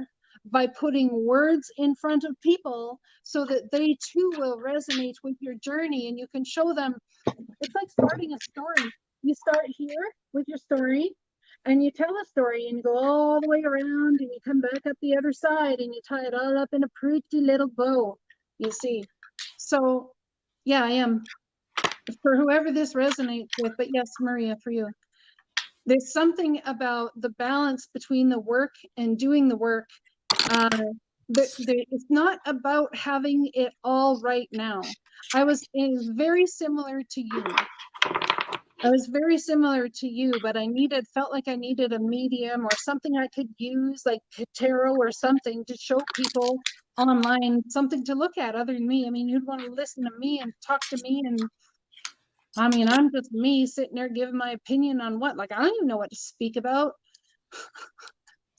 by putting words in front of people so that they too will resonate with your journey, and you can show them. It's like starting a story. You start here with your story and you tell a story and you go all the way around and you come back up the other side and you tie it all up in a pretty little bow, you see. So yeah, I am, for whoever this resonates with, but yes, Maria, for you. There's something about the balance between the work and doing the work. It's not about having it all right now. I was very similar to you. I was very similar to you, but I felt like I needed a medium or something I could use, like tarot or something, to show people online something to look at other than me. I mean, you'd want to listen to me and talk to me, and I mean, I'm just me sitting there giving my opinion on what, like, I don't even know what to speak about.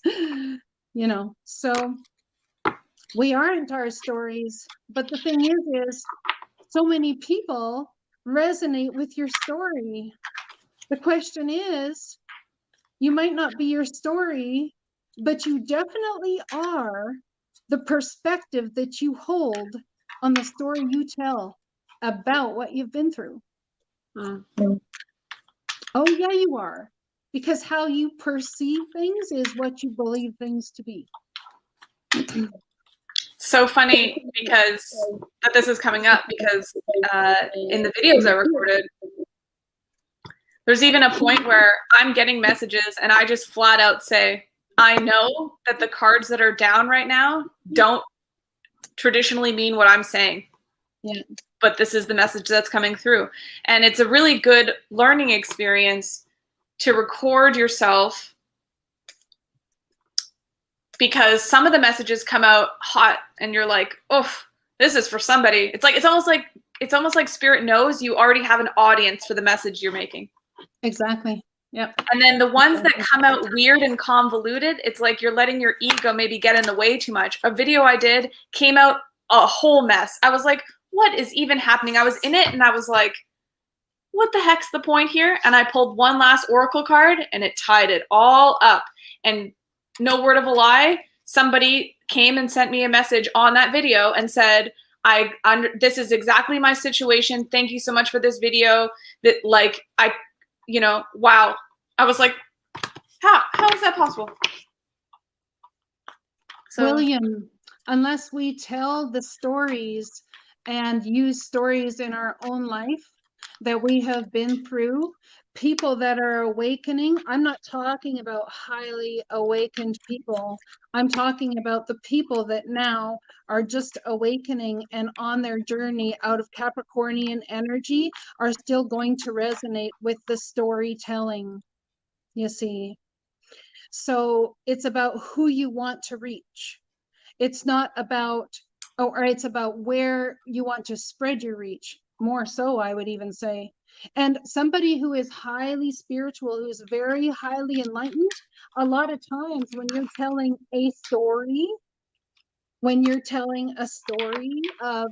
You know, so we aren't our stories, but the thing is so many people resonate with your story. The question is, you might not be your story, but you definitely are the perspective that you hold on the story you tell about what you've been through. Oh yeah, you are. Because how you perceive things is what you believe things to be. So funny because that this is coming up, because in the videos I recorded, there's even a point where I'm getting messages and I just flat out say, I know that the cards that are down right now don't traditionally mean what I'm saying. Yeah. But this is the message that's coming through. And it's a really good learning experience to record yourself, because some of the messages come out hot and you're like, oof, this is for somebody. It's almost like spirit knows you already have an audience for the message you're making. Exactly. Yep. And then the ones that come out weird and convoluted, it's like you're letting your ego maybe get in the way too much. A video I did came out a whole mess. I was like, what is even happening? I was in it and I was like, what the heck's the point here? And I pulled one last oracle card and it tied it all up. And no word of a lie, somebody came and sent me a message on that video and said, this is exactly my situation. Thank you so much for this video. That, like, wow. I was like, how is that possible? So, William, unless we tell the stories and use stories in our own life that we have been through, people that are awakening, I'm not talking about highly awakened people. I'm talking about the people that now are just awakening and on their journey out of Capricornian energy are still going to resonate with the storytelling, you see. So it's about who you want to reach. It's not about, or it's about where you want to spread your reach, more so, I would even say. And somebody who is highly spiritual, who is very highly enlightened, a lot of times when you're telling a story, of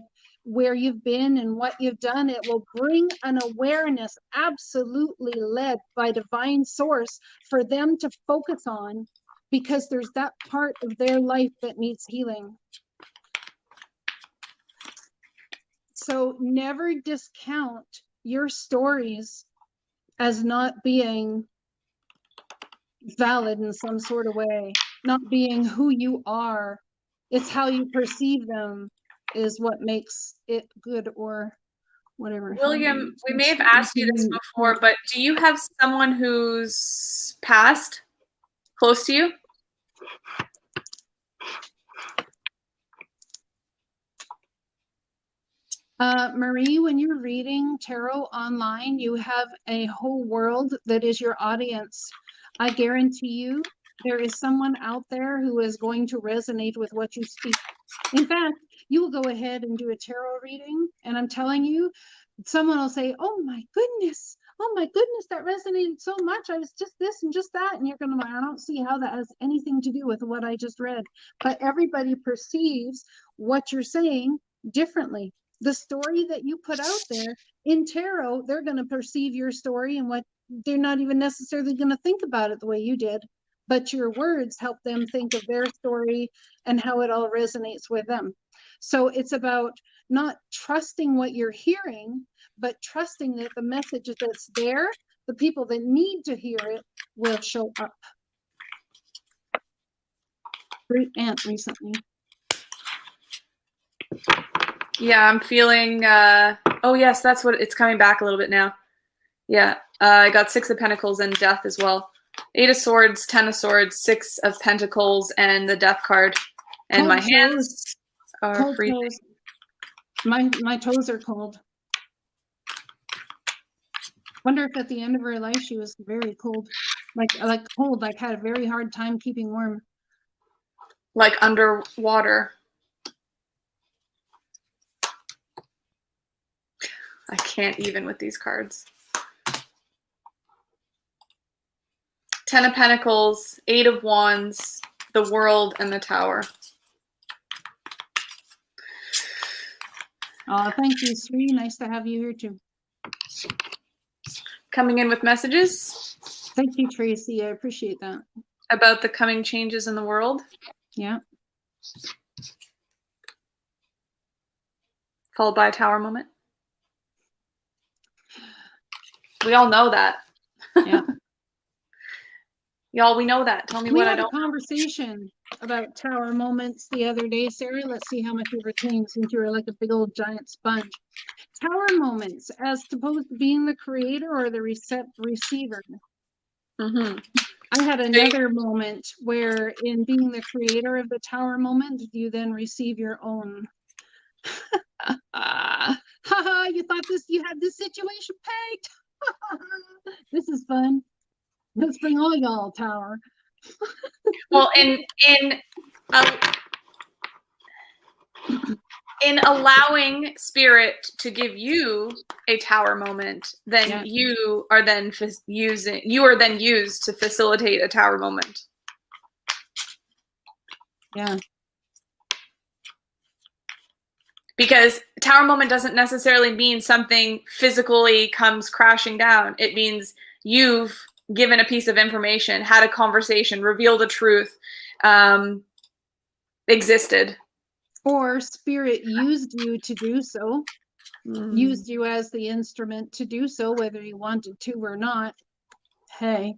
where you've been and what you've done, it will bring an awareness absolutely led by divine source for them to focus on, because there's that part of their life that needs healing. So never discount your stories as not being valid in some sort of way, not being who you are. It's how you perceive them is what makes it good or whatever. William, we may have asked you this before, but do you have someone who's passed close to you? Marie, when you're reading tarot online, you have a whole world that is your audience. I guarantee you there is someone out there who is going to resonate with what you speak. In fact, you will go ahead and do a tarot reading, and I'm telling you, someone will say, oh my goodness, that resonated so much. I was just this and just that. And you're going to, I don't see how that has anything to do with what I just read. But everybody perceives what you're saying differently. The story that you put out there in tarot, they're going to perceive your story and what they're not even necessarily going to think about it the way you did. But your words help them think of their story and how it all resonates with them. So it's about not trusting what you're hearing, but trusting that the message that's there, the people that need to hear it will show up. Great aunt recently. Yeah, I'm feeling, oh yes, that's what, it's coming back a little bit now. Yeah, I got 6 of Pentacles and Death as well. 8 of Swords, 10 of Swords, 6 of Pentacles, and the Death card. And Cold my hands are cold freezing. toes. My toes are cold. Wonder if at the end of her life she was very cold, like cold, like had a very hard time keeping warm. Like underwater. I can't even with these cards. 10 of Pentacles, 8 of Wands, the World, and the Tower. Oh, thank you, Sri. Nice to have you here too. Coming in with messages. Thank you, Tracy. I appreciate that. About the coming changes in the world. Yeah. Followed by a Tower moment. We all know that. Yeah. Y'all, we know that. Tell me what I don't know. We had a conversation about Tower moments the other day, Sarah. Let's see how much you retain since you're like a big old giant sponge. Tower moments as opposed to being the creator or the receiver. Mm-hmm. I had another moment where in being the creator of the Tower moment, you then receive your own. Haha, you thought you had this situation pegged. This is fun. Let's bring all y'all Tower. Well, in allowing Spirit to give you a Tower moment, then you are then used to facilitate a Tower moment. Yeah. Because Tower moment doesn't necessarily mean something physically comes crashing down. It means you've given a piece of information, had a conversation, revealed a truth, existed. Or Spirit used you to do so, used you as the instrument to do so, whether you wanted to or not. Hey.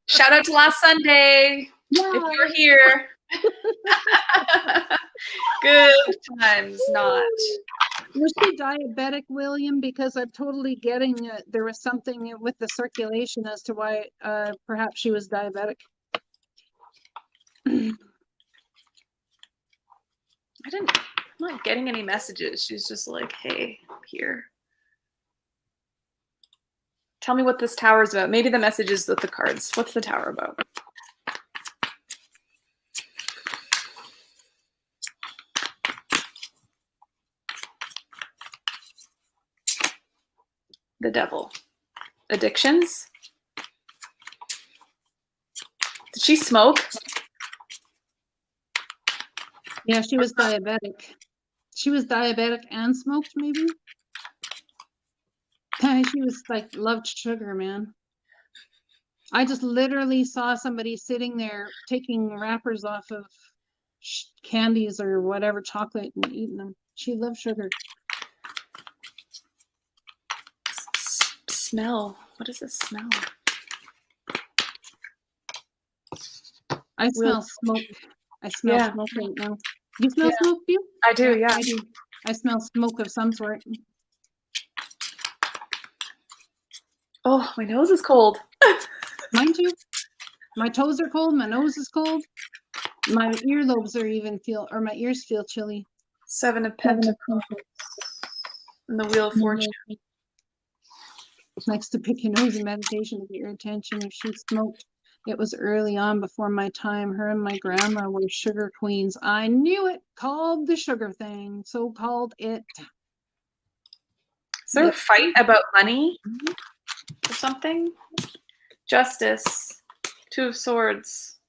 Shout out to last Sunday, if you're here. Good times, not. Was she diabetic, William? Because I'm totally getting there was something with the circulation as to why perhaps she was diabetic. I'm not getting any messages. She's just like, hey, I'm here. Tell me what this Tower is about. Maybe the message is with the cards. What's the Tower about? The Devil. Addictions? Did she smoke? Yeah, she was diabetic. She was diabetic and smoked, maybe? She was like, loved sugar, man. I just literally saw somebody sitting there taking wrappers off of candies or whatever, chocolate, and eating them. She loved sugar. Smell. What does this smell? I smell smoke. I smell smoke right now. You smell smoke, do you? I do, yeah. I do. I smell smoke of some sort. Oh, my nose is cold. Mine too. My toes are cold. My nose is cold. My earlobes or my ears feel chilly. 7 of Pentacles. And the Wheel of Fortune. Likes to pick your nose in meditation to get your attention. If she smoked, it was early on before my time. Her and my grandma were sugar queens. I knew it. Called the sugar thing. So called it. Is there a fight about money or something? Justice. 2 of Swords.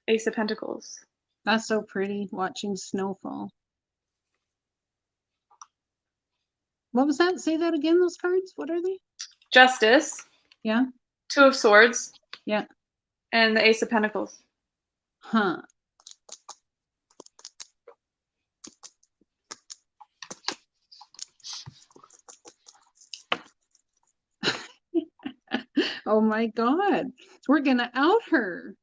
Ace of Pentacles. That's so pretty, watching snowfall. What was that? Say that again, those cards. What are they? Justice. Yeah. 2 of Swords. Yeah. And the Ace of Pentacles. Huh. Oh my God. We're going to out her.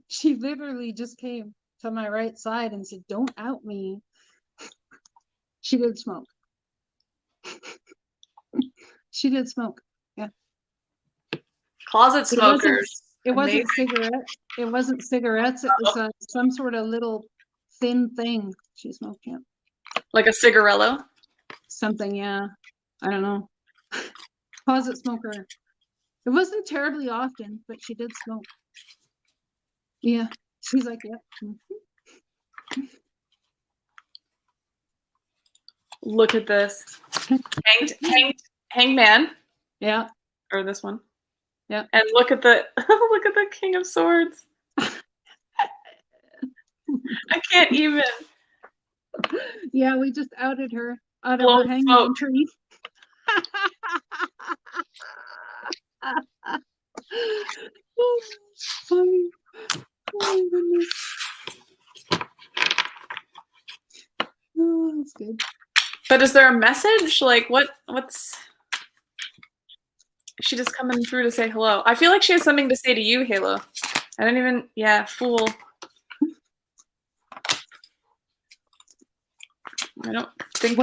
She literally just came to my right side and said, "Don't out me." She did smoke. She did smoke. Yeah. Closet smokers. It wasn't cigarettes. It wasn't cigarettes. It was some sort of little thin thing she smoked. Yeah. Like a cigarillo? Something, yeah. I don't know. Closet smoker. It wasn't terribly often, but she did smoke. Yeah. She's like, yep. Look at this. Hanged man. Yeah. Or this one. Yeah. And look at the look at the King of Swords. I can't even. Yeah, we just outed her out of her hangman tree. Oh, funny. Oh my goodness. Oh, that's good. But is there a message? Like what's is she just coming through to say hello? I feel like she has something to say to you, Halo. I don't even Fool. I don't think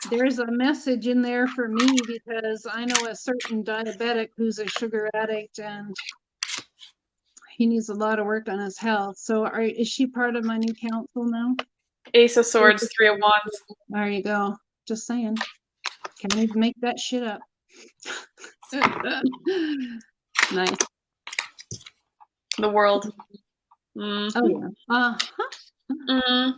there's a message in there for me because I know a certain diabetic who's a sugar addict and he needs a lot of work on his health. So is she part of my new council now? Ace of Swords, 3 of Wands. There you go. Just saying. Can't even make that shit up. Nice. The World. Mm-hmm. Oh yeah. Mm-hmm.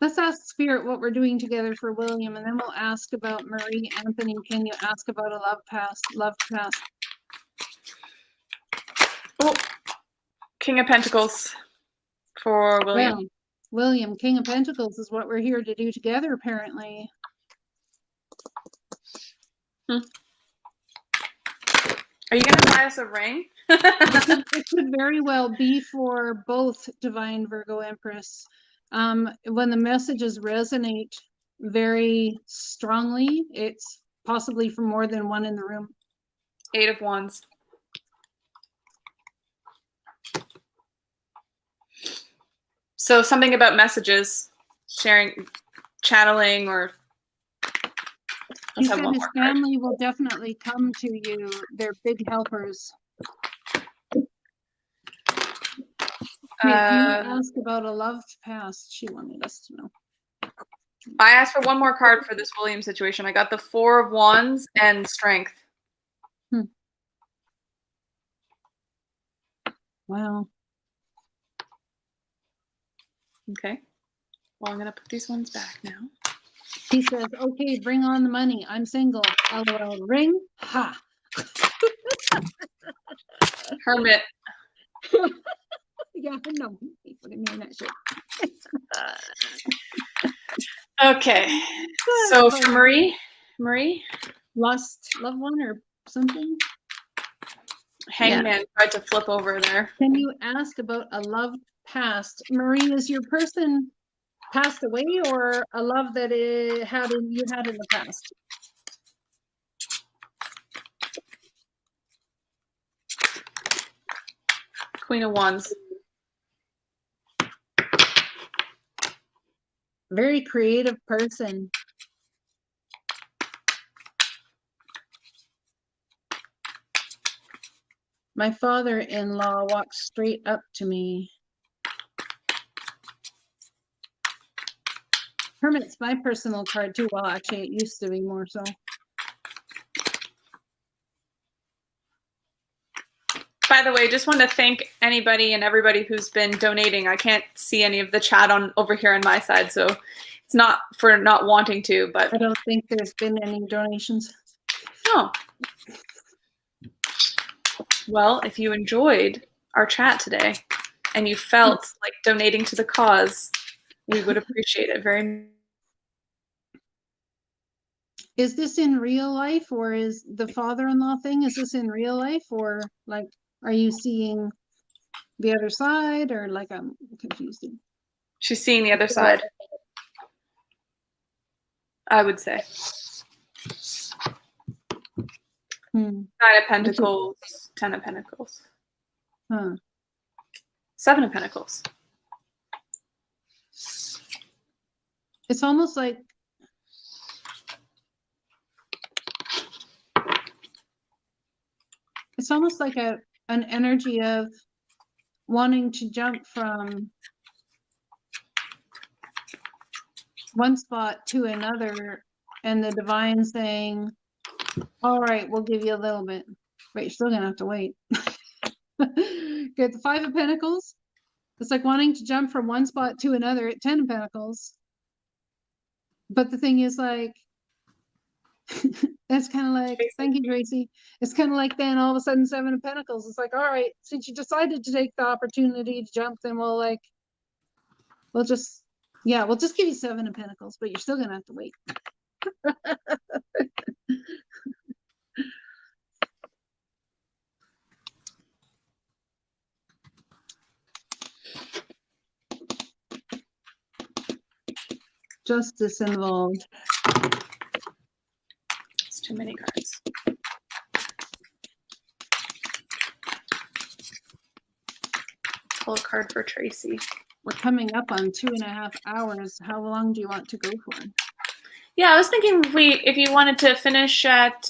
Let's ask Spirit what we're doing together for William, and then we'll ask about Marie. Anthony, can you ask about a loved past? Oh, King of Pentacles for William. Well, William, King of Pentacles is what we're here to do together, apparently. Are you going to buy us a ring? It could very well be for both Divine Virgo Empress. When the messages resonate very strongly, it's possibly for more than one in the room. 8 of Wands. So something about messages, sharing, channeling, or he said his family will definitely come to you. They're big helpers. Can you ask about a loved past? She wanted us to know. I asked for one more card for this William situation. I got the 4 of Wands and Strength. Wow. Okay. Well, I'm going to put these ones back now. He says, okay, bring on the money. I'm single. LOL. Ring. Ha. Hermit. Yeah, I know. What do you mean that shit? Okay. So for Marie. Lost loved one or something? Hangman tried to flip over there. Can you ask about a loved past? Marie, is your person passed away or a love that you had in the past? Queen of Wands. Very creative person. My father-in-law walked straight up to me. Hermit's my personal card too. Well, actually, it used to be more so. By the way, just want to thank anybody and everybody who's been donating. I can't see any of the chat on over here on my side, so it's not for not wanting to, but I don't think there's been any donations. no. Well, if you enjoyed our chat today and you felt like donating to the cause, we would appreciate it very much. Is this in real life, or is the father-in-law thing, is this in real life, or like, are you seeing the other side, or like, I'm confused? She's seeing the other side, I would say. Nine of Pentacles, 10 of Pentacles. 7 of Pentacles. It's almost like an energy of wanting to jump from one spot to another, and the divine saying, all right, we'll give you a little bit, but you're still gonna have to wait. Get the 5 of Pentacles. It's like wanting to jump from one spot to another at 10 of Pentacles. But the thing is, like, it's kind of like, thank you, Gracie. It's kind of like then all of a sudden 7 of Pentacles. It's like, all right, since you decided to take the opportunity to jump, then we'll just give you 7 of Pentacles, but you're still gonna have to wait. Justice involved. It's too many cards. Pull a card for Tracy. We're coming up on 2.5 hours. How long do you want to go for? Yeah, I was thinking if you wanted to finish at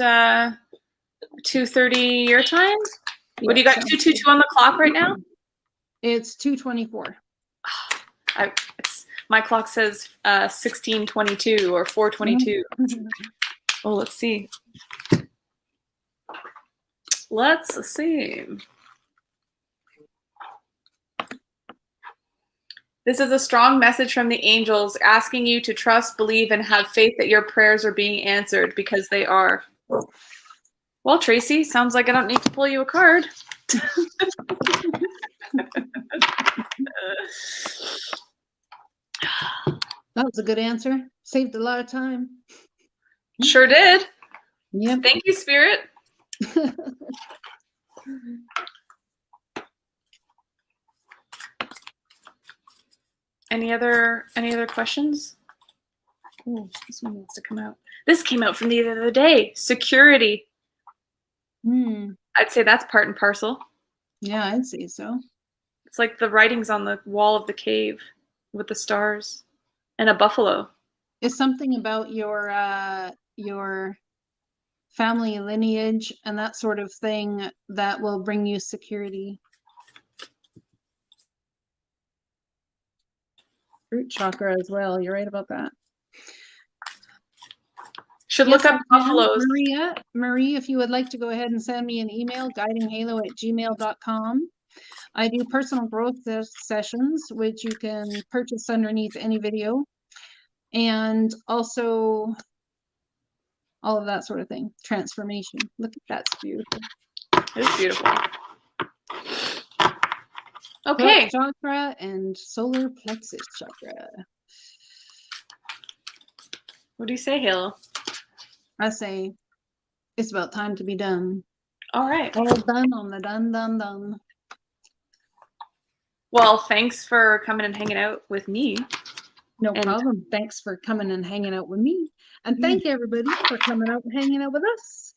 2:30 your time. What do you got? 2:22 on the clock right now? It's 2:24. My clock says 16:22 or 4:22. Oh, let's see. Let's see. This is a strong message from the angels asking you to trust, believe, and have faith that your prayers are being answered, because they are. Well, Tracy, sounds like I don't need to pull you a card. That was a good answer. Saved a lot of time. Sure did. Yep. Thank you, Spirit. Any other questions? Oh, this one needs to come out. This came out from the other day. Security. I'd say that's part and parcel. Yeah, I'd say so. It's like the writings on the wall of the cave with the stars and a buffalo. It's something about your family lineage and that sort of thing that will bring you security. Root chakra as well. You're right about that. Should look up buffaloes. Marie, if you would like to go ahead and send me an email, guidinghalo@gmail.com. I do personal growth sessions, which you can purchase underneath any video. And also all of that sort of thing. Transformation. Look at that. It's beautiful. It's beautiful. Okay. Throat chakra and solar plexus chakra. What do you say, Halo? I say it's about time to be done. All right. All done on the done. Well, thanks for coming and hanging out with me. No problem. Thanks for coming and hanging out with me. And thank everybody for coming out and hanging out with us.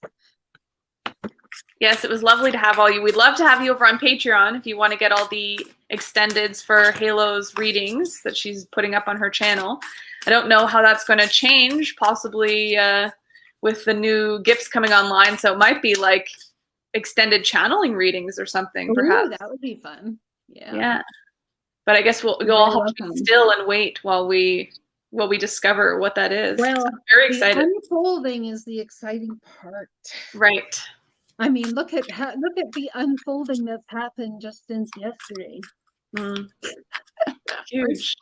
Yes, it was lovely to have all you. We'd love to have you over on Patreon if you want to get all the extendeds for Halo's readings that she's putting up on her channel. I don't know how that's going to change, possibly with the new gifts coming online. So it might be like extended channeling readings or something. Ooh, perhaps that would be fun. Yeah. Yeah, but I guess you'll all have to be still and wait while we discover what that is. Well, I'm very excited. The unfolding is the exciting part. Right. I mean, look at the unfolding that's happened just since yesterday. Huge.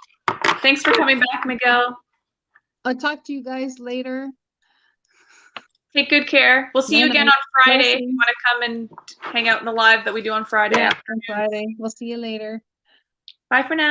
Thanks for coming back, Miguel. I'll talk to you guys later. Take good care. We'll see you again on Friday. If you want to come and hang out in the live that we do on Friday. Yeah, on Friday. We'll see you later. Bye for now.